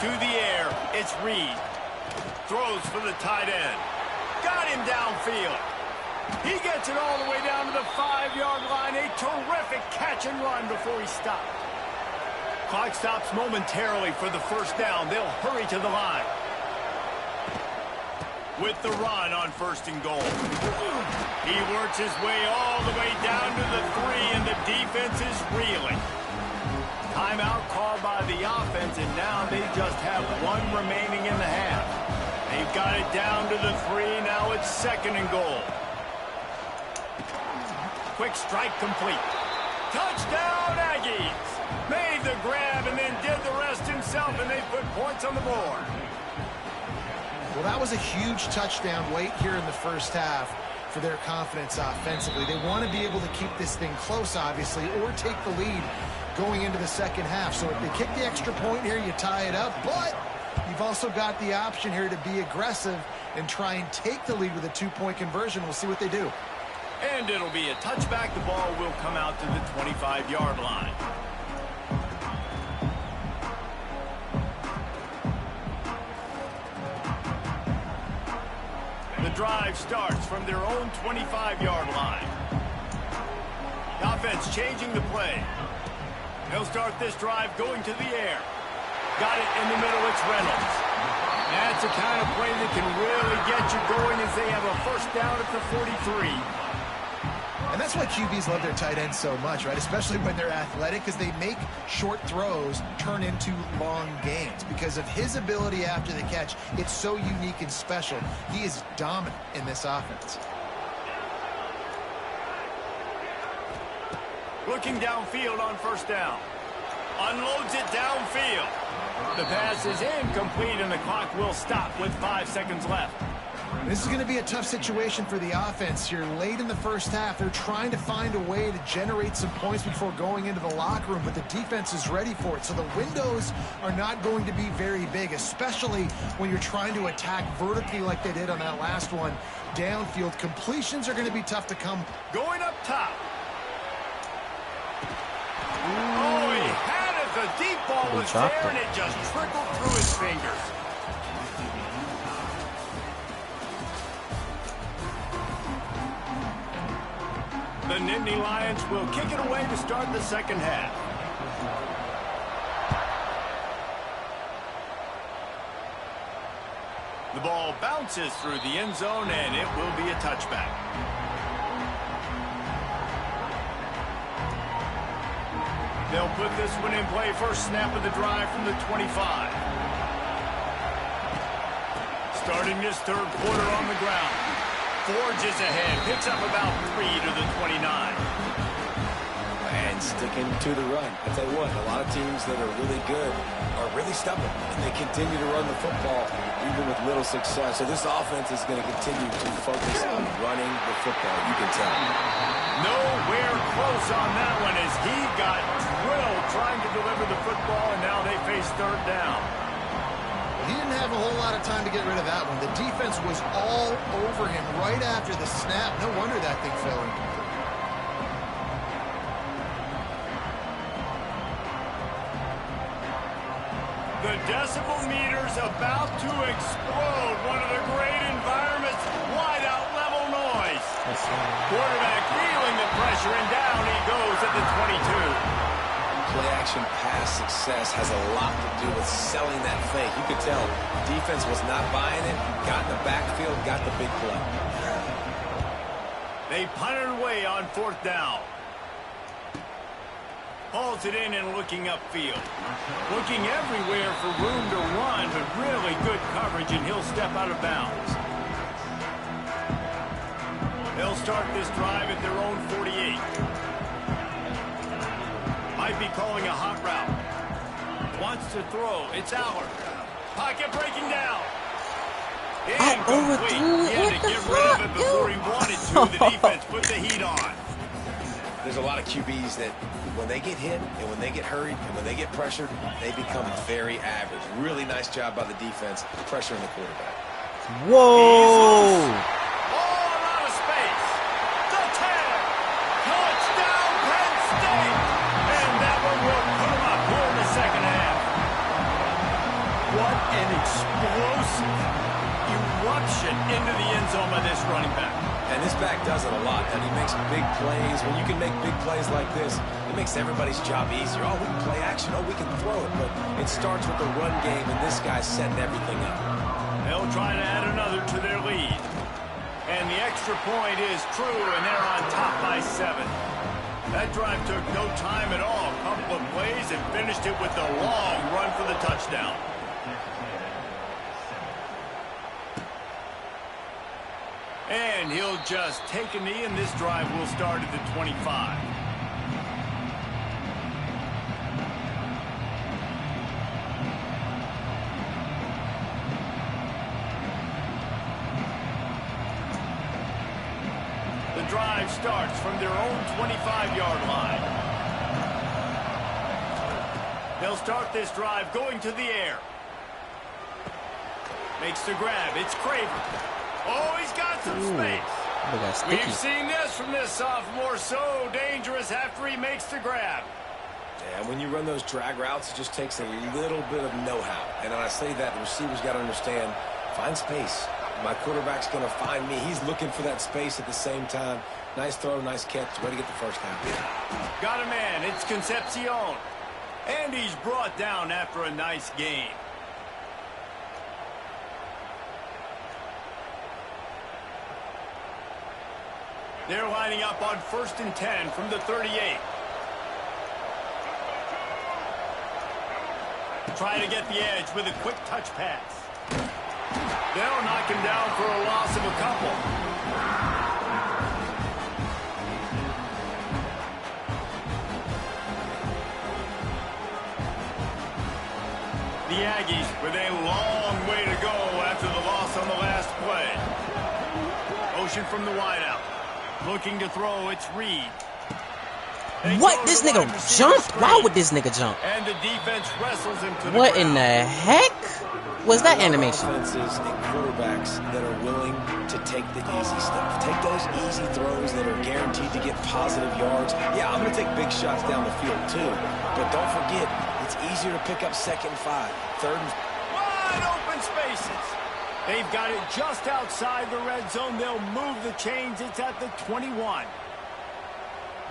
To the air, it's Reed. Throws for the tight end. Got him downfield. He gets it all the way down to the 5-yard line. A terrific catch and run before he stopped. Clock stops momentarily for the first down. They'll hurry to the line. With the run on 1st and goal. He works his way all the way down to the 3, and the defense is reeling. Timeout called by the offense, and now they just have 1 remaining in the half. They've got it down to the 3. Now it's 2nd and goal. Quick strike complete. Touchdown, Aggies! Made the grab and then did the rest himself, and they put points on the board. Well, that was a huge touchdown late here in the first half for their confidence offensively. They want to be able to keep this thing close, obviously, or take the lead going into the second half. So if they kick the extra point here, you tie it up. But you've also got the option here to be aggressive and try and take the lead with a 2-point conversion. We'll see what they do. And it'll be a touchback. The ball will come out to the 25-yard line. The drive starts from their own 25-yard line. The offense changing the play. They'll start this drive going to the air. Got it in the middle, it's Reynolds. That's the kind of play that can really get you going as they have a first down at the 43. And that's why QBs love their tight ends so much, right? Especially when they're athletic, because they make short throws turn into long gains. Because of his ability after the catch, it's so unique and special. He is dominant in this offense. Looking downfield on first down. Unloads it downfield. The pass is incomplete, and the clock will stop with 5 seconds left. This is going to be a tough situation for the offense here. Late in the first half, they're trying to find a way to generate some points before going into the locker room, but the defense is ready for it. So the windows are not going to be very big, especially when you're trying to attack vertically like they did on that last one. Downfield completions are going to be tough to come. Going up top. Oh, he had it. The deep ball was there, and it just trickled through his fingers. The Nittany Lions will kick it away to start the second half. The ball bounces through the end zone, and it will be a touchback. They'll put this one in play. First snap of the drive from the 25. Starting this third quarter on the ground. Forges ahead, picks up about 3 to the 29. And sticking to the run. I tell you what, a lot of teams that are really good are really stubborn, and they continue to run the football even with little success. So this offense is going to continue to focus on running the football, you can tell. Nowhere close on that one as he got drilled trying to deliver the football, and now they face third down. He didn't have a whole lot of time to get rid of that one. The defense was all over him right after the snap. No wonder that thing fell incomplete. The decibel meter's about to explode. One of the great environments. Wide out level noise. Quarterback feeling the pressure, and down he goes at the 22. Play-action pass success has a lot to do with selling that fake. You could tell defense was not buying it, got in the backfield, got the big play. They punted away on fourth down. Hauls it in and looking upfield. Looking everywhere for room to run, but really good coverage, and he'll step out of bounds. They'll start this drive at their own 48. Might be calling a hot route. Wants to throw. It's Allard. Pocket breaking down. I overthrew it. He had to get rid of it before he wanted to. The defense put the heat on. There's a lot of QBs that when they get hit and when they get hurried and when they get pressured, they become very average. Really nice job by the defense pressuring the quarterback. Whoa! All out of space. The 10. Touchdown, Penn State. And that one will put him up here in the second half. What an explosive eruption into the end zone by this running back. And this back does it a lot, and he makes big plays. When you can make big plays like this, it makes everybody's job easier. Oh, we can play action. Oh, we can throw it. But it starts with the run game, and this guy's setting everything up. They'll try to add another to their lead. And the extra point is true, and they're on top by 7. That drive took no time at all. A couple of plays and finished it with a long run for the touchdown. And he'll just take a knee, and this drive will start at the 25. The drive starts from their own 25-yard line. They'll start this drive going to the air. Makes the grab. It's Craver. Oh, he's got some space. We've seen this from this sophomore. So dangerous after he makes the grab. Yeah, when you run those drag routes, it just takes a little bit of know-how. And when I say that, the receiver's got to understand, find space. My quarterback's going to find me. He's looking for that space at the same time. Nice throw, nice catch. Way to get the first down. Got a man. It's Concepcion. And he's brought down after a nice gain. They're lining up on 1st and 10 from the 38. Trying to get the edge with a quick touch pass. They'll knock him down for a loss of a couple. The Aggies with a long way to go after the loss on the last play. Motion from the wideout. Looking to throw, it's Reed. What? This nigga jumped? Why would this nigga jump? And the defense wrestles him to the What ground. in the heck was that animation? Offenses and quarterbacks that are willing to take the easy stuff. Take those easy throws that are guaranteed to get positive yards. Yeah, I'm going to take big shots down the field too. But don't forget, it's easier to pick up 2nd and 5, 3rd and... Wide open spaces. They've got it just outside the red zone. They'll move the chains. It's at the 21.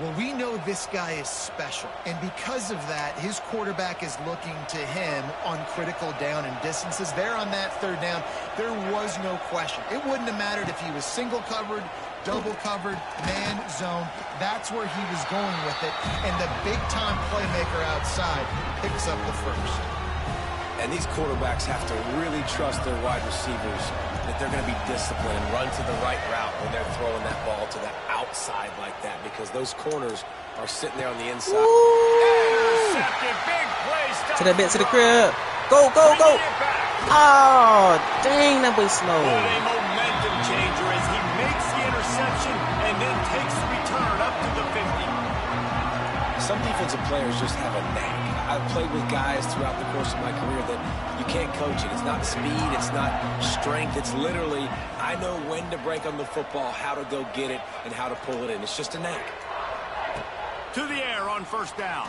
Well, we know this guy is special, and because of that, his quarterback is looking to him on critical down and distances. There on that third down, there was no question. It wouldn't have mattered if he was single covered, double covered, man, zone. That's where he was going with it, and the big-time playmaker outside picks up the first. And these quarterbacks have to really trust their wide receivers that they're going to be disciplined and run to the right route when they're throwing that ball to the outside like that, because those corners are sitting there on the inside. Intercepted. Big play. To the bit, to the crib. Go, go, go. Oh, dang, that was slow. What a momentum changer as he makes the interception and then takes the return up to the 50. Some defensive players just have a knack. I've played with guys throughout the course of my career that you can't coach it. It's not speed, it's not strength. It's literally, I know when to break on the football, how to go get it, and how to pull it in. It's just a knack. To the air on first down.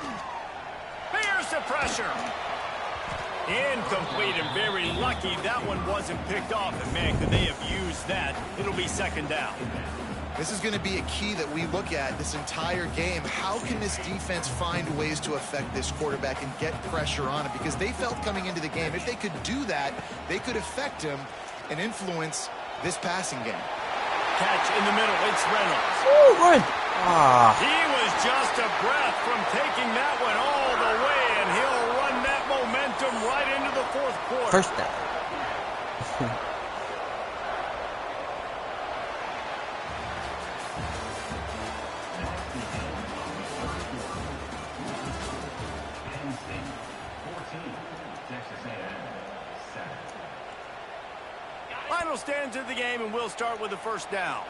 Here's the pressure. Incomplete, and very lucky that one wasn't picked off. And man, could they have used that? It'll be second down. This is going to be a key that we look at this entire game. How can this defense find ways to affect this quarterback and get pressure on him? Because they felt coming into the game, if they could do that, they could affect him and influence this passing game. Catch in the middle. It's Reynolds. Ooh, run. Ah. He was just a breath from taking that one all the way, and he'll run that momentum right into the fourth quarter. First down. Final stands of the game, and we'll start with the first down.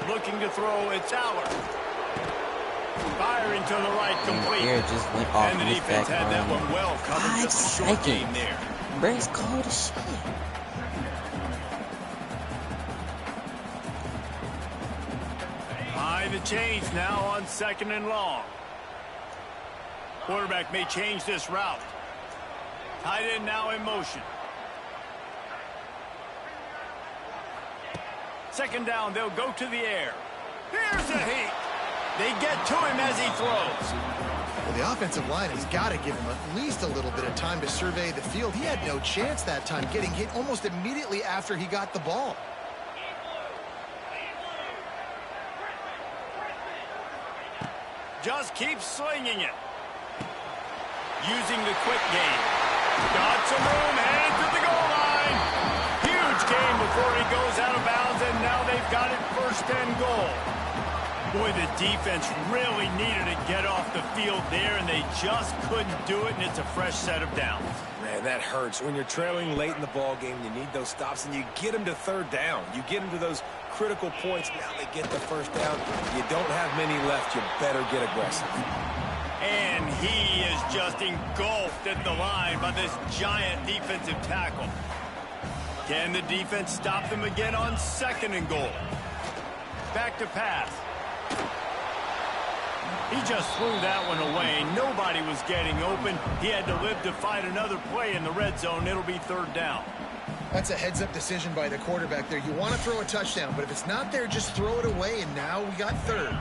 Looking to throw, it's Aller. Firing to the right, complete. Air just went off. And the defense had that one well covered. 5 Just a short seconds. game there. Bro, it's cold as shit. High the change now on second and long. Quarterback may change this route. Tight end now in motion. Second down, they'll go to the air. Here's a heat. They get to him as he throws. Well, the offensive line has got to give him at least a little bit of time to survey the field. He had no chance that time, getting hit almost immediately after he got the ball. Just keeps slinging it. Using the quick game. Got some room, headed to the goal line. Huge game before he goes out of bounds, and now they've got it first and goal. Boy, the defense really needed to get off the field there, and they just couldn't do it, and it's a fresh set of downs. Man, that hurts. When you're trailing late in the ball game, you need those stops, and you get them to third down. You get them to those critical points. Now they get the first down. You don't have many left. You better get aggressive. And he is just engulfed at the line by this giant defensive tackle. Can the defense stop them again on second and goal? Back to pass. He just threw that one away. Nobody was getting open. He had to live to fight another play in the red zone. It'll be third down. That's a heads-up decision by the quarterback there. You want to throw a touchdown, but if it's not there, just throw it away, and now we got third.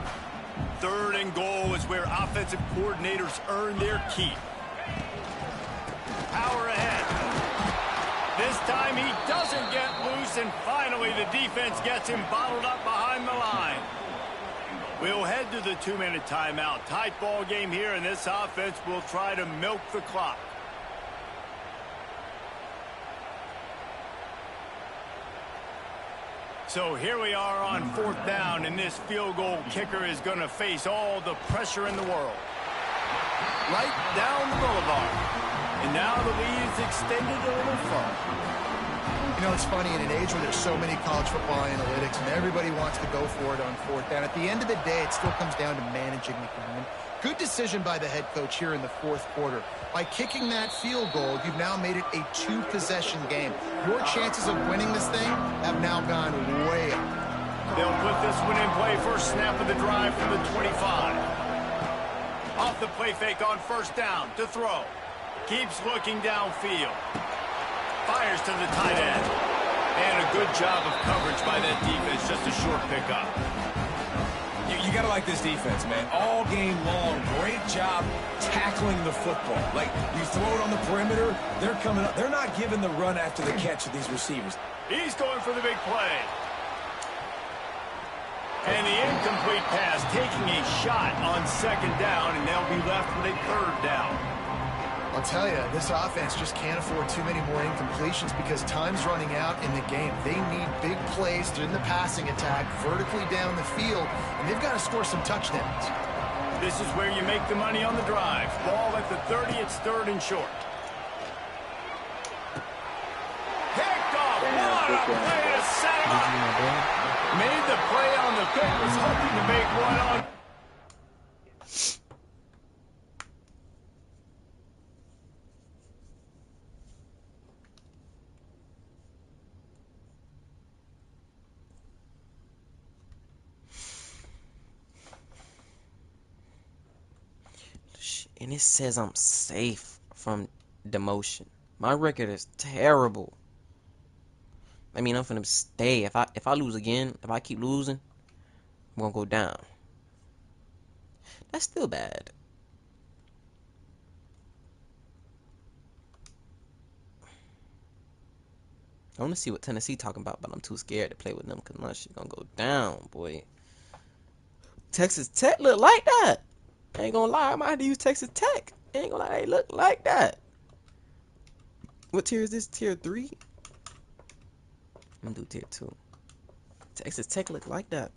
Third and goal is where offensive coordinators earn their keep. Power ahead. This time he doesn't get loose, and finally the defense gets him bottled up behind the line. We'll head to the 2-minute timeout. Tight ball game here, and this offense will try to milk the clock. So here we are on fourth down, and this field goal kicker is going to face all the pressure in the world. Right down the boulevard. And now the lead is extended a little further. You know, it's funny, in an age where there's so many college football analytics and everybody wants to go for it on fourth down, at the end of the day, it still comes down to managing the game. Good decision by the head coach here in the fourth quarter. By kicking that field goal, you've now made it a two-possession game. Your chances of winning this thing have now gone way up. They'll put this one in play. First snap of the drive from the 25. Off the play fake on first down to throw. Keeps looking downfield. Fires to the tight end. And a good job of coverage by that defense, just a short pickup. You got to like this defense, man. All game long, great job tackling the football. Like, you throw it on the perimeter, they're coming up. They're not giving the run after the catch of these receivers. He's going for the big play. And the incomplete pass, taking a shot on second down, and they'll be left with a third down. I'll tell you, this offense just can't afford too many more incompletions because time's running out in the game. They need big plays in the passing attack, vertically down the field, and they've got to score some touchdowns. This is where you make the money on the drive. Ball at the 30, it's third and short. Picked off, what a play to set him up. Made the play on the pick, was hoping to make one on. And it says I'm safe from demotion. My record is terrible. I mean, I'm finna stay. If I lose again, if I keep losing, I'm gonna go down. That's still bad. I want to see what Tennessee talking about, but I'm too scared to play with them because my shit gonna go down, boy. Texas Tech look like that. I ain't gonna lie, I might have to use Texas Tech. I ain't gonna lie, they look like that. What tier is this? Tier 3? I'm gonna do tier 2. Texas Tech look like that.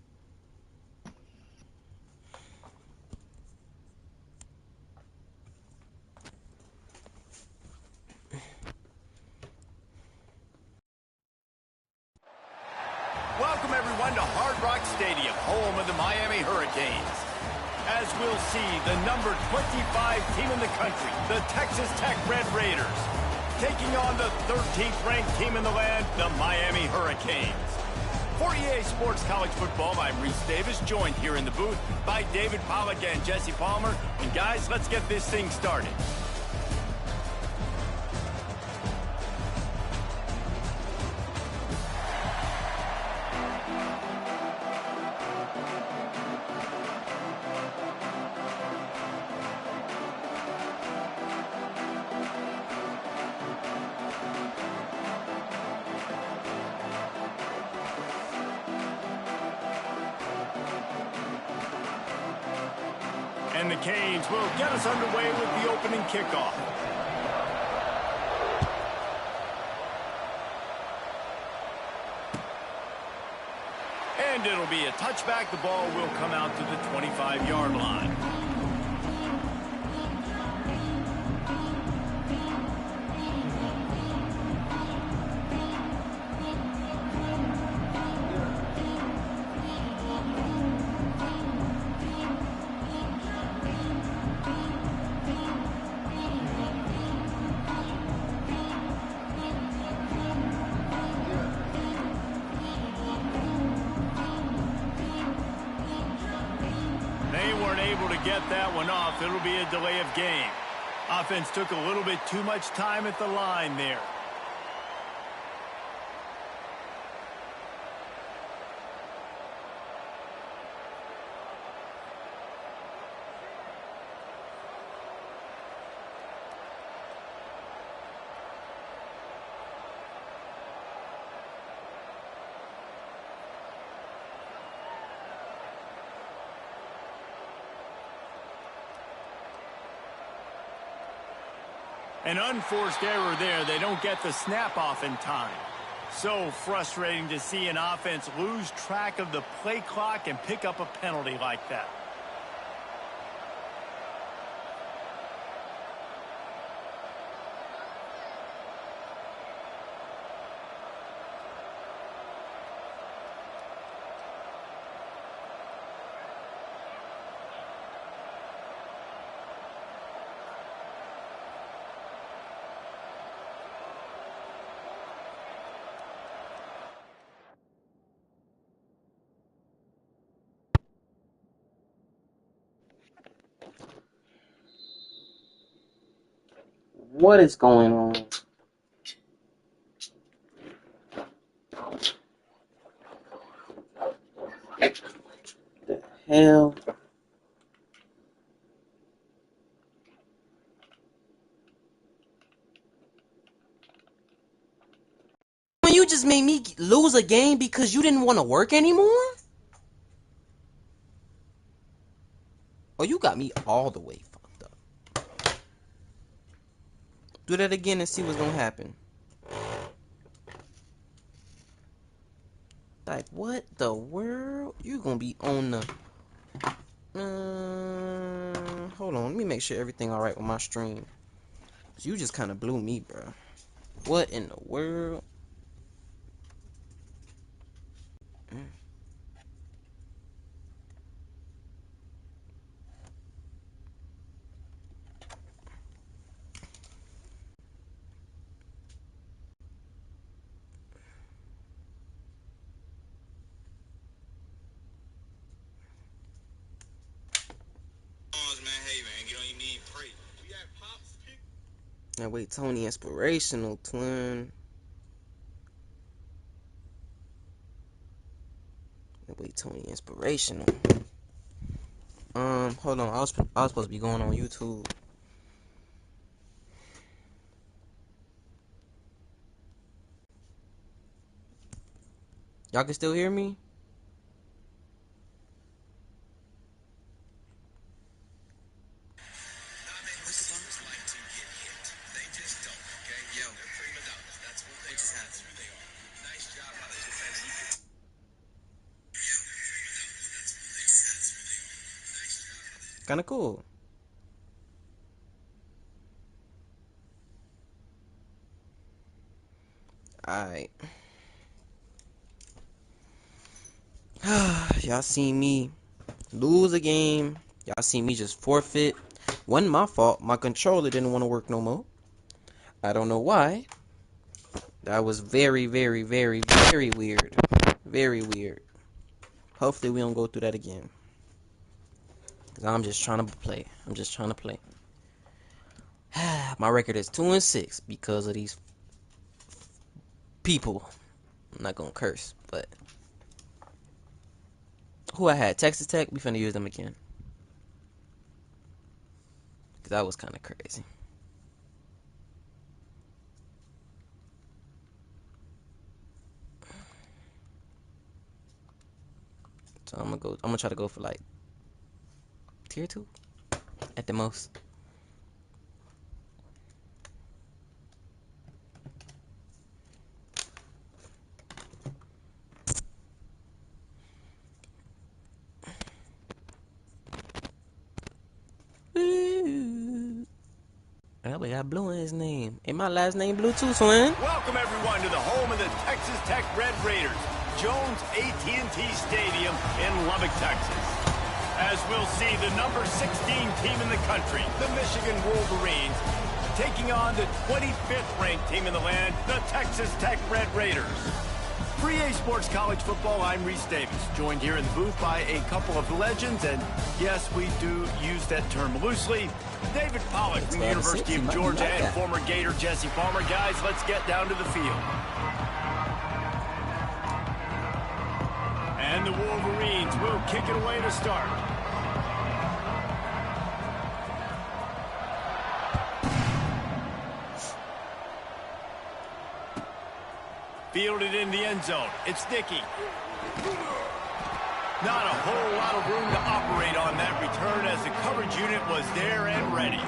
Welcome, everyone, to Hard Rock Stadium, home of the Miami Hurricanes. As we'll see, the number 25 team in the country, the Texas Tech Red Raiders, taking on the 13th ranked team in the land, the Miami Hurricanes. For EA Sports College Football, I'm Reese Davis, joined here in the booth by David Pollack and Jesse Palmer. And guys, let's get this thing started. And the Canes will get us underway with the opening kickoff. And it'll be a touchback. The ball will come out to the 25-yard line. Able to get that one off. It'll be a delay of game. Offense took a little bit too much time at the line there. An unforced error there. They don't get the snap off in time. So frustrating to see an offense lose track of the play clock and pick up a penalty like that. What is going on? hell? When you just made me lose a game because you didn't want to work anymore? Oh, you got me all the way fucked up. Do that again and see what's gonna happen. Like, what the world? You gonna be on the... hold on, let me make sure everything alright with my stream. You just kind of blew me, bro. What in the world? Now wait, Tony inspirational twin. Now wait, Tony inspirational. Hold on. I was supposed to be going on YouTube. Y'all can still hear me? Kind of cool. Alright. Y'all seen me lose a game. Y'all seen me just forfeit. Wasn't my fault. My controller didn't want to work no more. I don't know why. That was very, very, very, very weird. Very weird. Hopefully we don't go through that again. Cause I'm just trying to play. I'm just trying to play. My record is 2-6 because of these people. I'm not gonna curse, but who I had? Texas Tech. We finna use them again. Cause that was kind of crazy. So I'm gonna try to go for like tier 2 at the most. That boy got blue in his name. And my last name blue too, twin. Welcome everyone to the home of the Texas Tech Red Raiders, Jones AT&T Stadium in Lubbock, Texas. As we'll see, the number 16 team in the country, the Michigan Wolverines, taking on the 25th ranked team in the land, the Texas Tech Red Raiders. For EA Sports College Football, I'm Reese Davis, joined here in the booth by a couple of legends, and yes, we do use that term loosely. David Pollack from the University of Georgia and former Gator Jesse Palmer. Guys, let's get down to the field. And the Wolverines will kick it away to start. Fielded in the end zone. It's Dickey. Not a whole lot of room to operate on that return as the coverage unit was there and ready.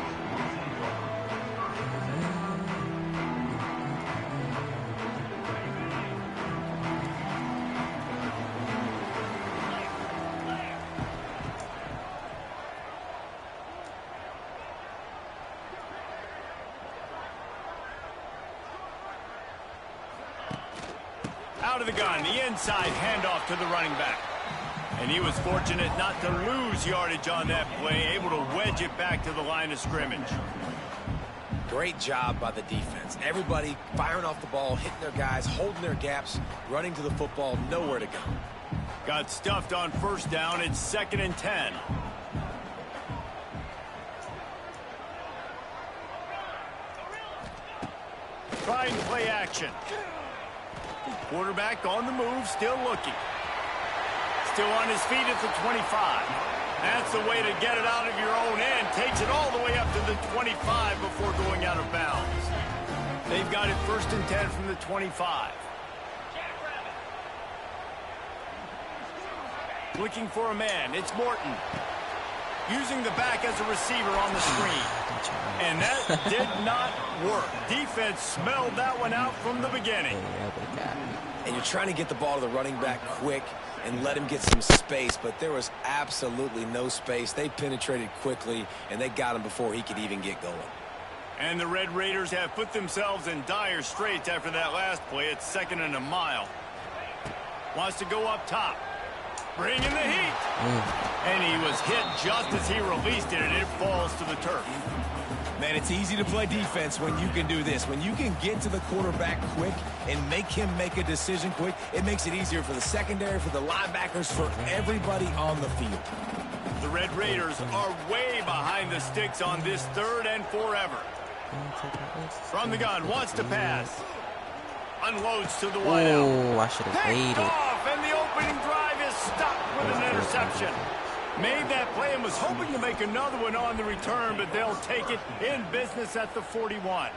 Out of the gun, the inside handoff to the running back. And he was fortunate not to lose yardage on that play, able to wedge it back to the line of scrimmage. Great job by the defense. Everybody firing off the ball, hitting their guys, holding their gaps, running to the football, nowhere to go. Got stuffed on first down. It's 2nd and 10. Trying to play action. Quarterback on the move, still looking. still on his feet at the 25. That's the way to get it out of your own end. Takes it all the way up to the 25 before going out of bounds. They've got it 1st and 10 from the 25. Looking for a man. It's Morton. Using the back as a receiver on the screen. And that did not work. Defense smelled that one out from the beginning. And you're trying to get the ball to the running back quick and let him get some space, but there was absolutely no space. They penetrated quickly, and they got him before he could even get going. And the Red Raiders have put themselves in dire straits after that last play. It's 2nd and a mile. Wants to go up top. Bringing the heat. And he was hit just as he released it, and it falls to the turf. Man, it's easy to play defense when you can do this. When you can get to the quarterback quick and make him make a decision quick, it makes it easier for the secondary, for the linebackers, for everybody on the field. The Red Raiders are way behind the sticks on this 3rd and forever. From the gun, wants to pass. Unloads to the wideout. Oh, I should have waited. Off, and the opening drive is stopped with an interception. Made that play and was hoping to make another one on the return, but they'll take it in business at the 41.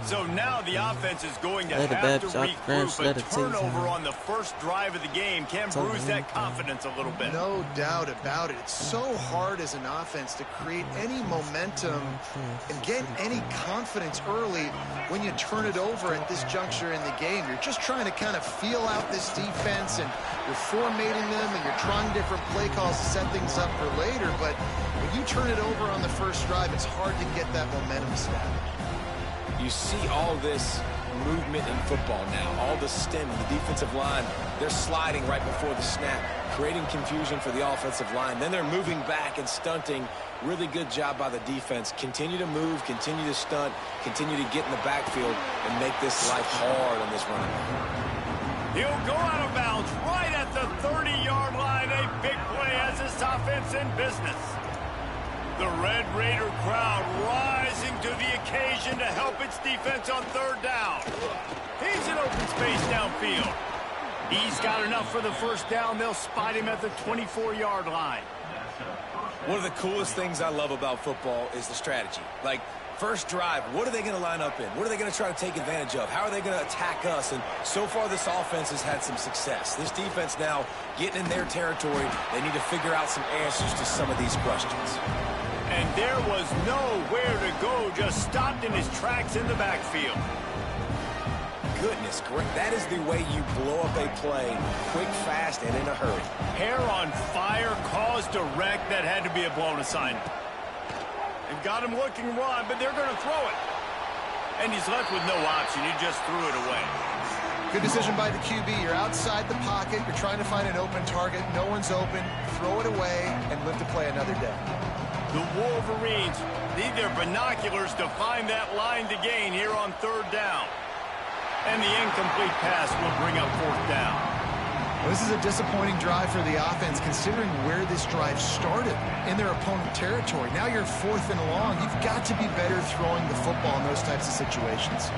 So now the offense is going to have to regroup. A turnover on the first drive of the game can bruise that confidence a little bit. No doubt about it. It's so hard as an offense to create any momentum and get any confidence early when you turn it over at this juncture in the game. You're just trying to kind of feel out this defense, and you're formatting them, and you're trying different play calls to set things up for later. But when you turn it over on the first drive, it's hard to get that momentum established. You see all this movement in football now, all the stemming, the defensive line, they're sliding right before the snap, creating confusion for the offensive line. Then they're moving back and stunting. Really good job by the defense. Continue to move, continue to stunt, continue to get in the backfield and make this life hard on this running back. He'll go out of bounds right at the 30-yard line. A big play as this offense in business. The Red Raider crowd rising to the occasion to help its defense on 3rd down. He's in open space downfield. He's got enough for the 1st down. They'll spot him at the 24-yard line. One of the coolest things I love about football is the strategy. Like, first drive, what are they going to line up in? What are they going to try to take advantage of? How are they going to attack us? And so far, this offense has had some success. This defense now getting in their territory. They need to figure out some answers to some of these questions. And there was nowhere to go, just stopped in his tracks in the backfield. Goodness, great. That is the way you blow up a play, quick, fast, and in a hurry. Hair on fire, caused a wreck that had to be a blown assignment. They've got him looking run, but they're going to throw it. And he's left with no option. He just threw it away. Good decision by the QB. You're outside the pocket. You're trying to find an open target. No one's open. Throw it away and live to play another day. The Wolverines need their binoculars to find that line to gain here on 3rd down. And the incomplete pass will bring up 4th down. Well, this is a disappointing drive for the offense, considering where this drive started in their opponent territory. Now you're 4th and long. You've got to be better throwing the football in those types of situations.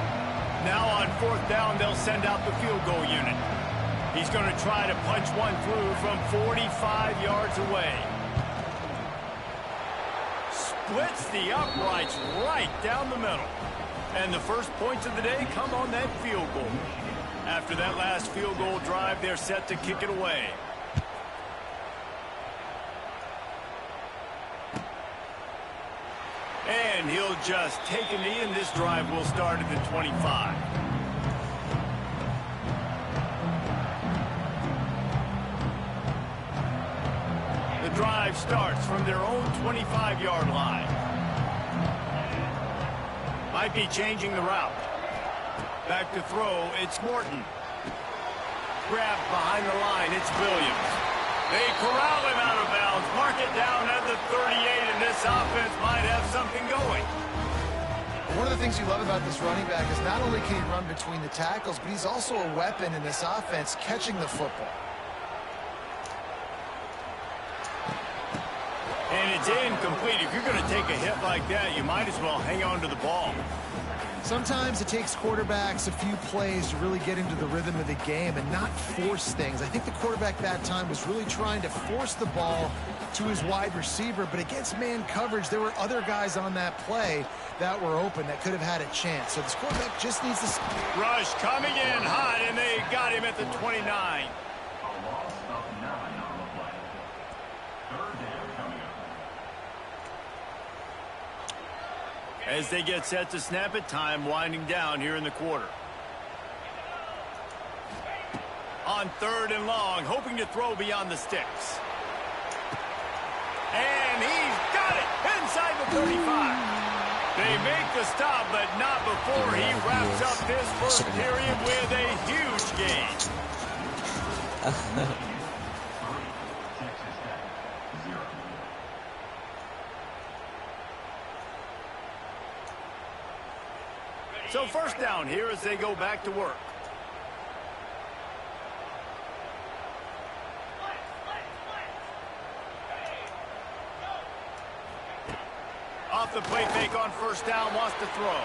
Now on 4th down, they'll send out the field goal unit. He's going to try to punch one through from 45 yards away. Splits the uprights right down the middle. And the first points of the day come on that field goal. After that last field goal drive, they're set to kick it away. And he'll just take a knee, and this drive will start at the 25. The drive starts from their own 25-yard line. Might be changing the route. Back to throw, it's Morton. Grabbed behind the line, it's Williams. They corral him out of bounds, mark it down at the 38, and this offense might have something going. One of the things you love about this running back is not only can he run between the tackles, but he's also a weapon in this offense, catching the football. And it's incomplete. If you're going to take a hit like that, you might as well hang on to the ball. Sometimes it takes quarterbacks a few plays to really get into the rhythm of the game and not force things. I think the quarterback that time was really trying to force the ball to his wide receiver, but against man coverage, there were other guys on that play that were open that could have had a chance. So this quarterback just needs to... Rush coming in hot, and they got him at the 29. As they get set to snap it, time winding down here in the quarter. On 3rd and long, hoping to throw beyond the sticks. And he's got it inside the 35. They make the stop, but not before he wraps up this first period with a huge gain. So first down here as they go back to work. Off the play fake on first down, wants to throw.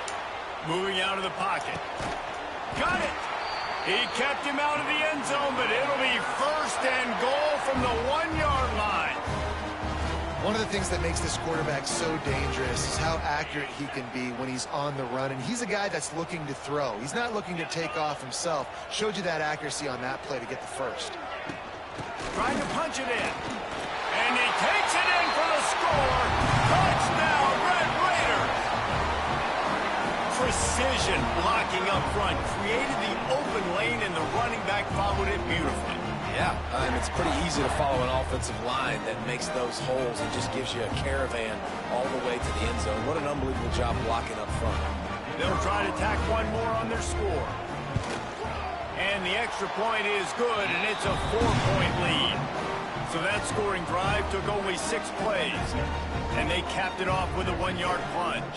Moving out of the pocket. Got it! He kept him out of the end zone, but it'll be 1st and goal from the 1-yard line. One of the things that makes this quarterback so dangerous is how accurate he can be when he's on the run. And he's a guy that's looking to throw. He's not looking to take off himself. Showed you that accuracy on that play to get the first. Trying to punch it in. And he takes it in for the score. Touchdown, Red Raiders. Precision blocking up front. Created the open lane, and the running back followed it beautifully. Yeah, and it's pretty easy to follow an offensive line that makes those holes and just gives you a caravan all the way to the end zone. What an unbelievable job blocking up front. They'll try to tack one more on their score. And the extra point is good, and it's a 4-point lead. So that scoring drive took only 6 plays, and they capped it off with a 1-yard plunge.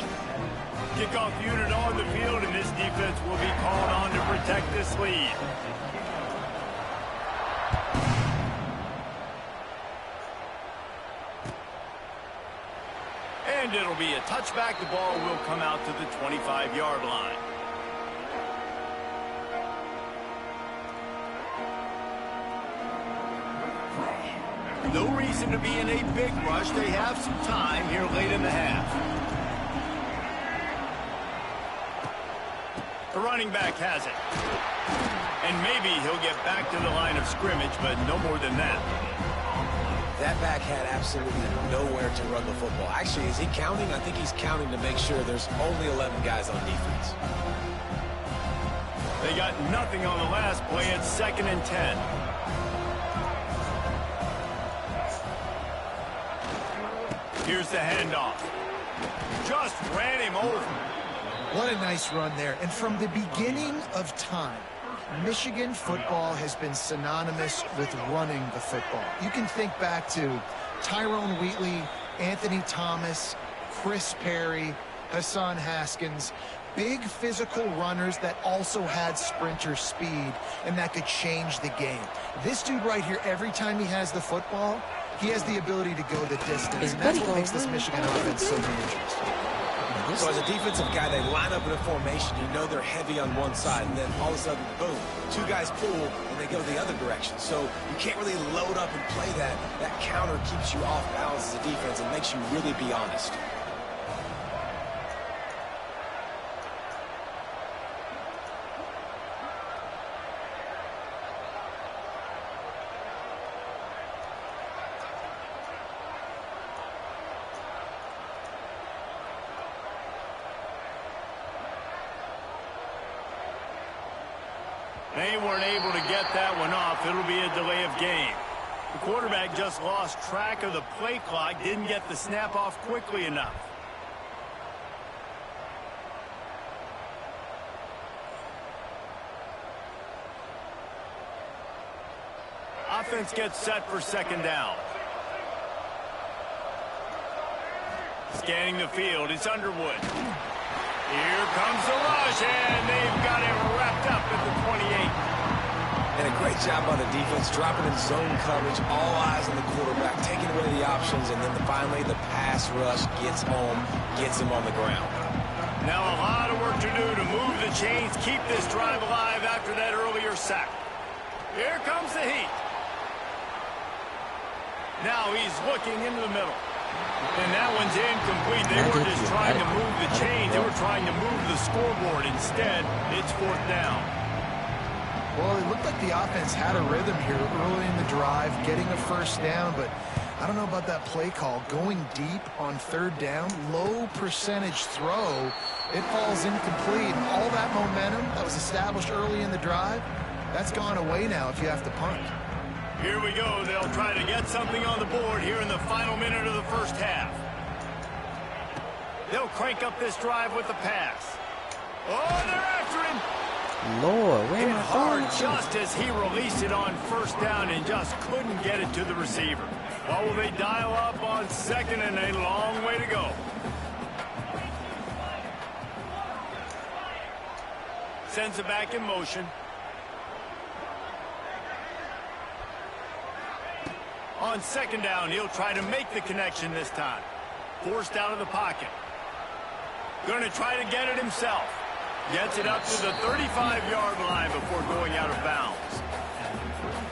Kickoff unit on the field, and this defense will be called on to protect this lead. And it'll be a touchback. The ball will come out to the 25-yard line. No reason to be in a big rush. They have some time here late in the half. The running back has it. And maybe he'll get back to the line of scrimmage, but no more than that. That back had absolutely nowhere to run the football. Actually, is he counting? I think he's counting to make sure there's only 11 guys on defense. They got nothing on the last play. It's 2nd and 10. Here's the handoff. Just ran him over. What a nice run there. And from the beginning of time, Michigan football has been synonymous with running the football. You can think back to Tyrone Wheatley, Anthony Thomas, Chris Perry, Hassan Haskins. Big physical runners that also had sprinter speed and that could change the game. This dude right here, every time he has the football, he has the ability to go the distance. And that's what makes this Michigan offense so dangerous. So as a defensive guy, they line up in a formation. You know they're heavy on one side, and then all of a sudden, boom, 2 guys pull, and they go the other direction. So you can't really load up and play that. That counter keeps you off balance as a defense and makes you really be honest. They weren't able to get that one off. It'll be a delay of game. The quarterback just lost track of the play clock, didn't get the snap off quickly enough. Offense gets set for 2nd down. Scanning the field, it's Underwood. Here comes the rush, and they've got it wrapped up at the 28. And a great job by the defense, dropping in zone coverage, all eyes on the quarterback, taking away the options, and then finally the pass rush gets home, gets him on the ground. Now a lot of work to do to move the chains, keep this drive alive after that earlier sack. Here comes the heat. Now he's looking into the middle. And that one's incomplete. They weren't just trying to move the chains. They were trying to move the scoreboard. Instead, it's 4th down. Well, it looked like the offense had a rhythm here early in the drive, getting a first down, but I don't know about that play call. Going deep on 3rd down, low percentage throw, it falls incomplete. All that momentum that was established early in the drive, that's gone away now if you have to punt. Here we go. They'll try to get something on the board here in the final minute of the first half. They'll crank up this drive with the pass. Oh, they're after him. Lord, where am I hard just as he released it on 1st down and just couldn't get it to the receiver. What will they dial up on 2nd and a long way to go? Sends it back in motion. On 2nd down, he'll try to make the connection this time. Forced out of the pocket. Going to try to get it himself. Gets it up to the 35-yard line before going out of bounds.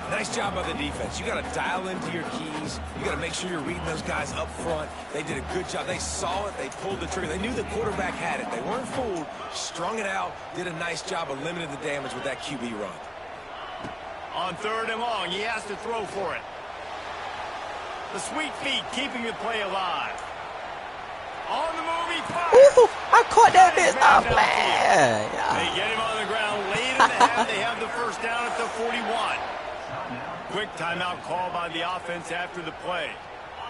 Nice job by the defense. You got to dial into your keys. You got to make sure you're reading those guys up front. They did a good job. They saw it. They pulled the trigger. They knew the quarterback had it. They weren't fooled. Strung it out. Did a nice job of limiting the damage with that QB run. On 3rd and long, he has to throw for it. The sweet feet keeping the play alive. On the move, he fires. Ooh, I caught that bitch. Oh, man. They get him on the ground late in the half. They have the first down at the 41. Quick timeout call by the offense after the play.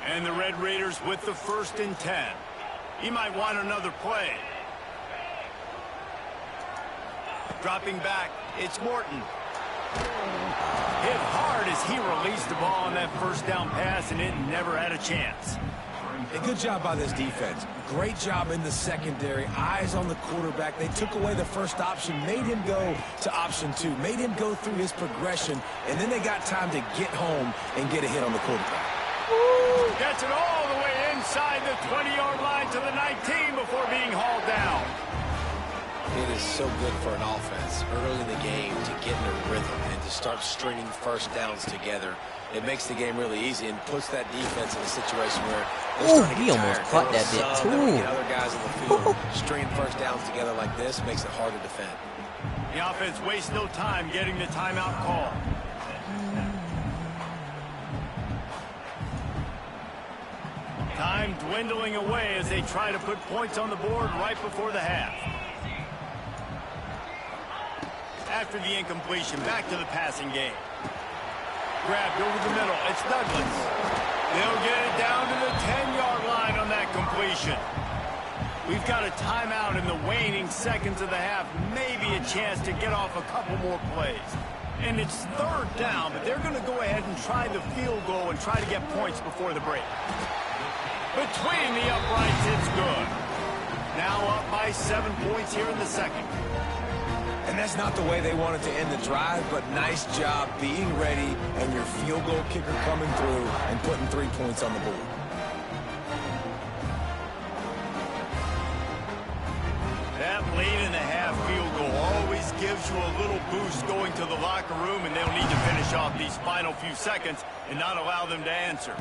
And the Red Raiders with the 1st and 10. He might want another play. Dropping back, it's Morton. Hit hard as he released the ball on that 1st down pass, and it never had a chance. A good job by this defense. Great job in the secondary. Eyes on the quarterback. They took away the first option, made him go to option 2, made him go through his progression, and then they got time to get home and get a hit on the quarterback. Gets it all the way inside the 20-yard line to the 19 before being hauled down. It is so good for an offense early in the game to get in a rhythm and to start stringing first downs together. It makes the game really easy and puts that defense in a situation where they're starting to he get almost tired. caught that bit too. Get other guys on the field. Stringing first downs together like this makes it hard to defend. The offense wastes no time getting the timeout call. Time dwindling away as they try to put points on the board right before the half. After the incompletion, back to the passing game. Grabbed over the middle. It's Douglas. They'll get it down to the 10-yard line on that completion. We've got a timeout in the waning seconds of the half. Maybe a chance to get off a couple more plays. And it's 3rd down, but they're going to go ahead and try the field goal and try to get points before the break. Between the uprights, it's good. Now up by 7 points here in the 2nd. And that's not the way they wanted to end the drive, but nice job being ready and your field goal kicker coming through and putting 3 points on the board. That late in the half field goal always gives you a little boost going to the locker room, and they'll need to finish off these final few seconds and not allow them to answer.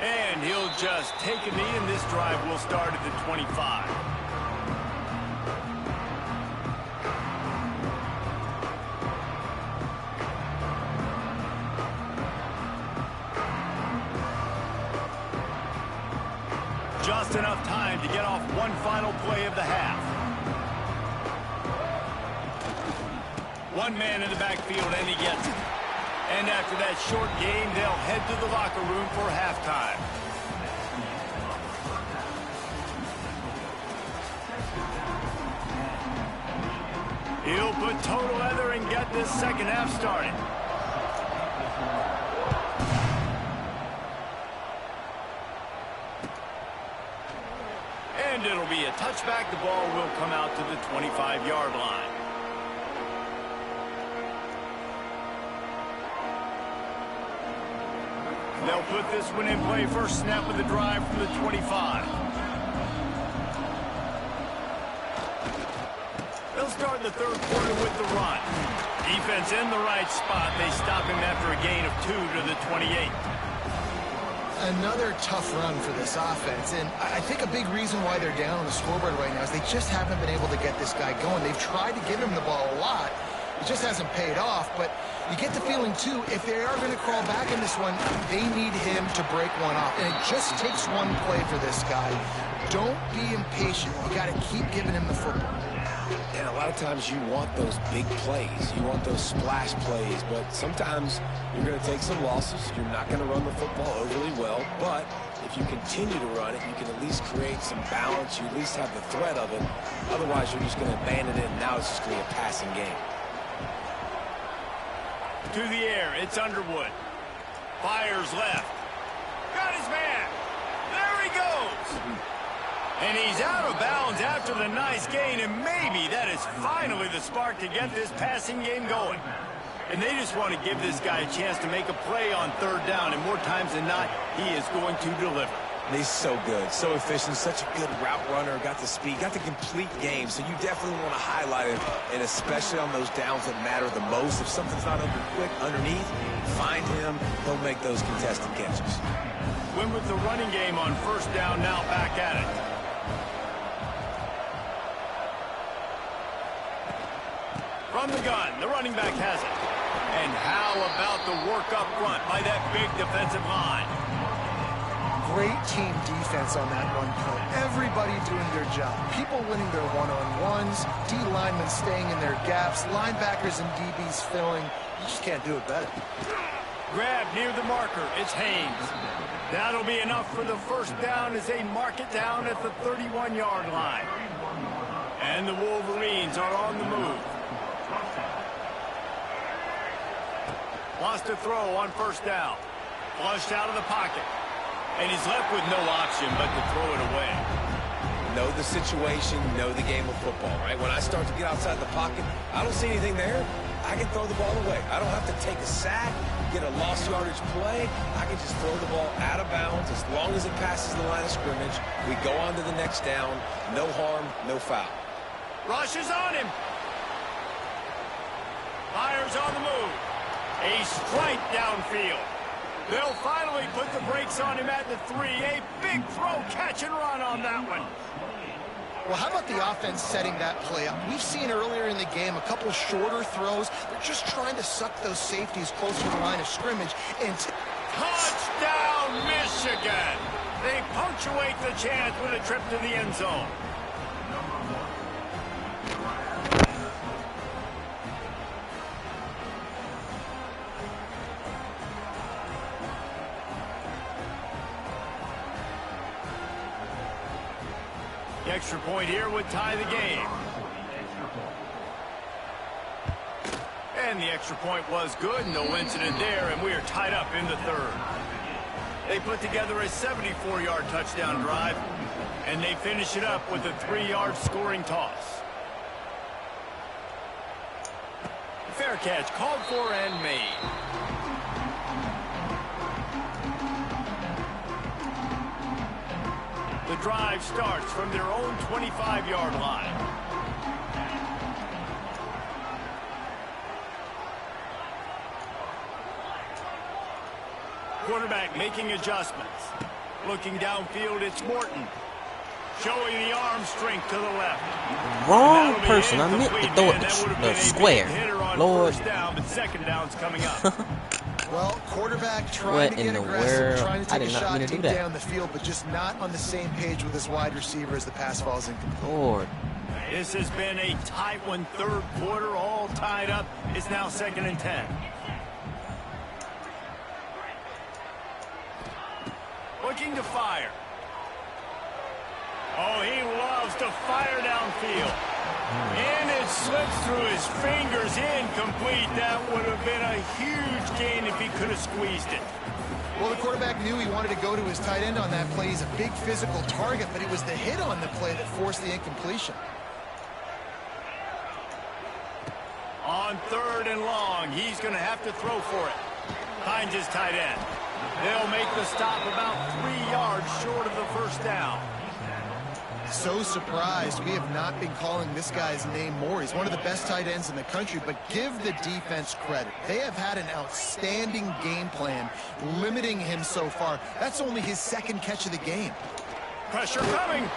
And he'll just take a knee, and this drive will start at the 25. Just enough time to get off one final play of the half. One man in the backfield, and he gets it. And after that short game, they'll head to the locker room for halftime. He'll put total leather and get this 2nd half started. And it'll be a touchback. The ball will come out to the 25-yard line. They'll put this one in play. First snap of the drive from the 25. They'll start the third quarter with the run. Defense in the right spot. They stop him after a gain of 2 to the 28. Another tough run for this offense, and I think a big reason why they're down on the scoreboard right now is they just haven't been able to get this guy going. They've tried to give him the ball a lot. It just hasn't paid off, but you get the feeling, too, if they are going to crawl back in this one, they need him to break one off, and it just takes one play for this guy. Don't be impatient. You got to keep giving him the football. And a lot of times you want those big plays. You want those splash plays. But sometimes you're going to take some losses. You're not going to run the football overly well. But if you continue to run it, you can at least create some balance. You at least have the threat of it. Otherwise, you're just going to abandon it, and now it's just going to be a passing game. To the air, it's Underwood. Fires left. Got his man. There he goes. And he's out of bounds after the nice gain, and maybe that is finally the spark to get this passing game going. And they just want to give this guy a chance to make a play on third down, and more times than not, he is going to deliver. And he's so good, so efficient, such a good route runner, got the speed, got the complete game, so you definitely want to highlight it, and especially on those downs that matter the most. If something's not open quick underneath, find him, he'll make those contested catches. Win with the running game on first down, now back at it. From the gun, the running back has it. And how about the work up front by that big defensive line? Great team defense on that run play. Everybody doing their job. People winning their one-on-ones, D linemen staying in their gaps, linebackers and DBs filling. You just can't do it better. Grab near the marker. It's Haynes. That'll be enough for the first down as they mark it down at the 31-yard line. And the Wolverines are on the move. Wants to throw on first down. Flushed out of the pocket. And he's left with no option but to throw it away. Know the situation, know the game of football, right? When I start to get outside the pocket, I don't see anything there. I can throw the ball away. I don't have to take a sack, get a lost yardage play. I can just throw the ball out of bounds as long as it passes the line of scrimmage. We go on to the next down. No harm, no foul. Rush is on him. Fires on the move. A strike downfield. They'll finally put the brakes on him at the 3. A big throw, catch and run on that one. Well, how about the offense setting that play up? We've seen earlier in the game a couple shorter throws. They're just trying to suck those safeties closer to the line of scrimmage. And touchdown, Michigan! They punctuate the chance with a trip to the end zone. The extra point here would tie the game. And the extra point was good. No incident there, and we are tied up in the third. They put together a 74-yard touchdown drive, and they finish it up with a 3-yard scoring toss. Fair catch called for and made. The drive starts from their own 25-yard line. Quarterback making adjustments. Looking downfield, it's Morton. Showing the arm strength to the left. Wrong person. I meant to throw it the square. Lord. First down, but second down's coming up. Well, quarterback trying to get aggressive, trying to take a shot deep down the field, but just not on the same page with his wide receiver as the pass falls incomplete. Lord. This has been a tight one, third quarter, all tied up. It's now 2nd and 10. Looking to fire. Oh, he loves to fire downfield. And it slips through his fingers, incomplete. That would have been a huge gain if he could have squeezed it. Well, the quarterback knew he wanted to go to his tight end on that play. He's a big physical target, but it was the hit on the play that forced the incompletion. On 3rd and long, he's going to have to throw for it. Finds his tight end. They'll make the stop about 3 yards short of the first down. so surprised we have not been calling this guy's name more. He's one of the best tight ends in the country, but give the defense credit. They have had an outstanding game plan limiting him so far. That's only his second catch of the game. Pressure coming.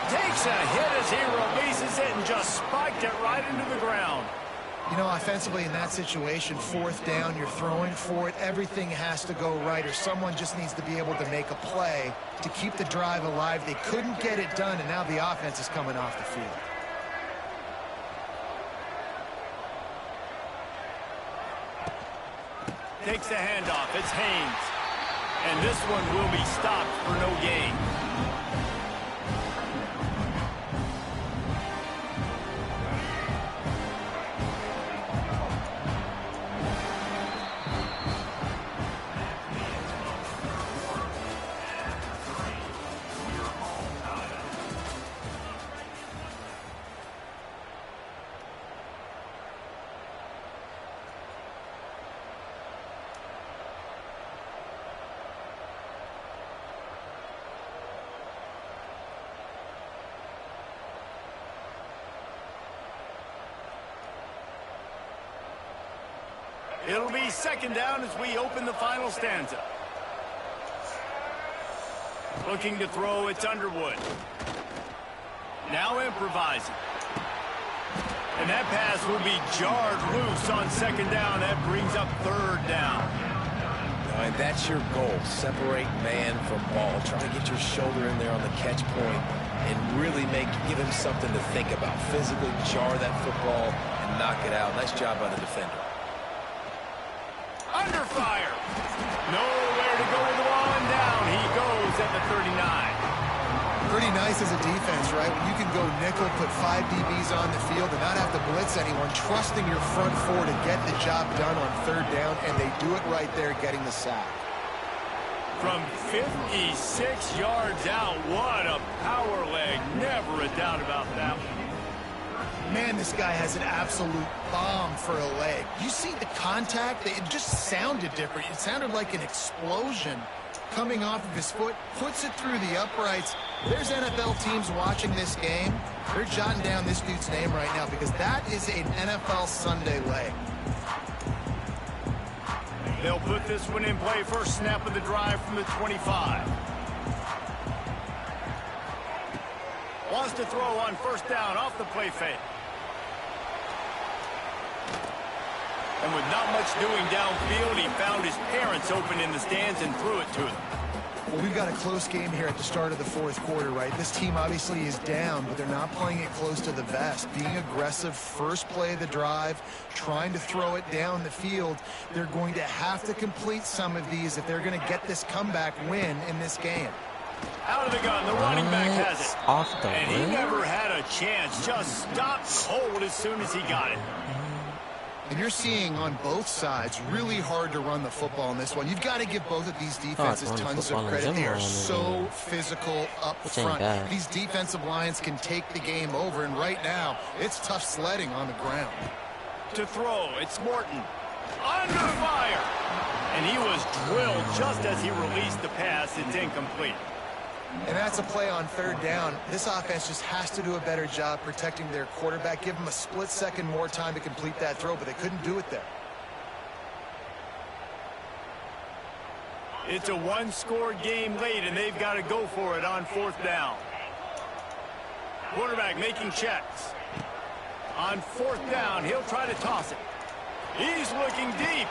Takes a hit as he releases it and just spiked it right into the ground. You know, offensively in that situation, 4th down, you're throwing for it. Everything has to go right, or someone just needs to be able to make a play to keep the drive alive. They couldn't get it done, and now the offense is coming off the field. Takes the handoff. It's Haynes. And this one will be stopped for no gain. It'll be 2nd down as we open the final stanza. Looking to throw, it's Underwood. Now improvising. And that pass will be jarred loose on 2nd down. That brings up 3rd down. And that's your goal. Separate man from ball. Try to get your shoulder in there on the catch point and really give him something to think about. Physically jar that football and knock it out. Nice job by the defender. Under fire. Nowhere to go with the ball, and down he goes at the 39. Pretty nice as a defense, right? When you can go nickel, put 5 DBs on the field and not have to blitz anyone, trusting your front 4 to get the job done on 3rd down, and they do it right there, getting the sack. From 56 yards out, what a power leg. Never a doubt about that one. Man, this guy has an absolute bomb for a leg. You see the contact? It just sounded different. It sounded like an explosion coming off of his foot, puts it through the uprights. There's NFL teams watching this game. They're jotting down this dude's name right now because that is an NFL Sunday leg. They'll put this one in play. First snap of the drive from the 25. Wants to throw on 1st down off the play fake. And with not much doing downfield, he found his parents open in the stands and threw it to them. Well, we've got a close game here at the start of the 4th quarter, right? This team obviously is down, but they're not playing it close to the vest. Being aggressive, first play of the drive, trying to throw it down the field. They're going to have to complete some of these if they're going to get this comeback win in this game. Out of the gun, the running back has it. Off the and he rim? never had a chance. Just stopped cold as soon as he got it. And you're seeing on both sides really hard to run the football in this one. You've got to give both of these defenses tons of credit. They are so physical up front. These defensive lines can take the game over, and right now it's tough sledding on the ground. To throw, it's Morton. Under fire. And he was drilled just as he released the pass. It's incomplete. And that's a play on 3rd down. This offense just has to do a better job protecting their quarterback. Give him a split second more time to complete that throw, but they couldn't do it there. It's a one-score game late, and they've got to go for it on 4th down. Quarterback making checks. On 4th down, he'll try to toss it. He's looking deep.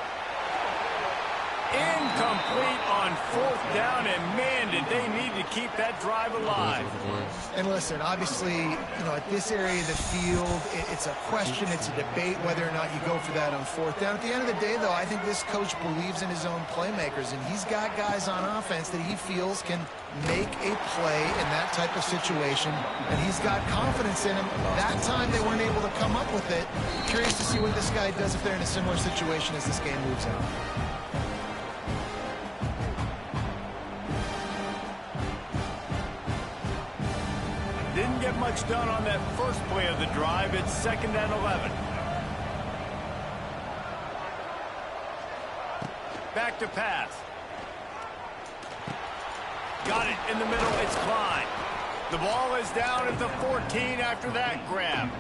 Incomplete on 4th down, and man, did they need to keep that drive alive. And listen, obviously, you know, at this area of the field, it's a question, it's a debate whether or not you go for that on 4th down. At the end of the day, though, I think this coach believes in his own playmakers, and he's got guys on offense that he feels can make a play in that type of situation, and he's got confidence in him. That time they weren't able to come up with it. Curious to see what this guy does if they're in a similar situation as this game moves on. Didn't get much done on that first play of the drive. It's 2nd and 11. Back to pass. Got it in the middle. It's Klein. The ball is down at the 14 after that grab.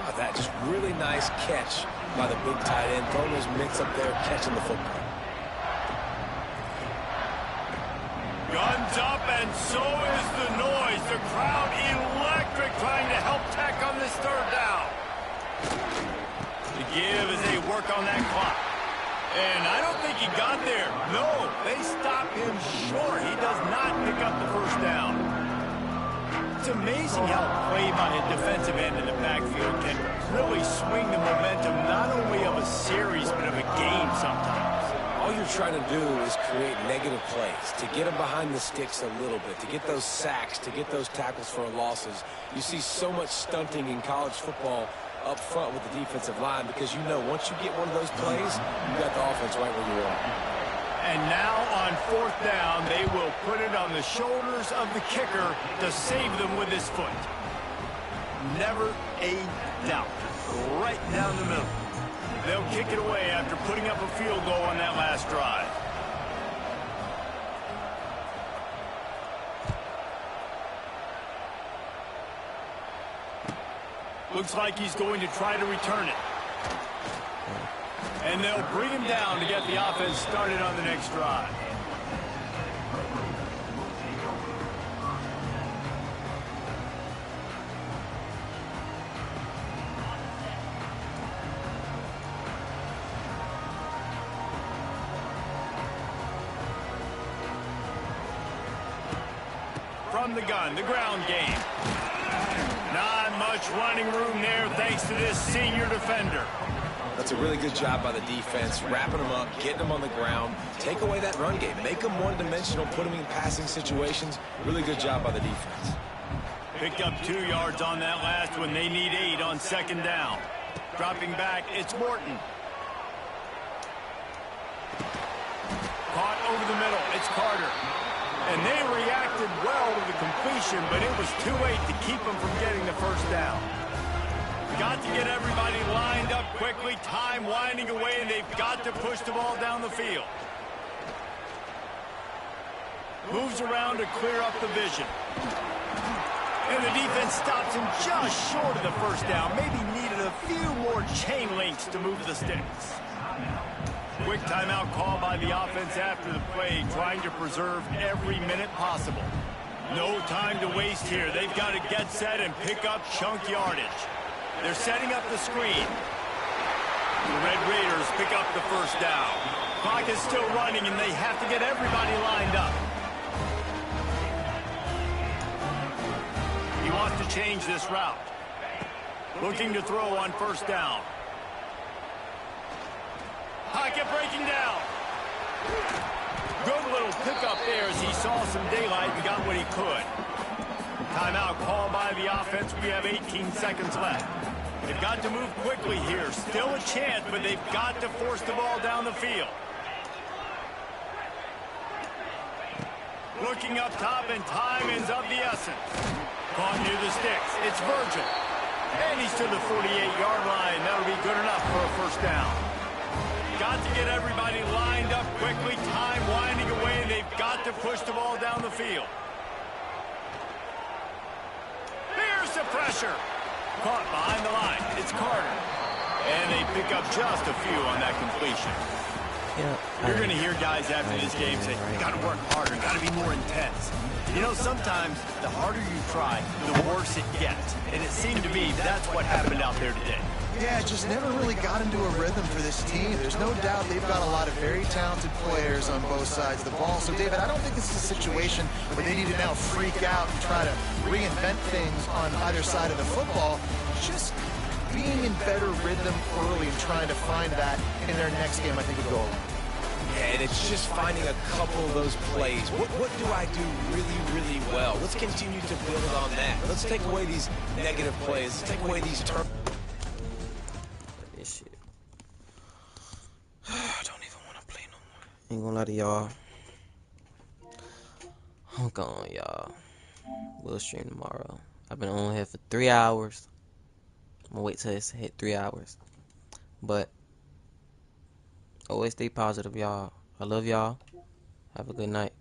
Oh, that just really nice catch by the big tight end. Throwing those mitts up there, catching the football. Guns up, and so is the noise. The crowd electric, trying to help Tech on this third down. The give as they work on that clock. And I don't think he got there. No, they stop him short. He does not pick up the first down. It's amazing how play by a defensive end in the backfield can really swing the momentum not only of a series but of a game sometimes. All you're trying to do is create negative plays, to get them behind the sticks a little bit, to get those sacks, to get those tackles for losses. You see so much stunting in college football up front with the defensive line because you know once you get one of those plays, you got the offense right where you are. And now on fourth down, they will put it on the shoulders of the kicker to save them with his foot. Never a doubt. Right down the middle. They'll kick it away after putting up a field goal on that last drive. Looks like he's going to try to return it. And they'll bring him down to get the offense started on the next drive. From the gun, the ground game. Not much running room there thanks to this senior defender. That's a really good job by the defense, wrapping them up, getting them on the ground, take away that run game, make them one-dimensional, put them in passing situations. Really good job by the defense. Picked up 2 yards on that last one. They need 8 on second down. Dropping back, it's Morton. Caught over the middle, it's Carter. And they reacted well to the completion, but it was too late to keep them from getting the first down. Got to get everybody lined up quickly, time winding away, and they've got to push the ball down the field. Moves around to clear up the vision. And the defense stops him just short of the first down. Maybe needed a few more chain links to move the sticks. Quick timeout call by the offense after the play, trying to preserve every minute possible. No time to waste here. They've got to get set and pick up chunk yardage. They're setting up the screen. The Red Raiders pick up the first down. Clock is still running, and they have to get everybody lined up. He wants to change this route. Looking to throw on first down. Pocket breaking down. Good little pickup there as he saw some daylight and got what he could. Timeout called by the offense. We have 18 seconds left. They've got to move quickly here. Still a chance, but they've got to force the ball down the field. Looking up top, and time is of the essence. Caught near the sticks. It's Virgil. And he's to the 48-yard line. That'll be good enough for a first down. Got to get everybody lined up quickly. Time winding away, and they've got to push the ball down the field. Here's the pressure. Caught behind the line. It's Carter. And they pick up just a few on that completion. Yeah, You're going to hear guys after this game say, you got to work harder, got to be more intense. You know, sometimes the harder you try, the worse it gets. And it seemed to me that's what happened out there today. Yeah, just never really got into a rhythm for this team. There's no doubt they've got a lot of very talented players on both sides of the ball. So, David, I don't think this is a situation where they need to now freak out and try to reinvent things on either side of the football. Just being in better rhythm early and trying to find that in their next game, I think would go a long way. And it's just finding a couple of those plays. What do I do really, really well? Let's continue to build on that. Let's take away these negative plays. Let's take away these This shit. I don't even want to play no more. Ain't gonna lie to y'all. I'm gone, y'all. We'll stream tomorrow. I've been on here for 3 hours. I'm gonna wait till it's hit 3 hours. But always stay positive, y'all. I love y'all. Have a good night.